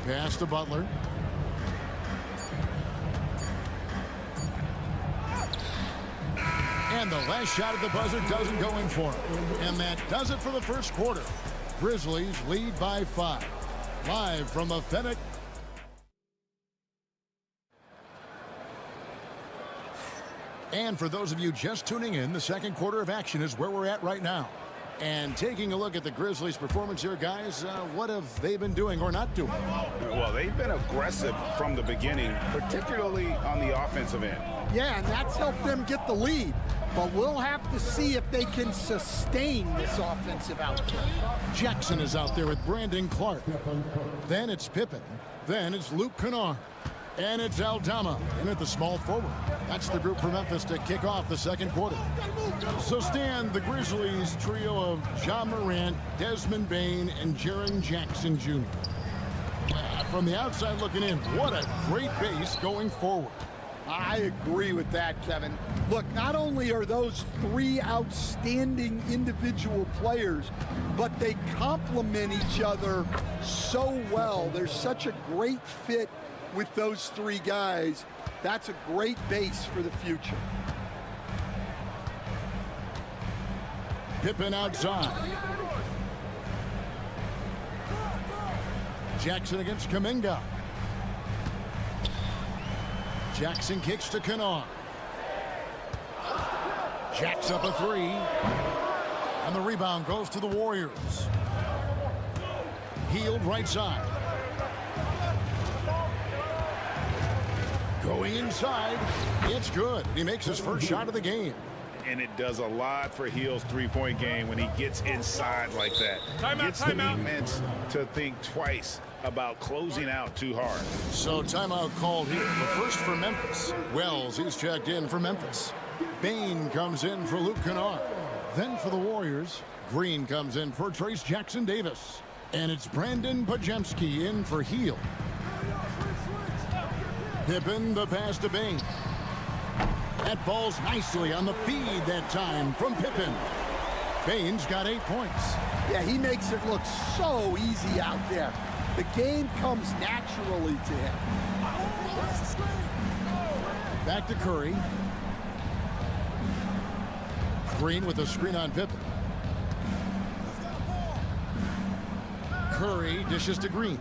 [SPEAKER 1] Pass to Butler. And the last shot at the buzzer doesn't go in for him. And that does it for the first quarter. Grizzlies lead by 5. Live from the FedEx. And for those of you just tuning in, the second quarter of action is where we're at right now. And taking a look at the Grizzlies' performance here, guys, what have they been doing or not doing?
[SPEAKER 2] Well, they've been aggressive from the beginning, particularly on the offensive end.
[SPEAKER 10] Yeah, and that's helped them get the lead. But we'll have to see if they can sustain this offensive output.
[SPEAKER 1] Jackson is out there with Brandon Clark. Then it's Pippen. Then it's Luke Kennard. And it's Aldama in at the small forward. That's the group for Memphis to kick off the second quarter. So stand the Grizzlies trio of John Morant, Desmond Bane, and Jaren Jackson Jr. From the outside looking in, what a great base going forward.
[SPEAKER 10] I agree with that, Kevin. Look, not only are those 3 outstanding individual players, but they complement each other so well. There's such a great fit with those 3 guys. That's a great base for the future.
[SPEAKER 1] Pippen outside. Jackson against Kuminga. Jackson kicks to Kennard. Jacks up a 3. And the rebound goes to the Warriors. Healed right side. Going inside. It's good. He makes his first shot of the game.
[SPEAKER 2] And it does a lot for Hield's three-point game when he gets inside like that. Gets the defense to think twice about closing out too hard.
[SPEAKER 1] So timeout called here. The first for Memphis. Wells, he's checked in for Memphis. Bane comes in for Luke Kennard. Then for the Warriors, Green comes in for Trace Jackson Davis. And it's Brandon Pajemski in for Hield. Pippen, the pass to Bane. That falls nicely on the feed that time from Pippen. Bane's got 8 points.
[SPEAKER 10] Yeah, he makes it look so easy out there. The game comes naturally to him.
[SPEAKER 1] Back to Curry. Green with a screen on Pippen. Curry dishes to Green.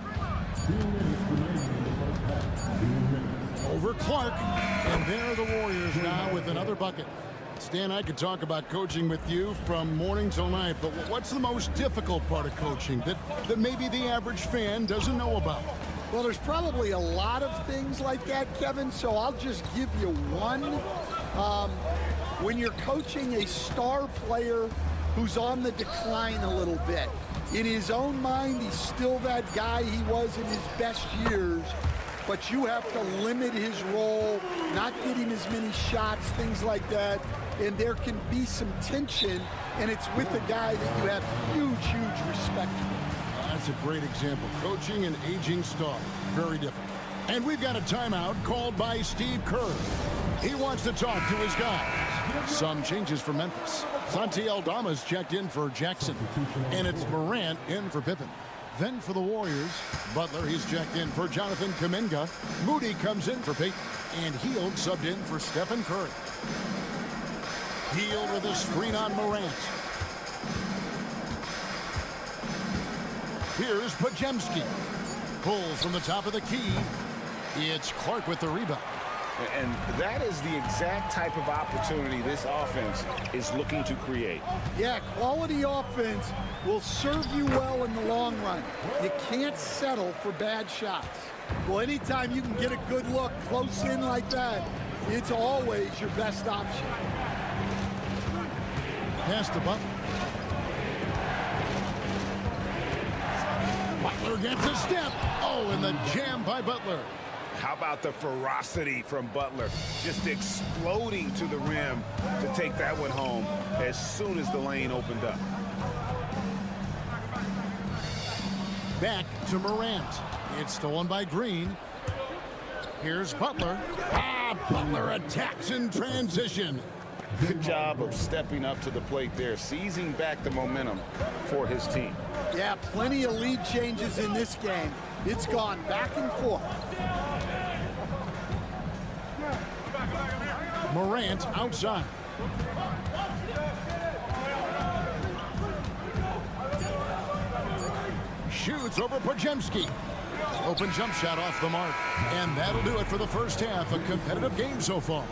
[SPEAKER 1] Over Clark. And there are the Warriors now with another bucket. Stan, I could talk about coaching with you from morning till night, but what's the most difficult part of coaching that maybe the average fan doesn't know about?
[SPEAKER 10] Well, there's probably a lot of things like that, Kevin, so I'll just give you one. When you're coaching a star player who's on the decline a little bit, in his own mind, he's still that guy he was in his best years, but you have to limit his role, not get him as many shots, things like that, and there can be some tension, and it's with a guy that you have huge, huge respect for.
[SPEAKER 1] That's a great example. Coaching an aging star. Very different. And we've got a timeout called by Steve Kerr. He wants to talk to his guys. Some changes for Memphis. Santi Aldama's checked in for Jackson. And it's Morant in for Pippen. Then for the Warriors, Butler, he's checked in for Jonathan Kuminga. Moody comes in for Peyton. And Hield subbed in for Stephen Curry. Hield with a screen on Morant. Here's Pajemski. Pulls from the top of the key. It's Clark with the rebound.
[SPEAKER 2] And that is the exact type of opportunity this offense is looking to create.
[SPEAKER 10] Yeah, quality offense will serve you well in the long run. You can't settle for bad shots. Well, anytime you can get a good look close in like that, it's always your best option.
[SPEAKER 1] Pass to Butler. Butler gets a step. Oh, and the jam by Butler.
[SPEAKER 2] How about the ferocity from Butler? Just exploding to the rim to take that one home as soon as the lane opened up.
[SPEAKER 1] Back to Morant. It's stolen by Green. Here's Butler. Butler attacks in transition.
[SPEAKER 2] Good job of stepping up to the plate there, seizing back the momentum for his team.
[SPEAKER 10] Yeah, plenty of lead changes in this game. It's gone back and forth.
[SPEAKER 1] Morant outside. Shoots over Podziemski. Open jump shot off the mark. And that'll do it for the first half. A competitive game so far.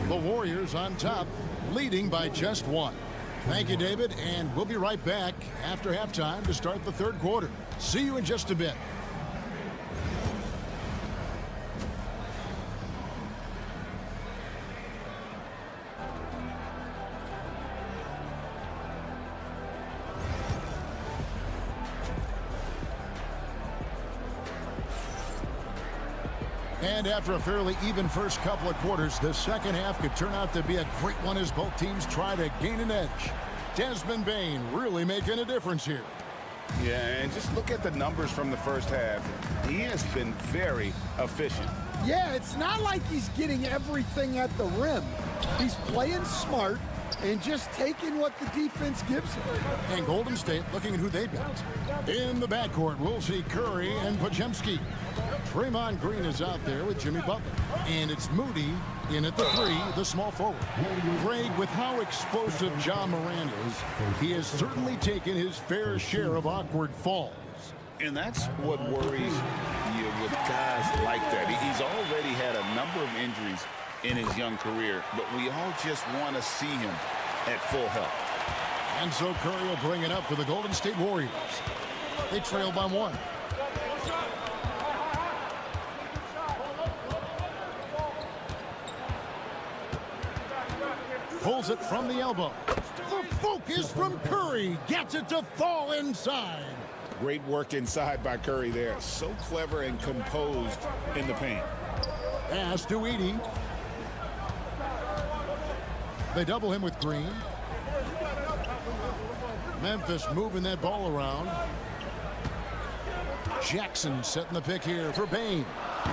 [SPEAKER 1] The Warriors on top, leading by just one. Thank you, David, and we'll be right back after halftime to start the third quarter. See you in just a bit. And after a fairly even first couple of quarters, the second half could turn out to be a great one as both teams try to gain an edge. Desmond Bane really making a difference here.
[SPEAKER 2] Yeah, and just look at the numbers from the first half. He has been very efficient.
[SPEAKER 10] Yeah, it's not like he's getting everything at the rim. He's playing smart and just taking what the defense gives him.
[SPEAKER 1] And Golden State looking at who they've got. In the backcourt, we'll see Curry and Podziemski. Draymond Green is out there with Jimmy Butler. And it's Moody in at the three, the small forward. Greg, with how explosive Ja Morant is, he has certainly taken his fair share of awkward falls.
[SPEAKER 2] And that's what worries you with guys like that. He's already had a number of injuries in his young career, but we all just want to see him at full health.
[SPEAKER 1] And so Curry will bring it up for the Golden State Warriors. They trail by one. Pulls it from the elbow. The focus from Curry gets it to fall inside.
[SPEAKER 2] Great work inside by Curry there. So clever and composed in the paint.
[SPEAKER 1] Pass to Edey. They double him with Green. Memphis moving that ball around. Jackson setting the pick here for Bane.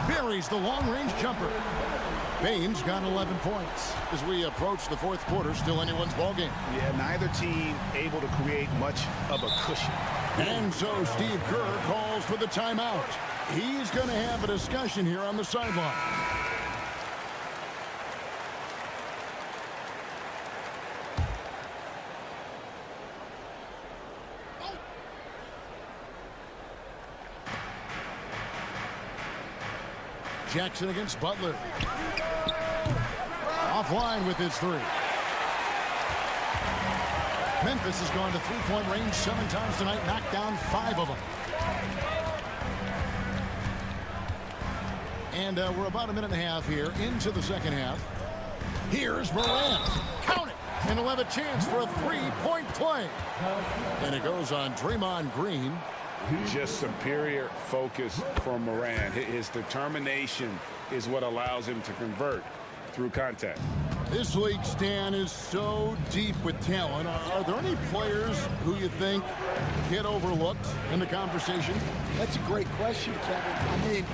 [SPEAKER 1] Buries the long-range jumper. Bane's got 11 points. As we approach the fourth quarter, still anyone's ballgame.
[SPEAKER 2] Yeah, neither team able to create much of a cushion.
[SPEAKER 1] And so Steve Kerr calls for the timeout. He's going to have a discussion here on the sideline. Jackson against Butler. Offline with his three. Memphis has gone to three-point range 7 times tonight, knocked down 5 of them. And we're about a minute and a half here into the second half. Here's Morant. Count it! And he'll have a chance for a three-point play. And it goes on Draymond Green.
[SPEAKER 2] Just superior focus from Morant. His determination is what allows him to convert through contact.
[SPEAKER 1] This league, Stan, is so deep with talent. Are there any players who you think get overlooked in the conversation?
[SPEAKER 10] That's a great question, Kevin. I mean,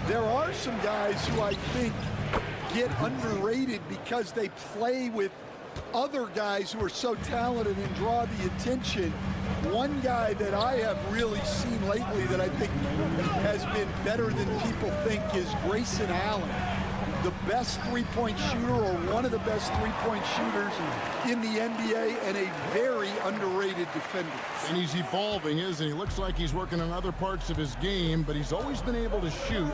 [SPEAKER 10] there are some guys who I think get underrated because they play with other guys who are so talented and draw the attention. One guy that I have really seen lately that I think has been better than people think is Grayson Allen. The best three-point shooter, or one of the best three-point shooters in the NBA, and a very underrated defender.
[SPEAKER 1] And he's evolving, isn't he? Looks like he's working on other parts of his game, but he's always been able to shoot,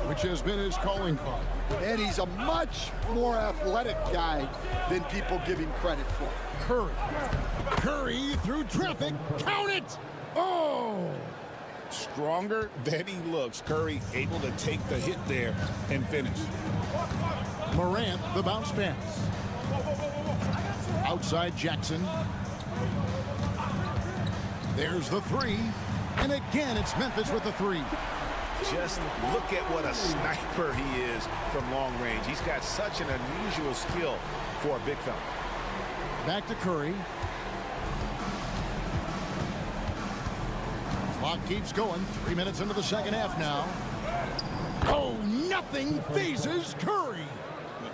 [SPEAKER 1] which has been his calling card.
[SPEAKER 10] And he's a much more athletic guy than people give him credit for.
[SPEAKER 1] Curry through traffic. Count it! Oh!
[SPEAKER 2] Stronger than he looks. Curry able to take the hit there and finish.
[SPEAKER 1] Morant, the bounce pass. Outside Jackson. There's the three. And again, it's Memphis with the three.
[SPEAKER 7] Just look at what a sniper he is from long range. He's got such an unusual skill for a big fella.
[SPEAKER 1] Back to Curry. Clock keeps going. 3 minutes into the second half now. Oh, nothing phases Curry.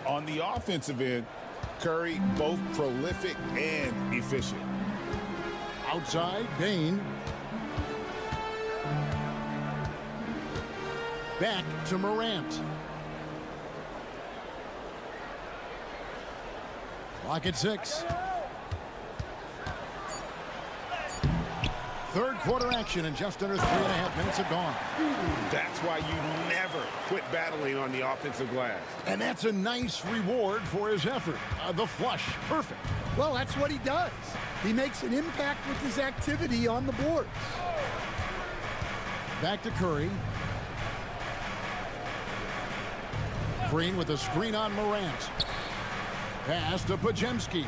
[SPEAKER 2] On the offensive end, Curry both prolific and efficient.
[SPEAKER 1] Outside, Dane. Back to Morant. Clock at 6. Third quarter action, and just under 3.5 minutes have gone.
[SPEAKER 2] That's why you never quit battling on the offensive glass.
[SPEAKER 1] And that's a nice reward for his effort. The flush, perfect.
[SPEAKER 10] Well, that's what he does. He makes an impact with his activity on the boards.
[SPEAKER 1] Back to Curry. Green with a screen on Morant. Pass to Podziemski.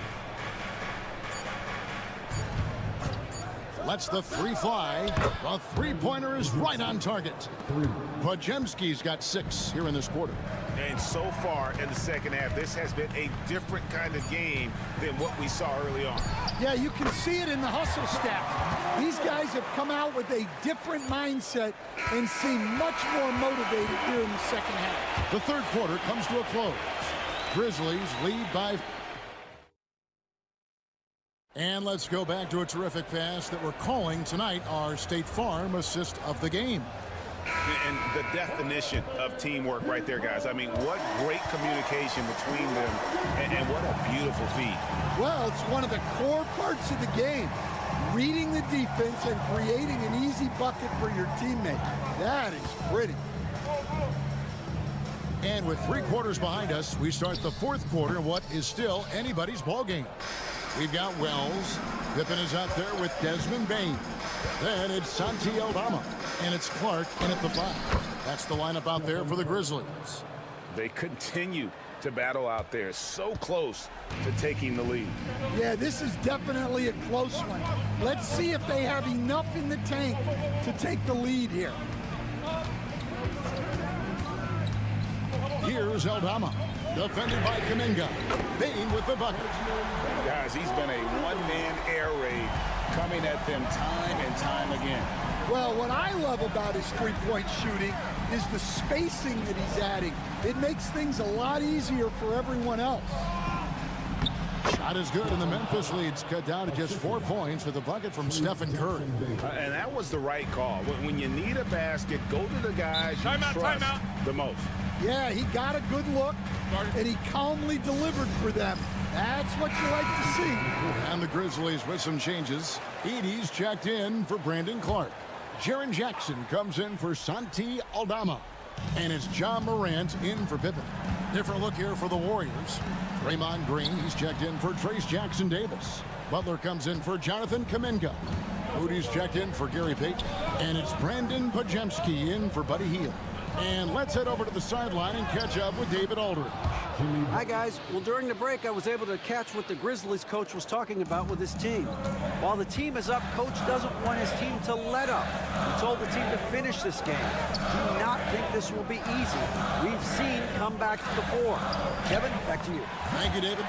[SPEAKER 1] Lets the three fly. The three-pointer is right on target. Podziemski's got 6 here in this quarter.
[SPEAKER 7] And so far in the second half, this has been a different kind of game than what we saw early on.
[SPEAKER 10] Yeah, you can see it in the hustle stats. These guys have come out with a different mindset and seem much more motivated here in the second half.
[SPEAKER 1] The third quarter comes to a close. Grizzlies lead by... And let's go back to a terrific pass that we're calling tonight our State Farm assist of the game.
[SPEAKER 2] And the definition of teamwork right there, guys. I mean, what great communication between them, and what a beautiful feed.
[SPEAKER 10] Well, it's one of the core parts of the game. Reading the defense and creating an easy bucket for your teammate. That is pretty.
[SPEAKER 1] And with 3 quarters behind us, we start the fourth quarter in what is still anybody's ball game. We've got Wells. Pippen is out there with Desmond Bain. Then it's Santi Aldama. And it's Clark in at the 5. That's the lineup out there for the Grizzlies.
[SPEAKER 2] They continue to battle out there, so close to taking the lead.
[SPEAKER 10] Yeah, this is definitely a close one. Let's see if they have enough in the tank to take the lead here.
[SPEAKER 1] Here's Aldama, defended by Kuminga. Bain with the bucket.
[SPEAKER 2] Guys, he's been a one-man air raid coming at them time and time again.
[SPEAKER 10] Well, what I love about his three-point shooting is the spacing that he's adding. It makes things a lot easier for everyone else.
[SPEAKER 1] Shot is good, and the Memphis lead's cut down to just 4 points with a bucket from Stephen Curry.
[SPEAKER 2] And that was the right call. When you need a basket, go to the guys you trust the most.
[SPEAKER 10] Yeah, he got a good look, and he calmly delivered for them. That's what you like to see.
[SPEAKER 1] And the Grizzlies with some changes. Edey's checked in for Brandon Clark. Jaren Jackson comes in for Santi Aldama. And it's John Morant in for Pippen. Different look here for the Warriors. Draymond Green, he's checked in for Trace Jackson Davis. Butler comes in for Jonathan Kuminga. Moody's checked in for Gary Payton. And it's Brandon Podziemski in for Buddy Hield. And let's head over to the sideline and catch up with David Aldridge.
[SPEAKER 4] Hi, guys. Well, during the break, I was able to catch what the Grizzlies coach was talking about with his team. While the team is up, coach doesn't want his team to let up. He told the team to finish this game. Do not think this will be easy. We've seen comebacks before. Kevin, back to you.
[SPEAKER 1] Thank you, David.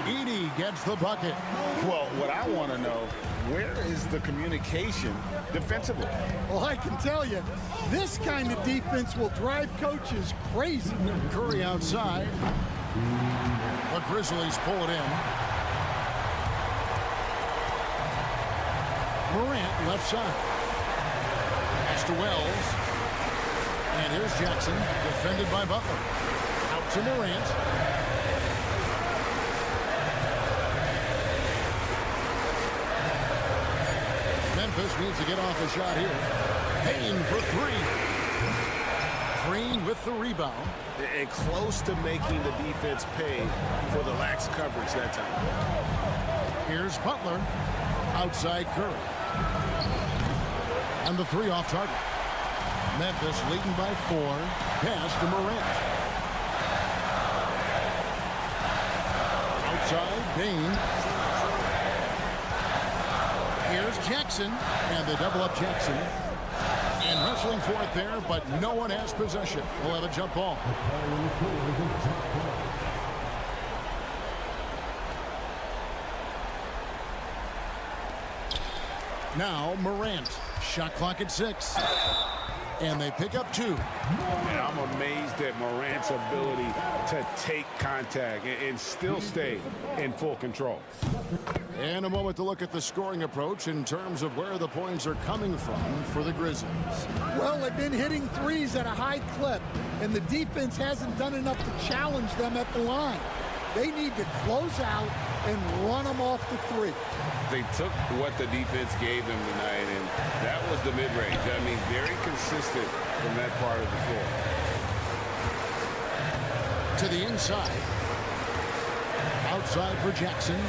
[SPEAKER 1] Edey gets the bucket.
[SPEAKER 2] Well, what I want to know, where is the communication defensively?
[SPEAKER 10] Well, I can tell you, this kind of defense will drive coaches crazy.
[SPEAKER 1] Curry outside. The Grizzlies pull it in. Morant left side. Pass to Wells. And here's Jackson, defended by Butler. Out to Morant. Memphis needs to get off a shot here. Payne for 3. Green with the rebound.
[SPEAKER 7] And close to making the defense pay for the lax coverage that time.
[SPEAKER 1] Here's Butler. Outside Curry. And the 3 off target. Memphis leading by 4. Pass to Morant. Outside, Bain. Here's Jackson, and they double up Jackson. And wrestling for it there, but no one has possession. We'll have a jump ball. Now Morant. Shot clock at 6. And they pick up 2.
[SPEAKER 2] And I'm amazed at Morant's ability to take contact and still stay in full control.
[SPEAKER 1] And a moment to look at the scoring approach in terms of where the points are coming from for the Grizzlies.
[SPEAKER 10] Well, they've been hitting threes at a high clip, and the defense hasn't done enough to challenge them at the line. They need to close out and run them off the 3.
[SPEAKER 2] They took what the defense gave them tonight, and that was the mid-range. I mean, very consistent from that part of the floor.
[SPEAKER 1] To the inside. Outside for Jackson.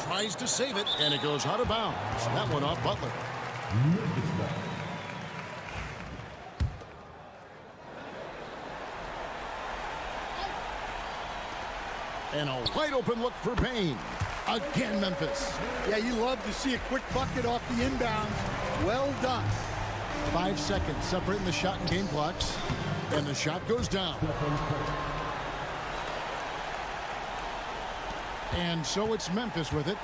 [SPEAKER 1] Tries to save it, and it goes out of bounds. That one off Butler. And a wide open look for Payne. Again, Memphis.
[SPEAKER 10] Yeah, you love to see a quick bucket off the inbounds. Well done.
[SPEAKER 1] 5 seconds separating the shot and game clocks. And the shot goes down. And so it's Memphis with it.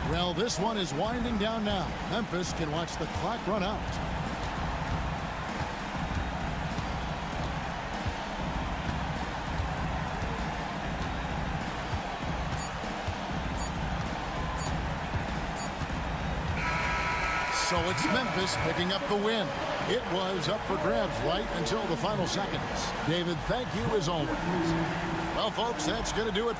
[SPEAKER 1] Well, this one is winding down now. Memphis can watch the clock run out. So it's Memphis picking up the win. It was up for grabs right until the final seconds. David, thank you as always. Well, folks, that's going to do it.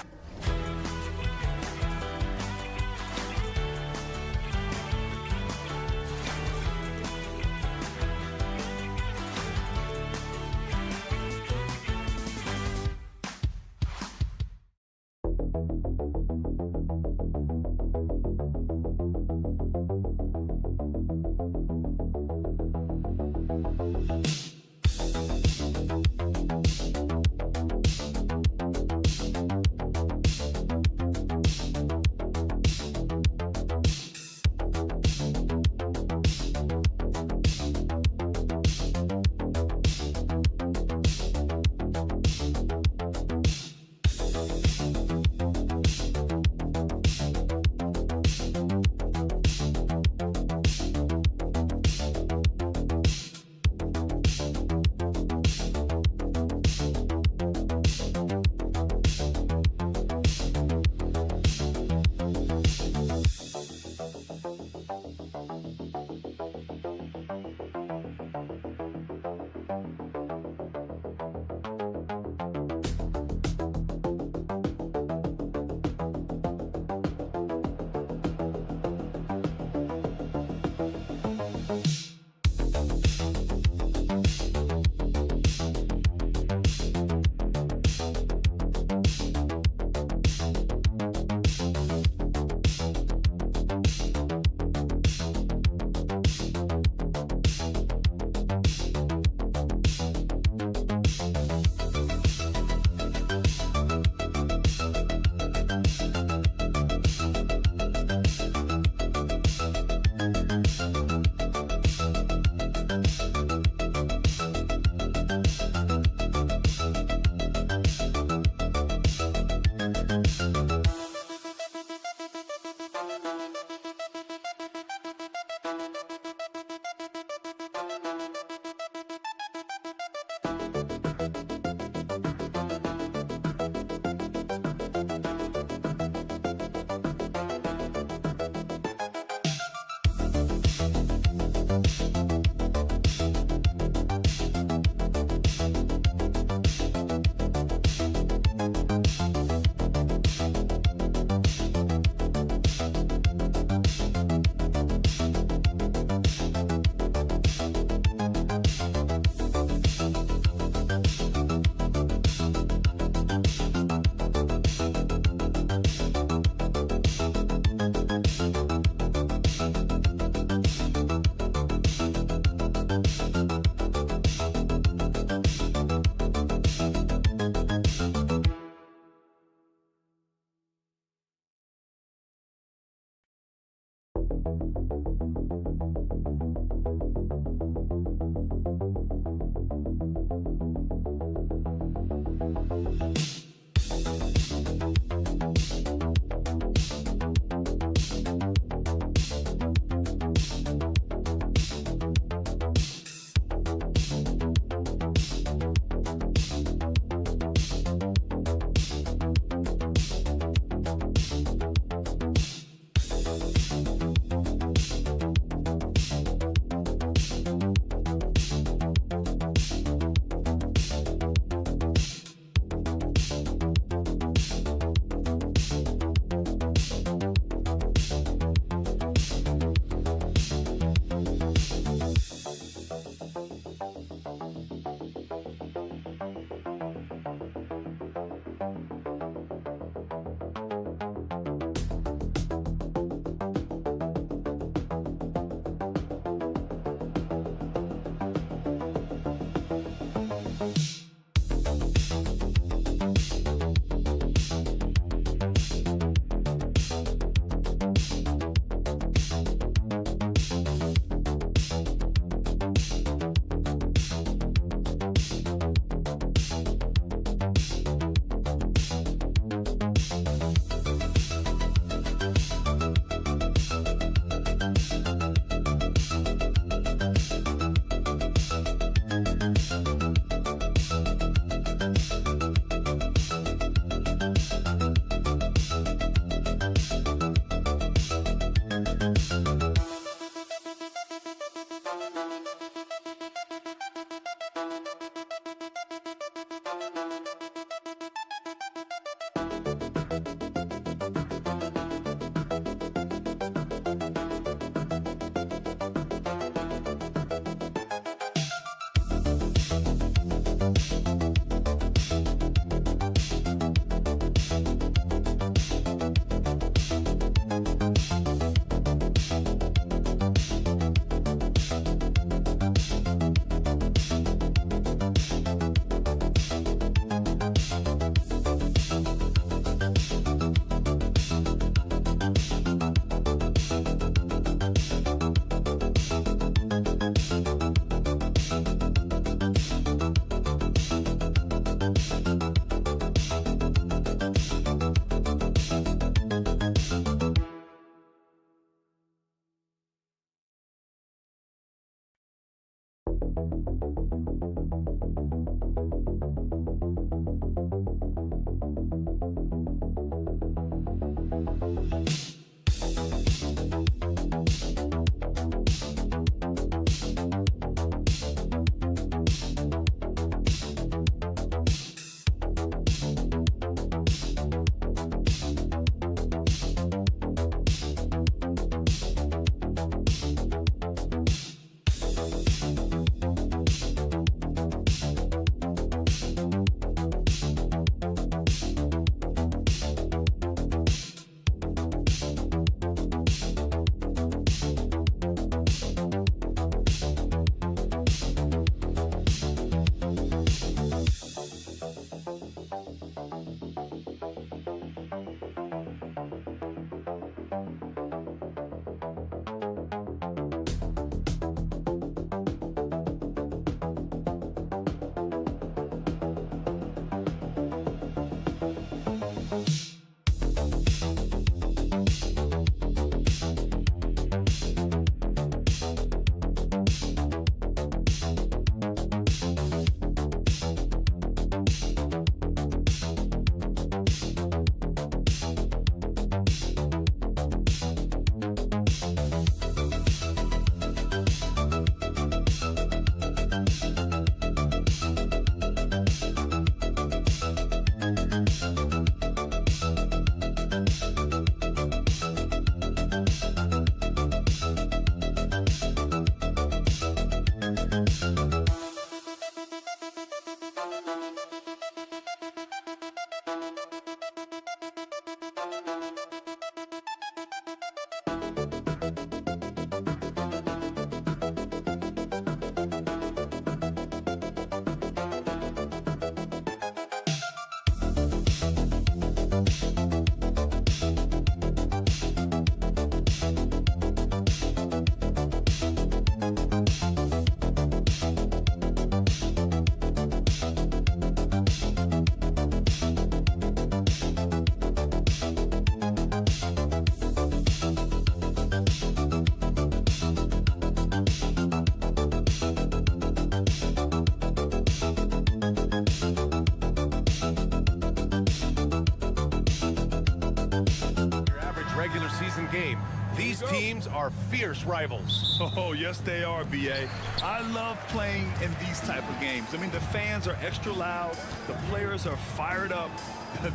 [SPEAKER 8] Regular season game. These teams are fierce rivals.
[SPEAKER 9] Oh, yes, they are, B.A. I love playing in these type of games. I mean, the fans are extra loud. The players are fired up.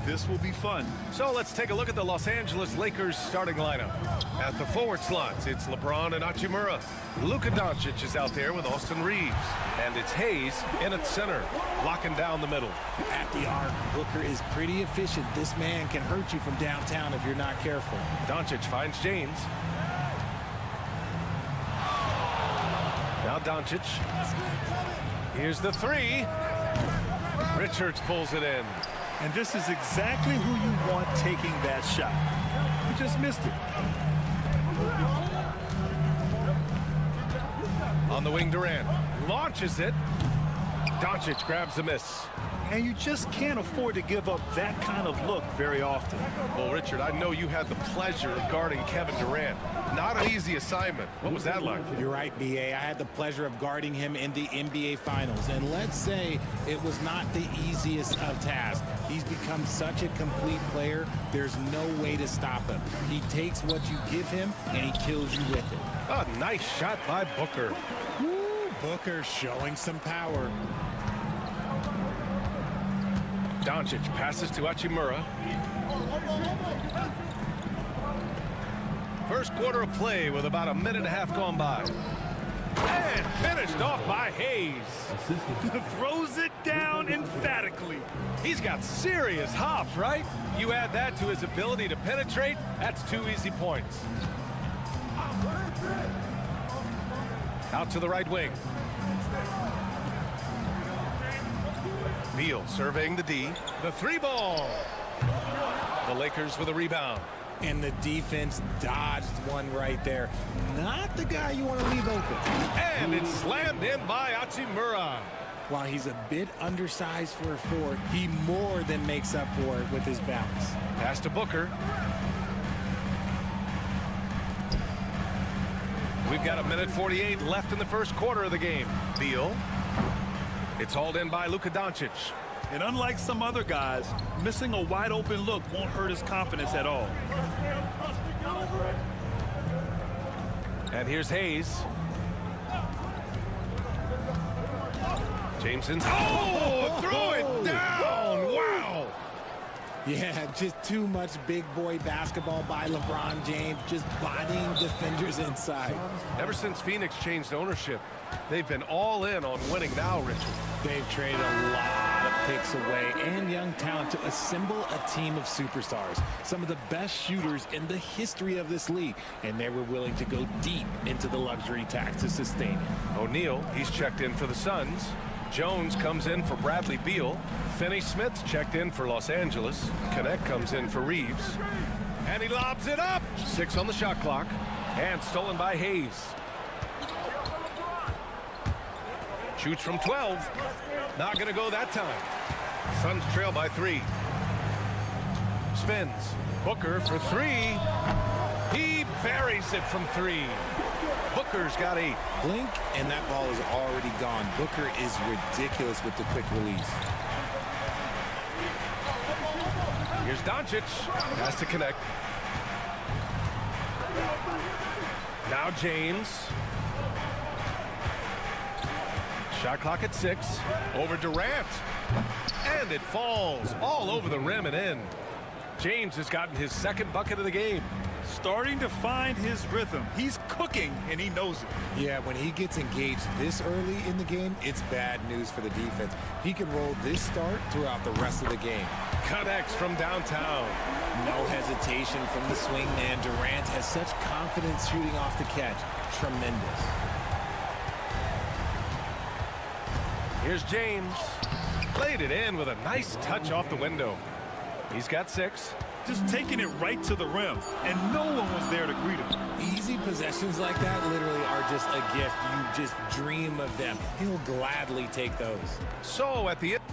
[SPEAKER 9] This will be fun.
[SPEAKER 8] So let's take a look at the Los Angeles Lakers starting lineup. At the forward slots, it's LeBron and Hachimura. Luka Doncic is out there with Austin Reeves. And it's Hayes in at center, locking down the middle.
[SPEAKER 14] At the arc, Booker is pretty efficient. This man can hurt you from downtown if you're not careful.
[SPEAKER 8] Doncic finds James. Now Doncic. Here's the three. Richards pulls it in.
[SPEAKER 9] And this is exactly who you want taking that shot. He just missed it.
[SPEAKER 8] On the wing, Durant launches it. Doncic grabs the miss.
[SPEAKER 9] And you just can't afford to give up that kind of look very often.
[SPEAKER 8] Well, Richard, I know you had the pleasure of guarding Kevin Durant. Not an easy assignment. What was that like?
[SPEAKER 14] You're right, B.A. I had the pleasure of guarding him in the NBA Finals. And let's say it was not the easiest of tasks. He's become such a complete player, there's no way to stop him. He takes what you give him, and he kills you with it.
[SPEAKER 8] A nice shot by Booker.
[SPEAKER 14] Woo, Booker showing some power.
[SPEAKER 8] Doncic passes to Hachimura. First quarter of play with about a minute and a half gone by. And finished off by Hayes.
[SPEAKER 9] Throws it down emphatically.
[SPEAKER 8] He's got serious hops, right? You add that to his ability to penetrate, that's 2 easy points. Out to the right wing. Beal surveying the D. The 3-ball. The Lakers with a rebound.
[SPEAKER 14] And the defense dodged one right there. Not the guy you want to leave open.
[SPEAKER 8] And it's slammed in by Hachimura.
[SPEAKER 14] While he's a bit undersized for a 4, he more than makes up for it with his bounce.
[SPEAKER 8] Pass to Booker. We've got 1:48 left in the first quarter of the game. Beal. It's hauled in by Luka Doncic.
[SPEAKER 9] And unlike some other guys, missing a wide open look won't hurt his confidence at all.
[SPEAKER 8] And here's Hayes. Jameson's. Oh, threw it down. Wow.
[SPEAKER 14] Yeah, just too much big boy basketball by LeBron James, just bodying defenders inside.
[SPEAKER 8] Ever since Phoenix changed ownership, they've been all in on winning now, Richard.
[SPEAKER 14] They've traded a lot of picks away and young talent to assemble a team of superstars, some of the best shooters in the history of this league, and they were willing to go deep into the luxury tax to sustain it.
[SPEAKER 8] O'Neal, he's checked in for the Suns. Jones comes in for Bradley Beal. Finney-Smith's checked in for Los Angeles. Connect comes in for Reeves. And he lobs it up. 6 on the shot clock. And stolen by Hayes. Shoots from 12. Not going to go that time. Suns trail by 3. Spins. Booker for 3. He buries it from 3. Booker's got 8.
[SPEAKER 14] Blink, and that ball is already gone. Booker is ridiculous with the quick release.
[SPEAKER 8] Here's Doncic. Has to connect. Now James. Shot clock at 6. Over Durant. And it falls all over the rim and in. James has gotten his second bucket of the game.
[SPEAKER 9] Starting to find his rhythm. He's cooking, and he knows it.
[SPEAKER 14] Yeah, when he gets engaged this early in the game, it's bad news for the defense. He can roll this start throughout the rest of the game.
[SPEAKER 8] Connects from downtown.
[SPEAKER 14] No hesitation from the swing man. Durant has such confidence shooting off the catch. Tremendous.
[SPEAKER 8] Here's James. Laid it in with a nice touch off the window. He's got 6.
[SPEAKER 9] Just taking it right to the rim, and no one was there to greet him.
[SPEAKER 14] Easy possessions like that literally are just a gift. You just dream of them. He'll gladly take those.
[SPEAKER 8] So at the end.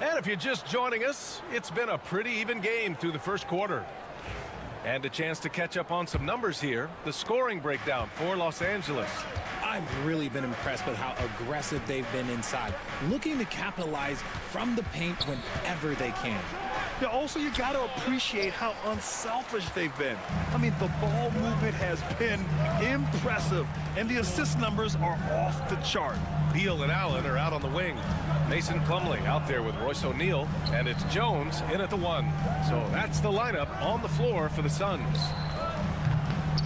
[SPEAKER 8] And if you're just joining us, it's been a pretty even game through the first quarter. And a chance to catch up on some numbers here. The scoring breakdown for Los Angeles.
[SPEAKER 14] I've really been impressed with how aggressive they've been inside, looking to capitalize from the paint whenever they can.
[SPEAKER 9] Yeah, also, you got to appreciate how unselfish they've been. I mean, the ball movement has been impressive, and the assist numbers are off the chart.
[SPEAKER 8] Beal and Allen are out on the wing. Mason Plumlee out there with Royce O'Neal, and it's Jones in at the 1. So that's the lineup on the floor for the Suns.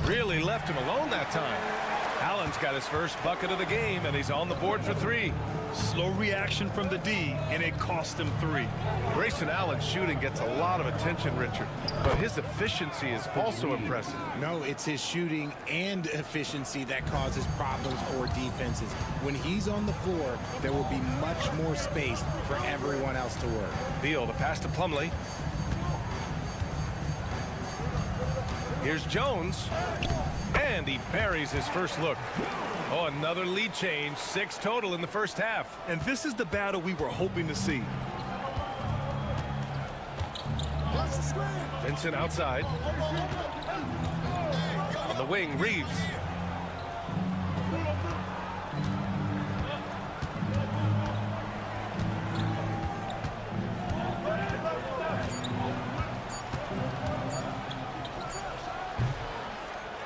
[SPEAKER 8] Really left him alone that time. Allen's got his first bucket of the game, and he's on the board for 3.
[SPEAKER 9] Slow reaction from the D, and it cost him 3.
[SPEAKER 8] Grayson Allen's shooting gets a lot of attention, Richard, but his efficiency is also impressive.
[SPEAKER 14] No, it's his shooting and efficiency that causes problems for defenses. When he's on the floor, there will be much more space for everyone else to work.
[SPEAKER 8] Beal, the pass to Plumlee. Here's Jones. And he buries his first look. Oh, another lead change. 6 total in the first half.
[SPEAKER 9] And this is the battle we were hoping to see.
[SPEAKER 8] Vincent outside. On the wing, Reeves.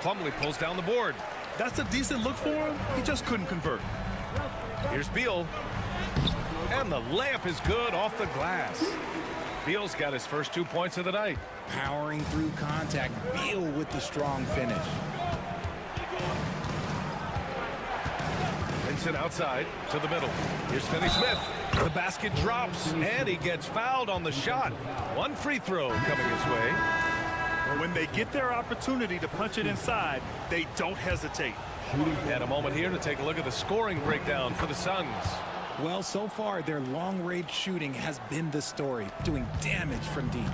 [SPEAKER 8] Plumlee pulls down the board.
[SPEAKER 9] That's a decent look for him. He just couldn't convert.
[SPEAKER 8] Here's Beal. And the layup is good off the glass. Beal's got his first 2 points of the night.
[SPEAKER 14] Powering through contact. Beal with the strong finish.
[SPEAKER 8] Vincent outside to the middle. Here's Finney-Smith. The basket drops, and he gets fouled on the shot. 1 free throw coming his way.
[SPEAKER 9] When they get their opportunity to punch it inside, they don't hesitate.
[SPEAKER 8] And a moment here to take a look at the scoring breakdown for the Suns.
[SPEAKER 14] Well, so far, their long-range shooting has been the story, doing damage from deep.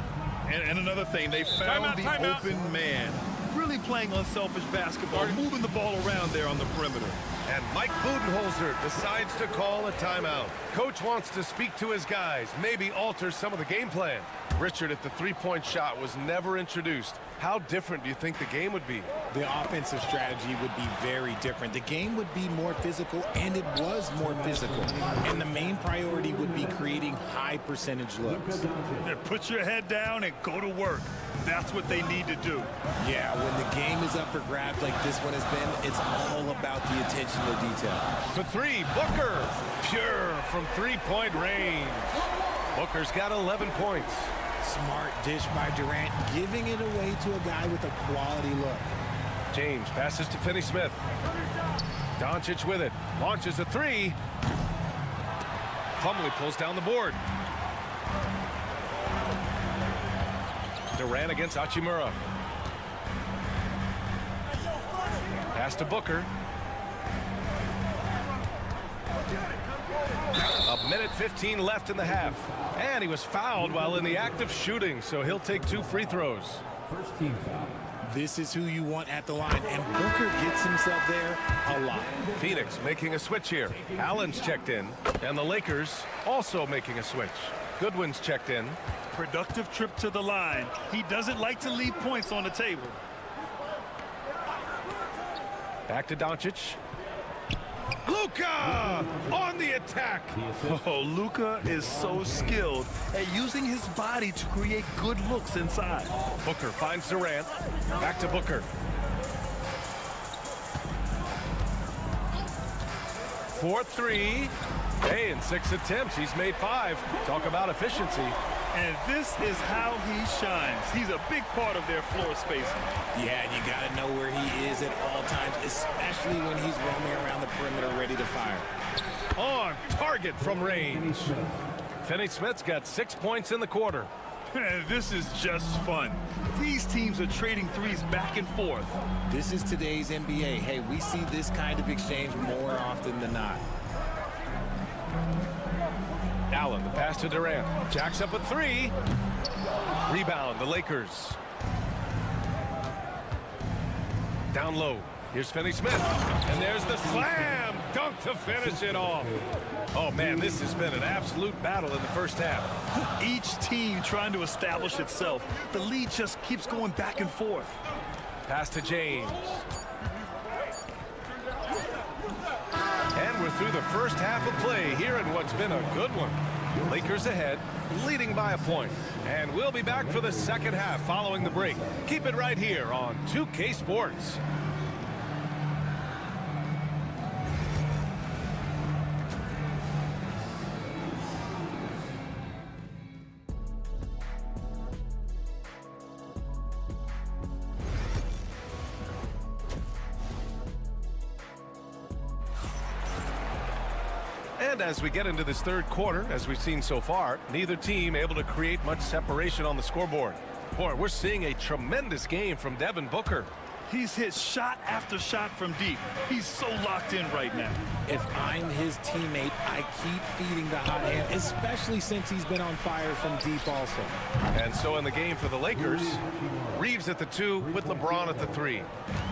[SPEAKER 9] And another thing, they found the open man. really playing unselfish basketball, moving the ball around there on the perimeter.
[SPEAKER 8] And Mike Budenholzer decides to call a timeout. Coach wants to speak to his guys, maybe alter some of the game plan. Richard, if the three-point shot was never introduced, how different do you think the game would be?
[SPEAKER 14] The offensive strategy would be very different. The game would be more physical, and it was more physical. And the main priority would be creating high percentage looks.
[SPEAKER 9] Put your head down and go to work. That's what they need to do.
[SPEAKER 14] Yeah, when the game is up for grabs like this one has been, it's all about the attention to detail.
[SPEAKER 8] For three, Booker. Pure from three-point range. Booker's got 11 points.
[SPEAKER 14] Smart dish by Durant, giving it away to a guy with a quality look.
[SPEAKER 8] James passes to Finney-Smith. Doncic with it. Launches a three. Plumlee pulls down the board. Durant against Hachimura. Pass to Booker. A minute 15 left in the half. And he was fouled while in the act of shooting, so he'll take 2 free throws.
[SPEAKER 5] First team foul.
[SPEAKER 14] This is who you want at the line, and Booker gets himself there a lot.
[SPEAKER 8] Phoenix making a switch here. Allen's checked in, and the Lakers also making a switch. Goodwin's checked in.
[SPEAKER 9] Productive trip to the line. He doesn't like to leave points on the table.
[SPEAKER 8] Back to Doncic. Luka on the attack.
[SPEAKER 9] Oh, Luka is so skilled at using his body to create good looks inside.
[SPEAKER 8] Booker finds Durant. Back to Booker. 4-3. Hey, in 6 attempts, he's made 5. Talk about efficiency.
[SPEAKER 9] And this is how he shines. He's a big part of their floor spacing.
[SPEAKER 14] Yeah, and you got to know where he is at all times, especially when he's roaming around the perimeter ready to fire.
[SPEAKER 8] On target from range. Finney-Smith's got 6 points in the quarter.
[SPEAKER 9] This is just fun. These teams are trading threes back and forth.
[SPEAKER 14] This is today's NBA. Hey, we see this kind of exchange more often than not.
[SPEAKER 8] Allen, the pass to Durant. Jacks up a 3. Rebound, the Lakers. Down low. Here's Finney-Smith. And there's the slam dunk to finish it off. Oh, man, this has been an absolute battle in the first half.
[SPEAKER 9] Each team trying to establish itself. The lead just keeps going back and forth.
[SPEAKER 8] Pass to James. And we're through the first half of play here in what's been a good one. Lakers ahead, leading by a point. And we'll be back for the second half following the break. Keep it right here on 2K Sports. And as we get into this third quarter, as we've seen so far, neither team able to create much separation on the scoreboard. Boy, we're seeing a tremendous game from Devin Booker.
[SPEAKER 9] He's hit shot after shot from deep. He's so locked in right now.
[SPEAKER 14] If I'm his teammate, I keep feeding the hot hand, especially since he's been on fire from deep also.
[SPEAKER 8] And so in the game for the Lakers, Reeves at the 2 with LeBron at the 3.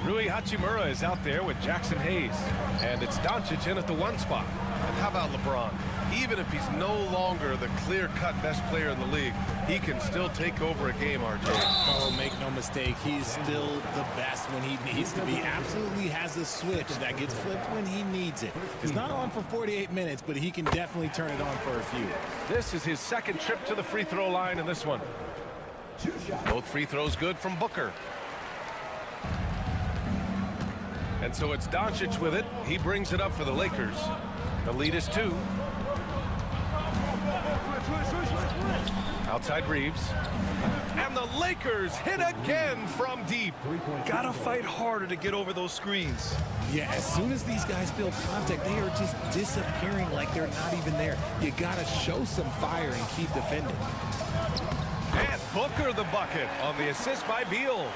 [SPEAKER 8] Rui Hachimura is out there with Jackson Hayes. And it's Doncic in at the 1 spot. And how about LeBron? Even if he's no longer the clear-cut best player in the league, he can still take over a game, RJ.
[SPEAKER 14] Oh, make no mistake, he's still the best when he needs to be. Absolutely has a switch that gets flipped when he needs it. It's not on for 48 minutes, but he can definitely turn it on for a few.
[SPEAKER 8] This is his second trip to the free throw line in this one. Both free throws good from Booker. And so it's Doncic with it. He brings it up for the Lakers. The lead is 2. Outside Reeves. And the Lakers hit again from deep.
[SPEAKER 9] Gotta fight harder to get over those screens.
[SPEAKER 14] Yeah, as soon as these guys feel contact, they are just disappearing like they're not even there. You gotta show some fire and keep defending.
[SPEAKER 8] And Booker the bucket on the assist by Beal.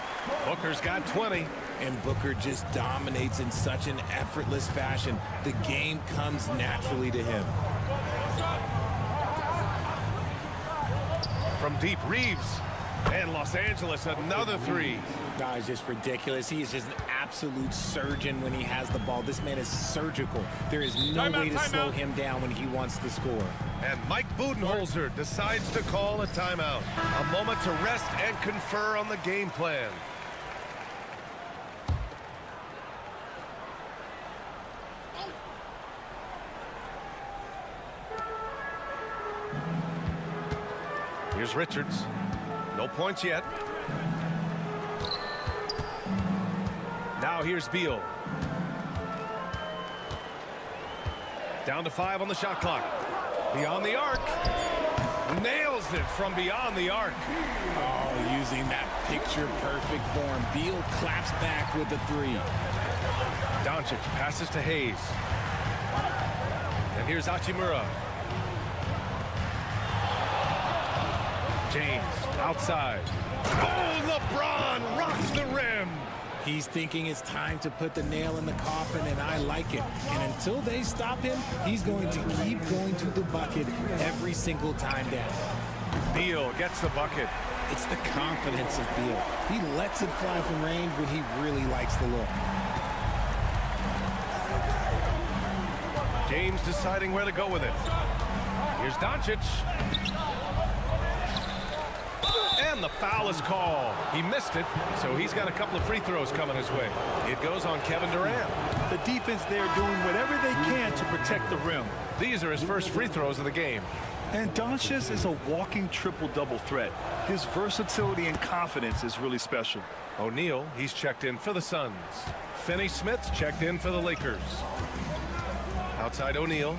[SPEAKER 8] Booker's got 20.
[SPEAKER 14] And Booker just dominates in such an effortless fashion. The game comes naturally to him.
[SPEAKER 8] From deep, Reeves. And Los Angeles, another three.
[SPEAKER 14] No, it's just ridiculous. He is just an absolute surgeon when he has the ball. This man is surgical. There is no way to slow him down when he wants to score.
[SPEAKER 8] And Mike Budenholzer decides to call a timeout. A moment to rest and confer on the game plan. Here's Richards. No points yet. Now here's Beal. Down to 5 on the shot clock. Beyond the arc. Nails it from beyond the arc.
[SPEAKER 14] Oh, using that picture-perfect form. Beal claps back with the 3.
[SPEAKER 8] Doncic passes to Hayes. And here's Hachimura. James outside. Oh, LeBron rocks the rim.
[SPEAKER 14] He's thinking it's time to put the nail in the coffin, and I like it. And until they stop him, he's going to keep going to the bucket every single time down.
[SPEAKER 8] Beal gets the bucket.
[SPEAKER 14] It's the confidence of Beal. He lets it fly from range when he really likes the look.
[SPEAKER 8] James deciding where to go with it. Here's Doncic. And the foul is called. He missed it, so he's got a couple of free throws coming his way. It goes on Kevin Durant.
[SPEAKER 9] The defense there doing whatever they can to protect the rim.
[SPEAKER 8] These are his first free throws of the game.
[SPEAKER 9] And Doncic is a walking triple-double threat. His versatility and confidence is really special.
[SPEAKER 8] O'Neal, he's checked in for the Suns. Finney-Smith's checked in for the Lakers. Outside O'Neal.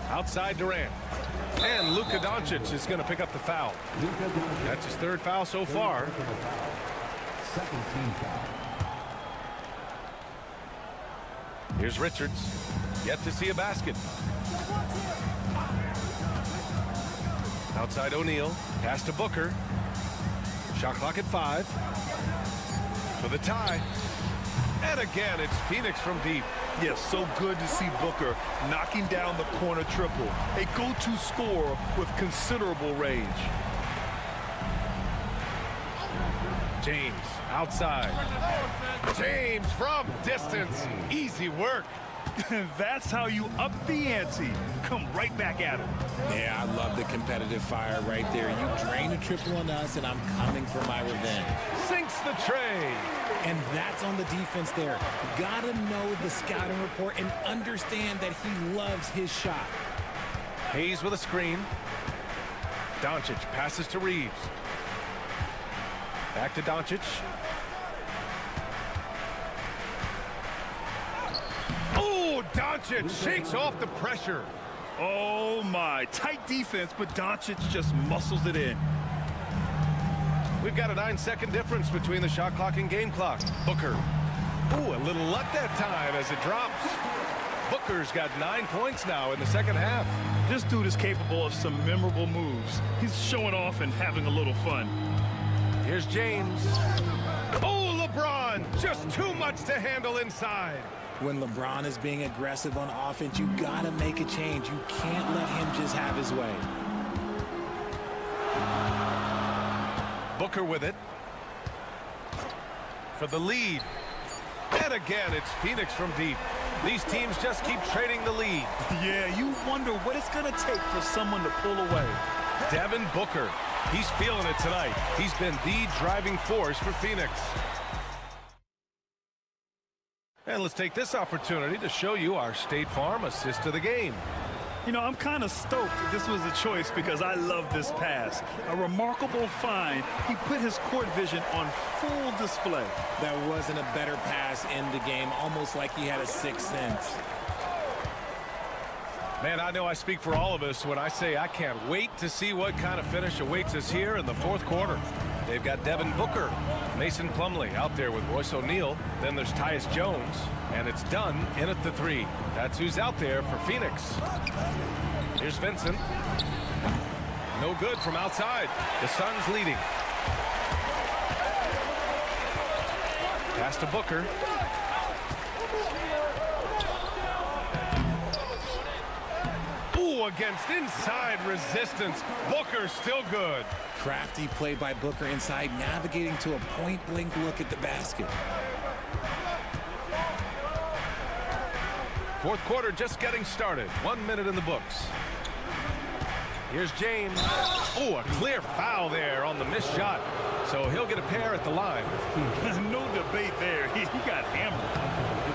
[SPEAKER 8] Outside Durant. And Luka Doncic is going to pick up the foul. That's his 3rd foul so far.
[SPEAKER 5] Second team foul.
[SPEAKER 8] Here's Richards. Yet to see a basket. Outside O'Neal. Pass to Booker. Shot clock at 5. For the tie. And again, it's Phoenix from deep.
[SPEAKER 9] Yes, so good to see Booker knocking down the corner triple. A go-to scorer with considerable range.
[SPEAKER 8] James outside. James from distance. Easy work.
[SPEAKER 9] That's how you up the ante. Come right back at him.
[SPEAKER 14] Yeah, I love the competitive fire right there. You drain a triple on us, and I'm coming for my revenge.
[SPEAKER 8] Sinks the tray.
[SPEAKER 14] And that's on the defense there. Gotta know the scouting report and understand that he loves his shot.
[SPEAKER 8] Hayes with a screen. Doncic passes to Reeves. Back to Doncic. Oh, Doncic shakes off the pressure.
[SPEAKER 9] Oh my, tight defense, but Doncic just muscles it in.
[SPEAKER 8] We've got a 9-second difference between the shot clock and game clock. Booker. Ooh, a little luck that time as it drops. Booker's got 9 points now in the second half.
[SPEAKER 9] This dude is capable of some memorable moves. He's showing off and having a little fun.
[SPEAKER 8] Here's James. Oh, LeBron, just too much to handle inside.
[SPEAKER 14] When LeBron is being aggressive on offense, you gotta make a change. You can't let him just have his way.
[SPEAKER 8] Booker with it. For the lead. And again, it's Phoenix from deep. These teams just keep trading the lead.
[SPEAKER 9] Yeah, you wonder what it's going to take for someone to pull away.
[SPEAKER 8] Devin Booker. He's feeling it tonight. He's been the driving force for Phoenix. And let's take this opportunity to show you our State Farm assist to the game.
[SPEAKER 9] You know, I'm kind of stoked that this was a choice because I love this pass. A remarkable find. He put his court vision on full display.
[SPEAKER 14] That wasn't a better pass in the game, almost like he had a sixth sense.
[SPEAKER 8] Man, I know I speak for all of us when I say I can't wait to see what kind of finish awaits us here in the fourth quarter. They've got Devin Booker, Mason Plumlee out there with Royce O'Neal. Then there's Tyus Jones, and it's Dunn in at the 3. That's who's out there for Phoenix. Here's Vincent. No good from outside. The Suns leading. Pass to Booker. Ooh, Oh, against inside resistance. Booker still good.
[SPEAKER 14] Crafty play by Booker inside, navigating to a point-blank look at the basket.
[SPEAKER 8] Fourth quarter just getting started. 1 minute in the books. Here's James. Oh, a clear foul there on the missed shot. So he'll get a pair at the line.
[SPEAKER 9] No debate there. He got hammered.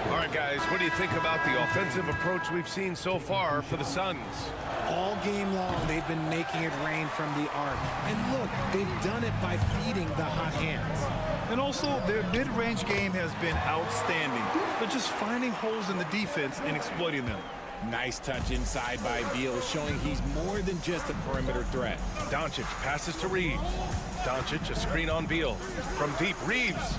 [SPEAKER 8] All right, guys, what do you think about the offensive approach we've seen so far for the Suns?
[SPEAKER 14] All game long, they've been making it rain from the arc. And look, they've done it by feeding the hot hands.
[SPEAKER 9] And also, their mid-range game has been outstanding. They're just finding holes in the defense and exploiting them.
[SPEAKER 14] Nice touch inside by Beal, showing he's more than just a perimeter threat.
[SPEAKER 8] Doncic passes to Reeves. Doncic, a screen on Beal. From deep, Reeves.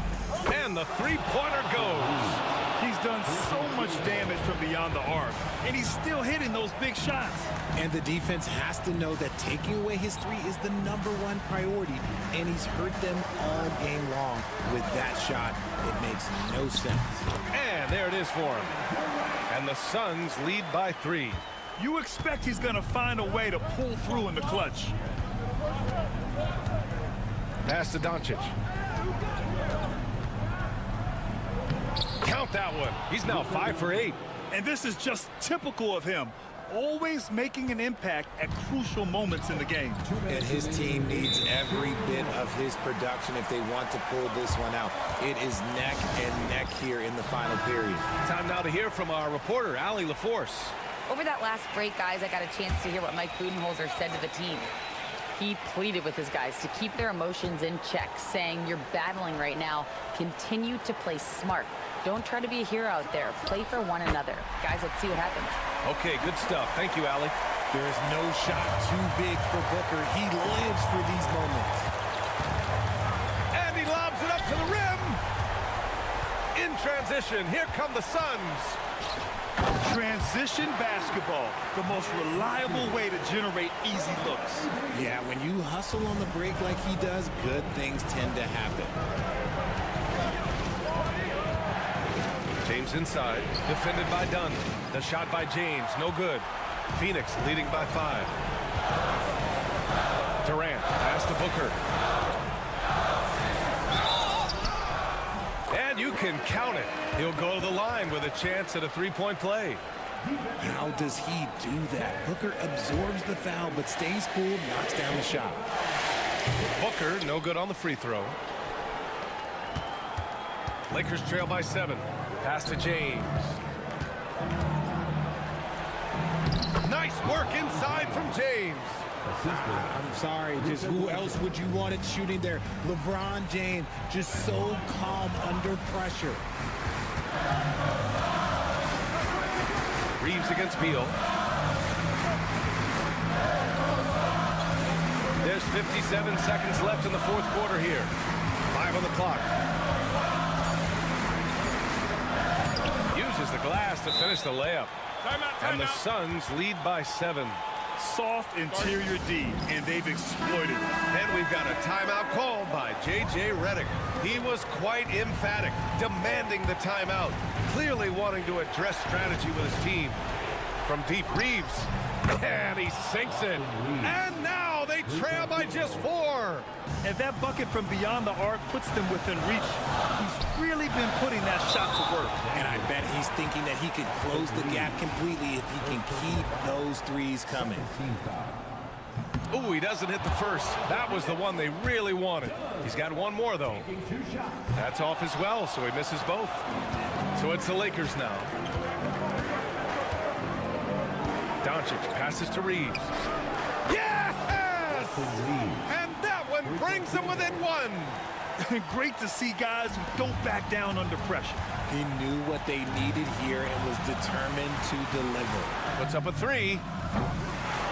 [SPEAKER 8] And the three-pointer goes.
[SPEAKER 9] He's done so much damage from beyond the arc, and he's still hitting those big shots.
[SPEAKER 14] And the defense has to know that taking away his three is the #1 priority, and he's hurt them all game long. With that shot, it makes no sense.
[SPEAKER 8] And there it is for him. And the Suns lead by 3.
[SPEAKER 9] You expect he's going to find a way to pull through in the clutch.
[SPEAKER 8] Pass to Doncic. Count that one. He's now 5 for 8.
[SPEAKER 9] And this is just typical of him. Always making an impact at crucial moments in the game.
[SPEAKER 14] And his team needs every bit of his production if they want to pull this one out. It is neck and neck here in the final period.
[SPEAKER 8] Time now to hear from our reporter, Allie LaForce.
[SPEAKER 11] Over that last break, guys, I got a chance to hear what Mike Budenholzer said to the team. He pleaded with his guys to keep their emotions in check, saying, "You're battling right now. Continue to play smart. Don't try to be a hero out there. Play for one another." Guys, let's see what happens.
[SPEAKER 8] Okay, good stuff. Thank you, Allie.
[SPEAKER 14] There is no shot too big for Booker. He lives for these moments.
[SPEAKER 8] And he lobs it up to the rim. In transition, here come the Suns.
[SPEAKER 9] Transition basketball, the most reliable way to generate easy looks.
[SPEAKER 14] Yeah, when you hustle on the break like he does, good things tend to happen.
[SPEAKER 8] James inside, defended by Dunn. The shot by James, no good. Phoenix leading by 5. Durant, pass to Booker. And you can count it. He'll go to the line with a chance at a three-point play.
[SPEAKER 14] How does he do that? Booker absorbs the foul, but stays cool, knocks down the shot.
[SPEAKER 8] Booker, no good on the free throw. Lakers trail by 7. Pass to James. Nice work inside from James.
[SPEAKER 14] I'm sorry, just who else would you want it shooting there? LeBron James, just so calm under pressure.
[SPEAKER 8] Reeves against Beal. There's 57 seconds left in the fourth quarter here. 5 on the clock. Uses the glass to finish the layup. And the Suns lead by 7.
[SPEAKER 9] Soft interior D, and they've exploited it.
[SPEAKER 8] And we've got a timeout called by J.J. Redick. He was quite emphatic, demanding the timeout, clearly wanting to address strategy with his team. From deep, Reeves, and he sinks it. And now they trail by just 4.
[SPEAKER 9] And that bucket from beyond the arc puts them within reach. He's really been putting that shot to work.
[SPEAKER 14] And I bet he's thinking that he could close the gap completely if he can keep those threes coming.
[SPEAKER 8] Ooh, he doesn't hit the first. That was the one they really wanted. He's got one more, though. That's off as well, so he misses both. So it's the Lakers now. Doncic passes to Reeves. Yes! And that one brings them within 1.
[SPEAKER 9] Great to see guys who don't back down under pressure.
[SPEAKER 14] He knew what they needed here and was determined to deliver.
[SPEAKER 8] Puts up a 3.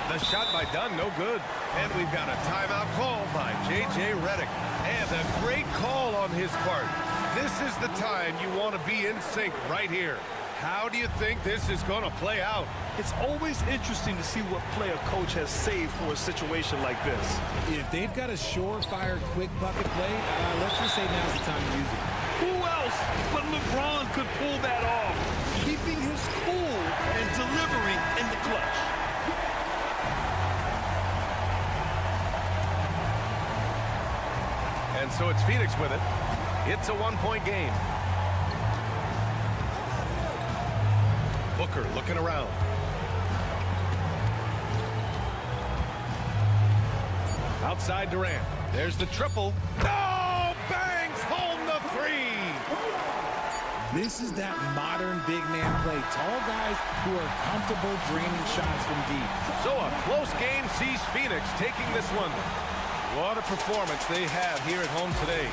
[SPEAKER 8] The shot by Dunn, no good. And we've got a timeout called by J.J. Redick. And a great call on his part. This is the time you want to be in sync right here. How do you think this is going to play out?
[SPEAKER 9] It's always interesting to see what play a coach has saved for a situation like this.
[SPEAKER 14] If they've got a surefire, quick bucket play, let's just say now's the time to use it.
[SPEAKER 9] Who else but LeBron could pull that off? Keeping his cool and delivering in the clutch.
[SPEAKER 8] It's Phoenix with it. It's a one-point game. Booker looking around. Outside Durant. There's the triple. No! Bangs home the three.
[SPEAKER 14] This is that modern big man play. Tall guys who are comfortable draining shots from deep.
[SPEAKER 8] So a close game sees Phoenix taking this one. What a performance they have here at home today.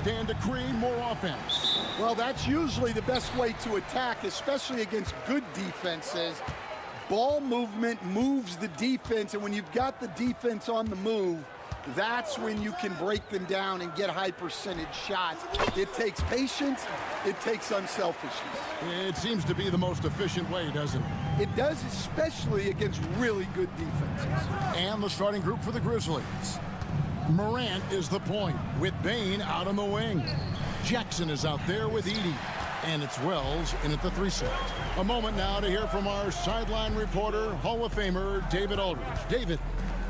[SPEAKER 1] stand to create more offense.
[SPEAKER 10] Well, that's usually the best way to attack, especially against good defenses. Ball movement moves the defense, and when you've got the defense on the move, that's when you can break them down and get high percentage shots. It takes patience, it takes unselfishness.
[SPEAKER 1] It seems to be the most efficient way, doesn't it?
[SPEAKER 10] It does, especially against really good defenses.
[SPEAKER 1] And the starting group for the Grizzlies. Morant is the point, with Bane out on the wing. Jackson is out there with Edey. And it's Wells in at the 3 set. A moment now to hear from our sideline reporter, Hall of Famer David Aldridge. David.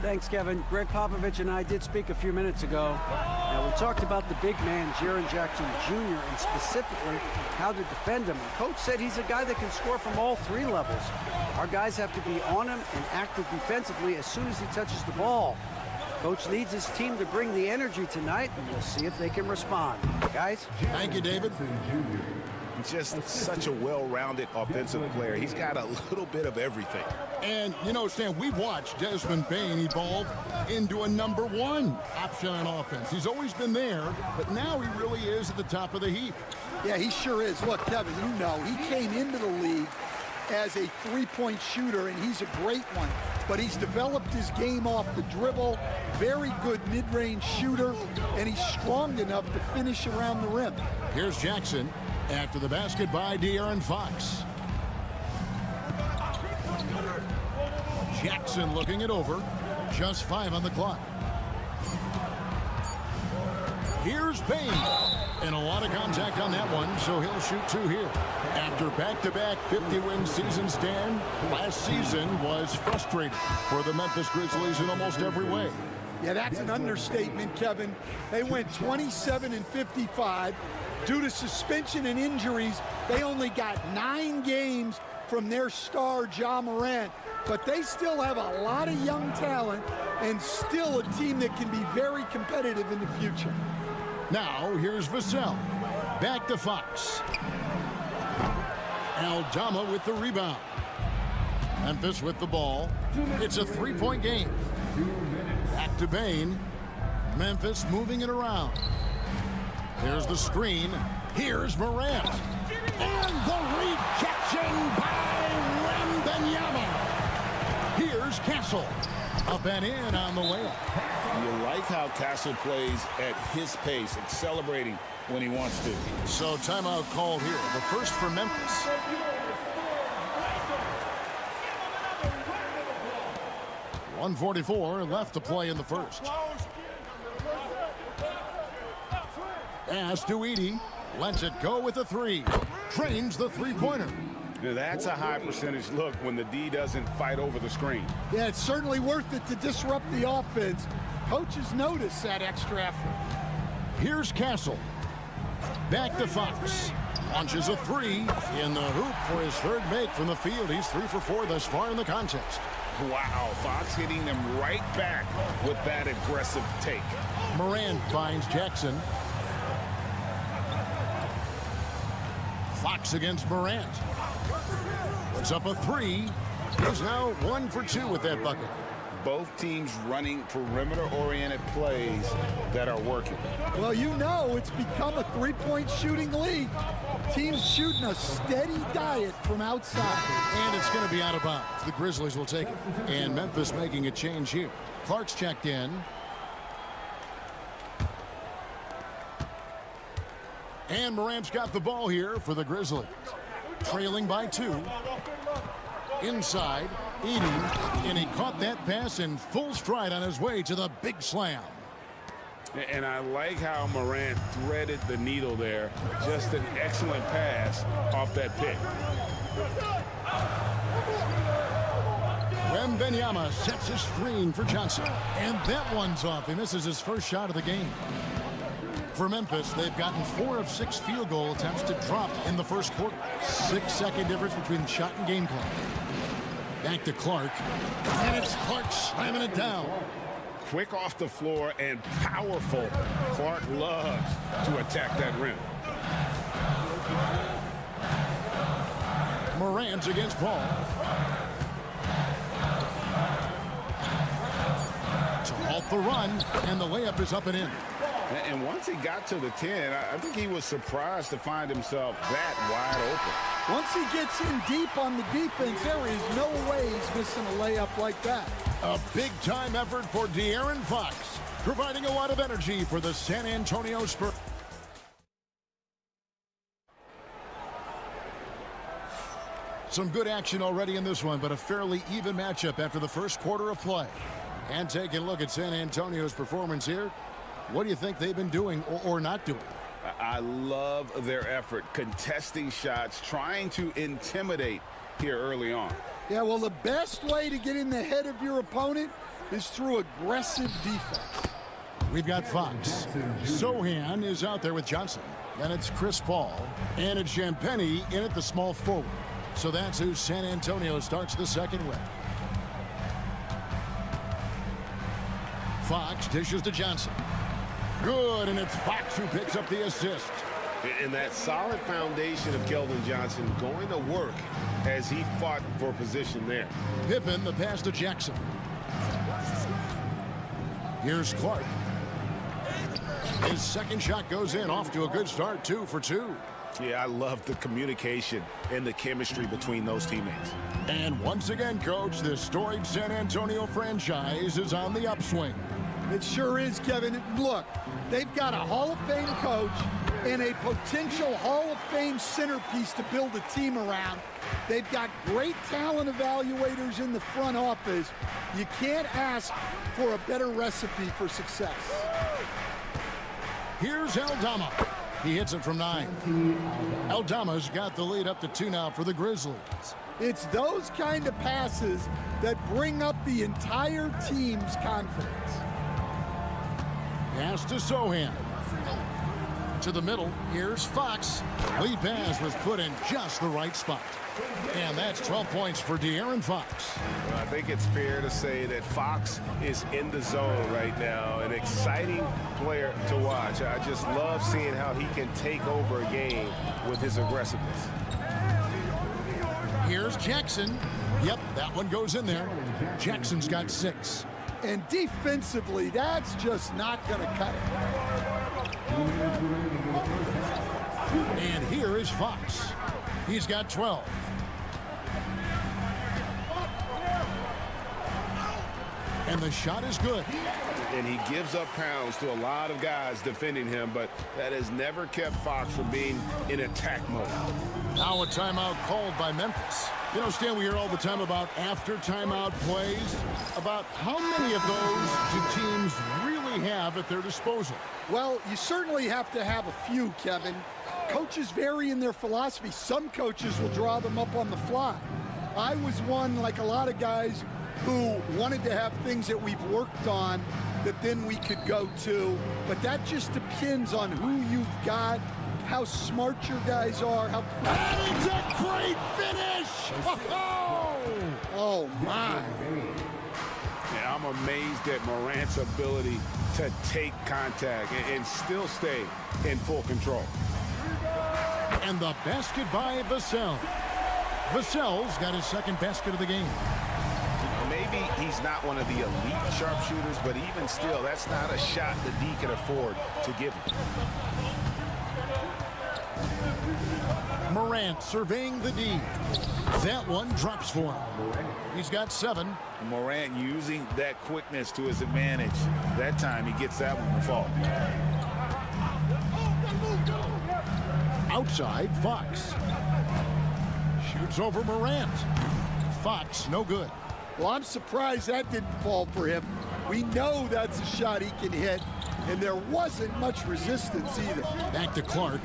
[SPEAKER 4] Thanks, Kevin. Greg Popovich and I did speak a few minutes ago. Now, we talked about the big man, Jaren Jackson Jr., and specifically how to defend him. The coach said he's a guy that can score from all 3 levels. Our guys have to be on him and active defensively as soon as he touches the ball. Coach needs his team to bring the energy tonight, and we'll see if they can respond. Guys?
[SPEAKER 1] Thank you, David.
[SPEAKER 7] Just such a well-rounded offensive player. He's got a little bit of everything.
[SPEAKER 1] And, you know, Stan, we've watched Desmond Bane evolve into a #1 option on offense. He's always been there, but now he really is at the top of the heap.
[SPEAKER 10] Yeah, he sure is. Look, Kevin, you know, he came into the league as a three-point shooter, and he's a great one. But he's developed his game off the dribble, very good mid-range shooter, and he's strong enough to finish around the rim.
[SPEAKER 1] Here's Jackson. After the basket by De'Aaron Fox. Jackson looking it over. Just 5 on the clock. Here's Bane. And a lot of contact on that one, so he'll shoot 2 here. After back-to-back 50-win seasons, Stan, last season was frustrating for the Memphis Grizzlies in almost every way.
[SPEAKER 10] Yeah, that's an understatement, Kevin. They went 27-55. Due to suspension and injuries, they only got 9 games from their star, Ja Morant. But they still have a lot of young talent and still a team that can be very competitive in the future.
[SPEAKER 1] Now, here's Vassell. Back to Fox. Aldama with the rebound. Memphis with the ball. It's a 3-point game. Back to Bane. Memphis moving it around. Here's the screen. Here's Morant. And the rejection by Wembanyama. Here's Castle. Up and in on the layup.
[SPEAKER 2] You like how Castle plays at his pace, accelerating when he wants to.
[SPEAKER 1] So timeout called here. The first for Memphis. .144 left to play in the first. Pass to Edey. Lets it go with a 3. Trains the three-pointer.
[SPEAKER 2] That's a high percentage look when the D doesn't fight over the screen.
[SPEAKER 10] Yeah, it's certainly worth it to disrupt the offense. Coaches notice that extra effort.
[SPEAKER 1] Here's Castle. Back to Fox. Launches a 3 in the hoop for his 3rd make from the field. He's 3 for 4 thus far in the contest.
[SPEAKER 2] Wow, Fox hitting them right back with that aggressive take.
[SPEAKER 1] Morant finds Jackson. Fox against Morant. Puts up a three. He's now 1 for 2 with that bucket.
[SPEAKER 2] Both teams running perimeter-oriented plays that are working.
[SPEAKER 10] Well, you know it's become a three-point shooting league. Teams shooting a steady diet from outside.
[SPEAKER 1] And it's going to be out of bounds. The Grizzlies will take it. And Memphis making a change here. Clark's checked in. And Morant's got the ball here for the Grizzlies. Trailing by 2. Inside, eating, and he caught that pass in full stride on his way to the big slam.
[SPEAKER 2] And I like how Morant threaded the needle there. Just an excellent pass off that pick.
[SPEAKER 1] Wembanyama sets a screen for Johnson. And that one's off. He misses his first shot of the game. For Memphis, they've gotten 4 of 6 field goal attempts to drop in the first quarter. 6-second difference between shot and game clock. Back to Clark. And it's Clark slamming it down.
[SPEAKER 2] Quick off the floor and powerful. Clark loves to attack that rim.
[SPEAKER 1] Morant against Paul. To halt the run, and the layup is up and in.
[SPEAKER 2] And once he got to the 10, I think he was surprised to find himself that wide open.
[SPEAKER 10] Once he gets in deep on the defense, there is no way he's missing a layup like that.
[SPEAKER 1] A big-time effort for De'Aaron Fox, providing a lot of energy for the San Antonio Spurs. Some good action already in this one, but a fairly even matchup after the first quarter of play. And taking a look at San Antonio's performance here, what do you think they've been doing or not doing?
[SPEAKER 2] I love their effort, contesting shots, trying to intimidate here early on.
[SPEAKER 10] Yeah, well, the best way to get in the head of your opponent is through aggressive defense.
[SPEAKER 1] We've got Fox. Sohan is out there with Johnson. Then it's Chris Paul. And it's Champagnie in at the small forward. So that's who San Antonio starts the second with. Fox dishes to Johnson. Good, and it's Fox who picks up the assist.
[SPEAKER 7] And that solid foundation of Keldon Johnson going to work as he fought for position there.
[SPEAKER 1] Pippen, the pass to Jackson. Here's Clark. His second shot goes in, off to a good start, 2 for 2.
[SPEAKER 7] Yeah, I love the communication and the chemistry between those teammates.
[SPEAKER 1] And once again, Coach, this storied San Antonio franchise is on the upswing.
[SPEAKER 10] It sure is, Kevin. Look, they've got a Hall of Fame coach and a potential Hall of Fame centerpiece to build a team around. They've got great talent evaluators in the front office. You can't ask for a better recipe for success.
[SPEAKER 1] Here's Aldama. He hits it from 9. Aldama's got the lead up to 2 now for the Grizzlies.
[SPEAKER 10] It's those kind of passes that bring up the entire team's confidence.
[SPEAKER 1] Pass to Sohan. To the middle, here's Fox. Lead pass was put in just the right spot. And that's 12 points for De'Aaron Fox.
[SPEAKER 7] Well, I think it's fair to say that Fox is in the zone right now. An exciting player to watch. I just love seeing how he can take over a game with his aggressiveness.
[SPEAKER 1] Here's Jackson. Yep, that one goes in there. Jackson's got 6.
[SPEAKER 10] And defensively, that's just not going to cut it.
[SPEAKER 1] And here is Fox. He's got 12. And the shot is good.
[SPEAKER 7] And he gives up pounds to a lot of guys defending him, but that has never kept Fox from being in attack mode.
[SPEAKER 1] Now a timeout called by Memphis. You know, Stan, we hear all the time about after timeout plays. About how many of those do teams really have at their disposal?
[SPEAKER 10] Well, you certainly have to have a few, Kevin. Coaches vary in their philosophy. Some coaches will draw them up on the fly. I was one, like a lot of guys, who wanted to have things that we've worked on that then we could go to. But that just depends on who you've got, how smart your guys are, how...
[SPEAKER 1] That is a great finish! Oh,
[SPEAKER 10] oh my.
[SPEAKER 2] amazed at Morant's ability to take contact and still stay in full control.
[SPEAKER 1] And the basket by Vassell. Vassell's got his second basket of the game.
[SPEAKER 7] Maybe he's not one of the elite sharpshooters, but even still, that's not a shot the D can afford to give him.
[SPEAKER 1] Morant surveying the D. That one drops for him. He's got 7.
[SPEAKER 2] Morant using that quickness to his advantage. That time he gets that one to fall.
[SPEAKER 1] Outside, Fox. Shoots over Morant. Fox, no good.
[SPEAKER 10] Well, I'm surprised that didn't fall for him. We know that's a shot he can hit, and there wasn't much resistance either.
[SPEAKER 1] Back to Clark.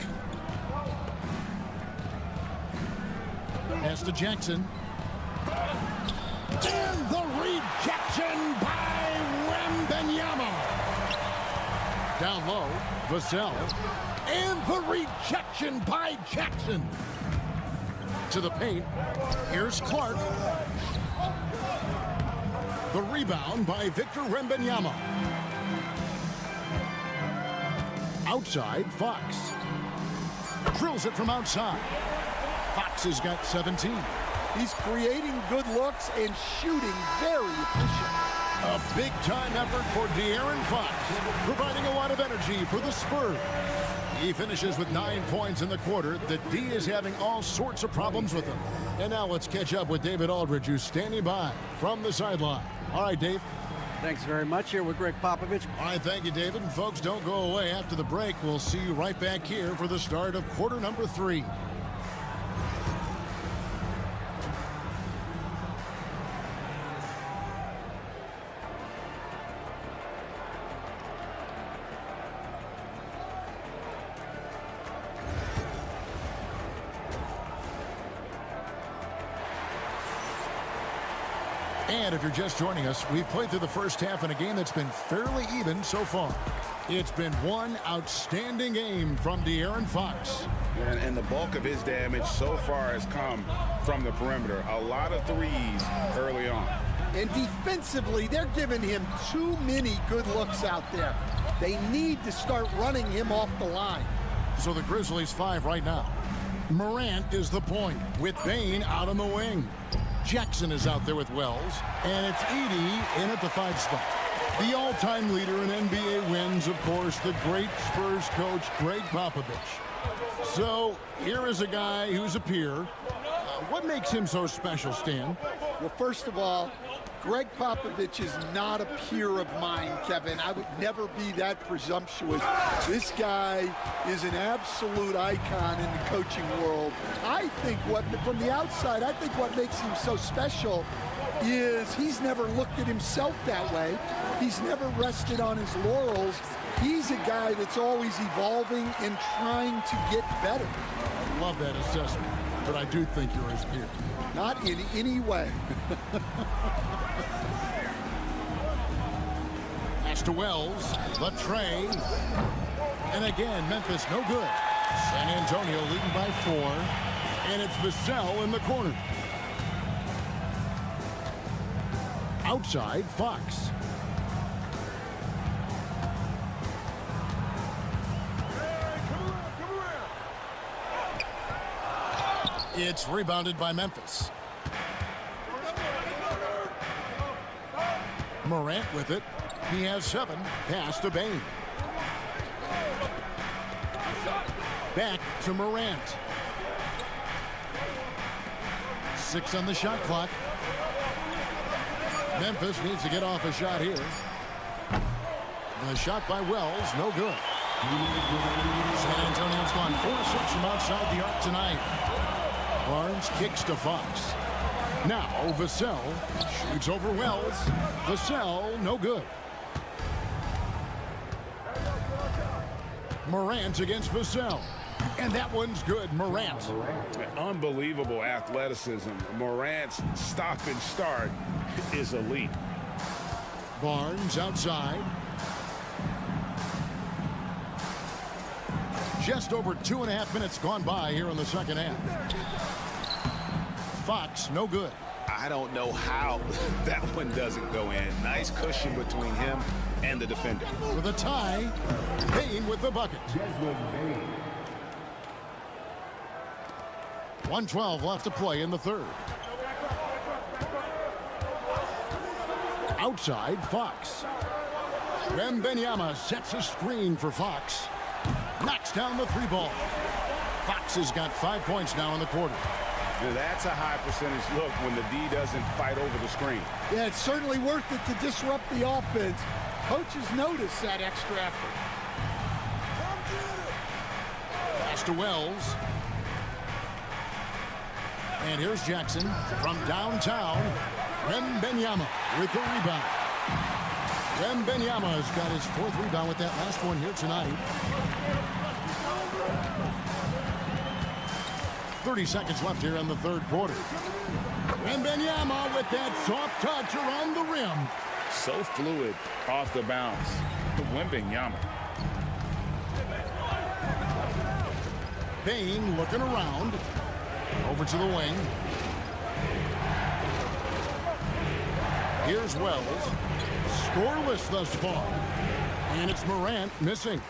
[SPEAKER 1] Pass to Jackson. And the rejection by Wembanyama. Down low, Vassell. And the rejection by Jackson. To the paint. Here's Clark. The rebound by Victor Wembanyama. Outside, Fox. Drills it from outside. Fox has got 17.
[SPEAKER 10] He's creating good looks and shooting very efficient.
[SPEAKER 1] A big-time effort for De'Aaron Fox, providing a lot of energy for the Spurs. He finishes with 9 points in the quarter. The D is having all sorts of problems with him. And now let's catch up with David Aldridge, who's standing by from the sideline. All right, Dave.
[SPEAKER 4] Thanks very much. Here with Greg Popovich.
[SPEAKER 1] All right, thank you, David. And folks, don't go away. After the break, we'll see you right back here for the start of quarter number 3. And if you're just joining us, we've played through the first half in a game that's been fairly even so far. It's been one outstanding game from De'Aaron Fox.
[SPEAKER 2] And the bulk of his damage so far has come from the perimeter. A lot of threes early on.
[SPEAKER 10] And defensively, they're giving him too many good looks out there. They need to start running him off the line.
[SPEAKER 1] So the Grizzlies 5 right now. Morant is the point with Bane out on the wing. Jackson is out there with Wells, and it's Edey in at the 5 spot. The all-time leader in NBA wins, of course, the great Spurs coach, Greg Popovich. So here is a guy who's a peer. What makes him so special, Stan?
[SPEAKER 10] Well, first of all, Greg Popovich is not a peer of mine, Kevin. I would never be that presumptuous. This guy is an absolute icon in the coaching world. I think from the outside, I think what makes him so special is he's never looked at himself that way. He's never rested on his laurels. He's a guy that's always evolving and trying to get better.
[SPEAKER 1] I love that assessment, but I do think you're his peer.
[SPEAKER 10] Not in any way.
[SPEAKER 1] Pass to Wells, Latrey, and again, Memphis no good. San Antonio leading by 4, and it's Vassell in the corner. Outside, Fox. It's rebounded by Memphis. Morant with it. He has 7. Pass to Bane. Back to Morant. 6 on the shot clock. Memphis needs to get off a shot here. The shot by Wells, no good. San Antonio's gone 4-6 from outside the arc tonight. Barnes kicks to Fox. Now Vassell shoots over Wells. Vassell, no good. Morant against Vassell. And that one's good, Morant.
[SPEAKER 2] Unbelievable athleticism. Morant's stop and start is elite.
[SPEAKER 1] Barnes outside. Just over 2.5 minutes gone by here in the second half. Fox, no good.
[SPEAKER 2] I
[SPEAKER 7] I don't know how that one doesn't go in. Nice cushion between him and the defender.
[SPEAKER 1] For the tie, Payne with the bucket. 1:12 left to play in the third. Outside, Fox. Wembanyama sets a screen for Fox. Knocks down the three ball. Fox has got 5 points now in the quarter.
[SPEAKER 2] Now that's a high percentage look when the D doesn't fight over the screen.
[SPEAKER 10] Yeah, it's certainly worth it to disrupt the offense. Coaches notice that extra effort.
[SPEAKER 1] Pass to Wells. And here's Jackson from downtown. Wembanyama with the rebound. Wembanyama has got his 4th rebound with that last one here tonight. 30 seconds left here in the third quarter. Wembanyama with that soft touch around the rim.
[SPEAKER 2] So fluid off the bounce. Wembanyama.
[SPEAKER 1] Payne looking around. Over to the wing. Here's Wells. Scoreless thus far. And it's Morant missing.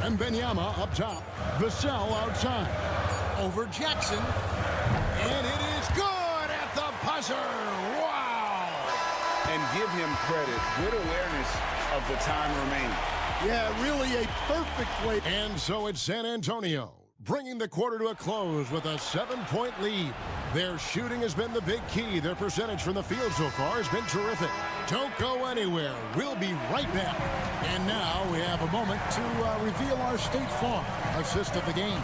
[SPEAKER 1] Wembanyama up top. Vassell outside. Over Jackson. And it is good at the buzzer. Wow.
[SPEAKER 2] And give him credit. Good awareness of the time remaining.
[SPEAKER 10] Yeah, really a perfect play.
[SPEAKER 1] And so it's San Antonio, bringing the quarter to a close with a 7-point lead. Their shooting has been the big key. Their percentage from the field so far has been terrific. Don't go anywhere. We'll be right back. And now we have a moment to reveal our State Farm assist of the game.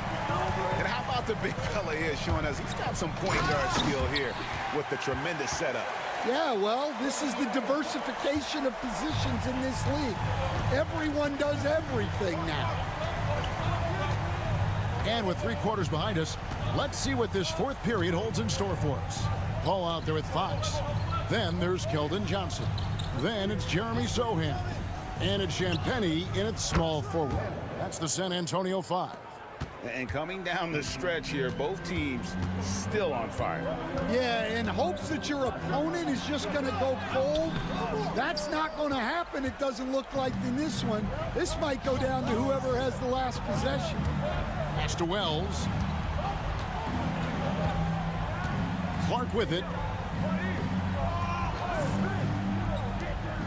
[SPEAKER 7] And how about the big fella here showing us he's got some point guard skill here with the tremendous setup.
[SPEAKER 10] Yeah, well, this is the diversification of positions in this league. Everyone does everything now.
[SPEAKER 1] And with 3 quarters behind us, let's see what this 4th period holds in store for us. Paul out there with Fox. Then there's Keldon Johnson. Then it's Jeremy Sohan. And it's Champagnie in its small forward. That's the San Antonio 5.
[SPEAKER 2] And coming down the stretch here, both teams still on fire.
[SPEAKER 10] Yeah, in hopes that your opponent is just going to go cold. That's not going to happen, it doesn't look like in this one. This might go down to whoever has the last possession.
[SPEAKER 1] Pass to Wells. Clark with it.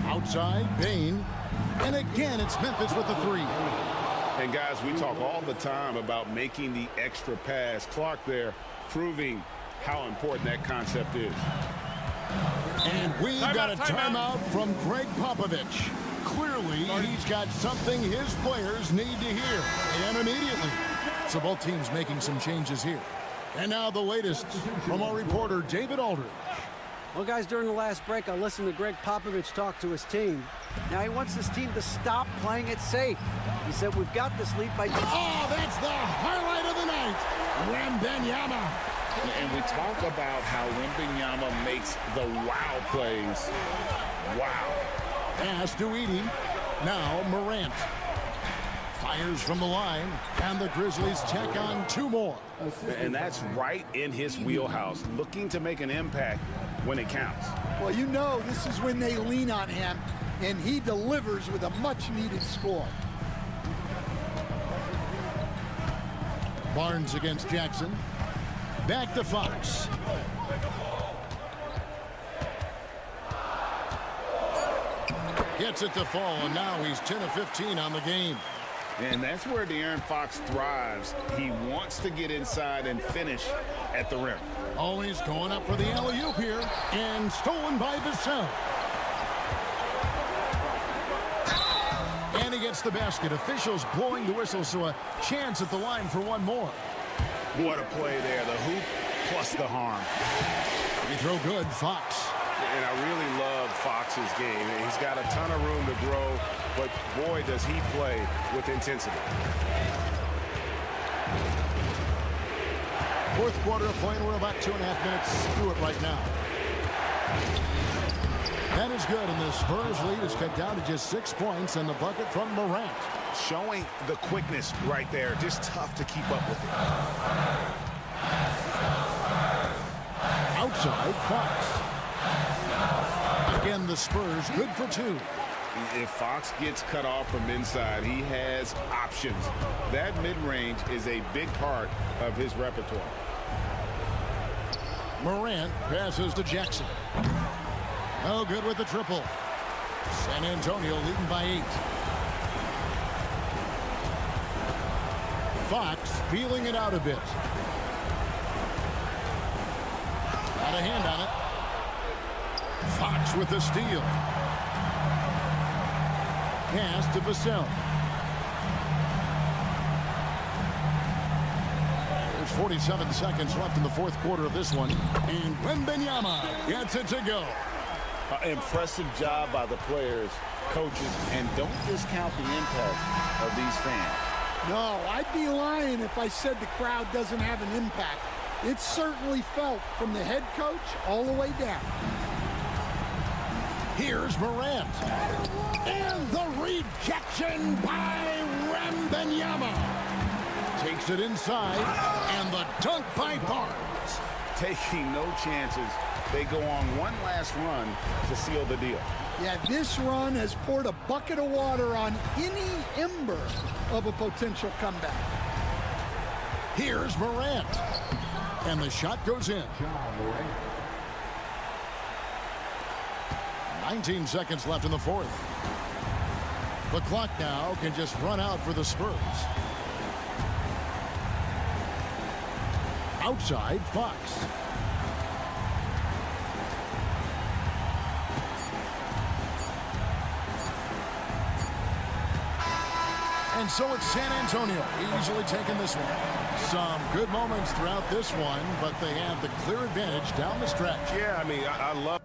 [SPEAKER 1] Outside, Payne. And again, it's Memphis with the 3.
[SPEAKER 2] And guys, we talk all the time about making the extra pass. Clark there proving how important that concept is.
[SPEAKER 1] And we got a timeout from Greg Popovich. Clearly, he's got something his players need to hear, and immediately. So both teams making some changes here. And now the latest from our reporter, David Aldridge.
[SPEAKER 4] Well, guys, during the last break, I listened to Greg Popovich talk to his team. Now he wants his team to stop playing it safe. He said, we've got this lead by...
[SPEAKER 1] Oh, that's the highlight of the night. Wembanyama.
[SPEAKER 2] And we talk about how Wembanyama makes the wow plays. Wow.
[SPEAKER 1] Pass to Edey. Now Morant. Fires from the line, and the Grizzlies check on 2 more.
[SPEAKER 2] And that's right in his wheelhouse, looking to make an impact when it counts.
[SPEAKER 10] Well, you know this is when they lean on him, and he delivers with a much-needed score.
[SPEAKER 1] Barnes against Jackson. Back to Fox. Gets it to fall, and now he's 10 of 15 on the game.
[SPEAKER 2] And that's where De'Aaron Fox thrives. He wants to get inside and finish at the rim.
[SPEAKER 1] Always going up for the alley-oop here, and stolen by Vassell. And he gets the basket. Officials blowing the whistle, so a chance at the line for 1 more.
[SPEAKER 2] What a play there. The hoop plus the harm.
[SPEAKER 1] Free throw good, Fox.
[SPEAKER 7] And I really love Fox's game. He's got a ton of room to grow, but boy, does he play with intensity.
[SPEAKER 1] 4th quarter of play, and we're about 2.5 minutes through it right now. That is good, and the Spurs lead is cut down to just 6 points, and the bucket from Morant.
[SPEAKER 7] Showing the quickness right there. Just tough to keep up with it.
[SPEAKER 1] Outside Fox. Again, the Spurs good for 2.
[SPEAKER 2] If Fox gets cut off from inside, he has options. That mid-range is a big part of his repertoire.
[SPEAKER 1] Morant passes to Jackson. No good with the triple. San Antonio leading by 8. Fox feeling it out a bit. Got a hand on it. Fox with the steal. Pass to Vassell. There's 47 seconds left in the fourth quarter of this one. And Wembanyama gets it to go.
[SPEAKER 6] Impressive job by the players, coaches, and don't discount the impact of these fans.
[SPEAKER 10] No, I'd be lying if I said the crowd doesn't have an impact. It's certainly felt from the head coach all the way down.
[SPEAKER 1] Here's Morant. And the rejection by Wembanyama. Takes it inside, and the dunk by Barnes.
[SPEAKER 2] Taking no chances. They go on one last run to seal the deal.
[SPEAKER 10] Yeah, this run has poured a bucket of water on any ember of a potential comeback.
[SPEAKER 1] Here's Morant. And the shot goes in. 19 seconds left in the fourth. The clock now can just run out for the Spurs. Outside Fox. And so it's San Antonio easily taking this one. Some good moments throughout this one, but they have the clear advantage down the stretch.
[SPEAKER 7] Yeah, I mean, I love...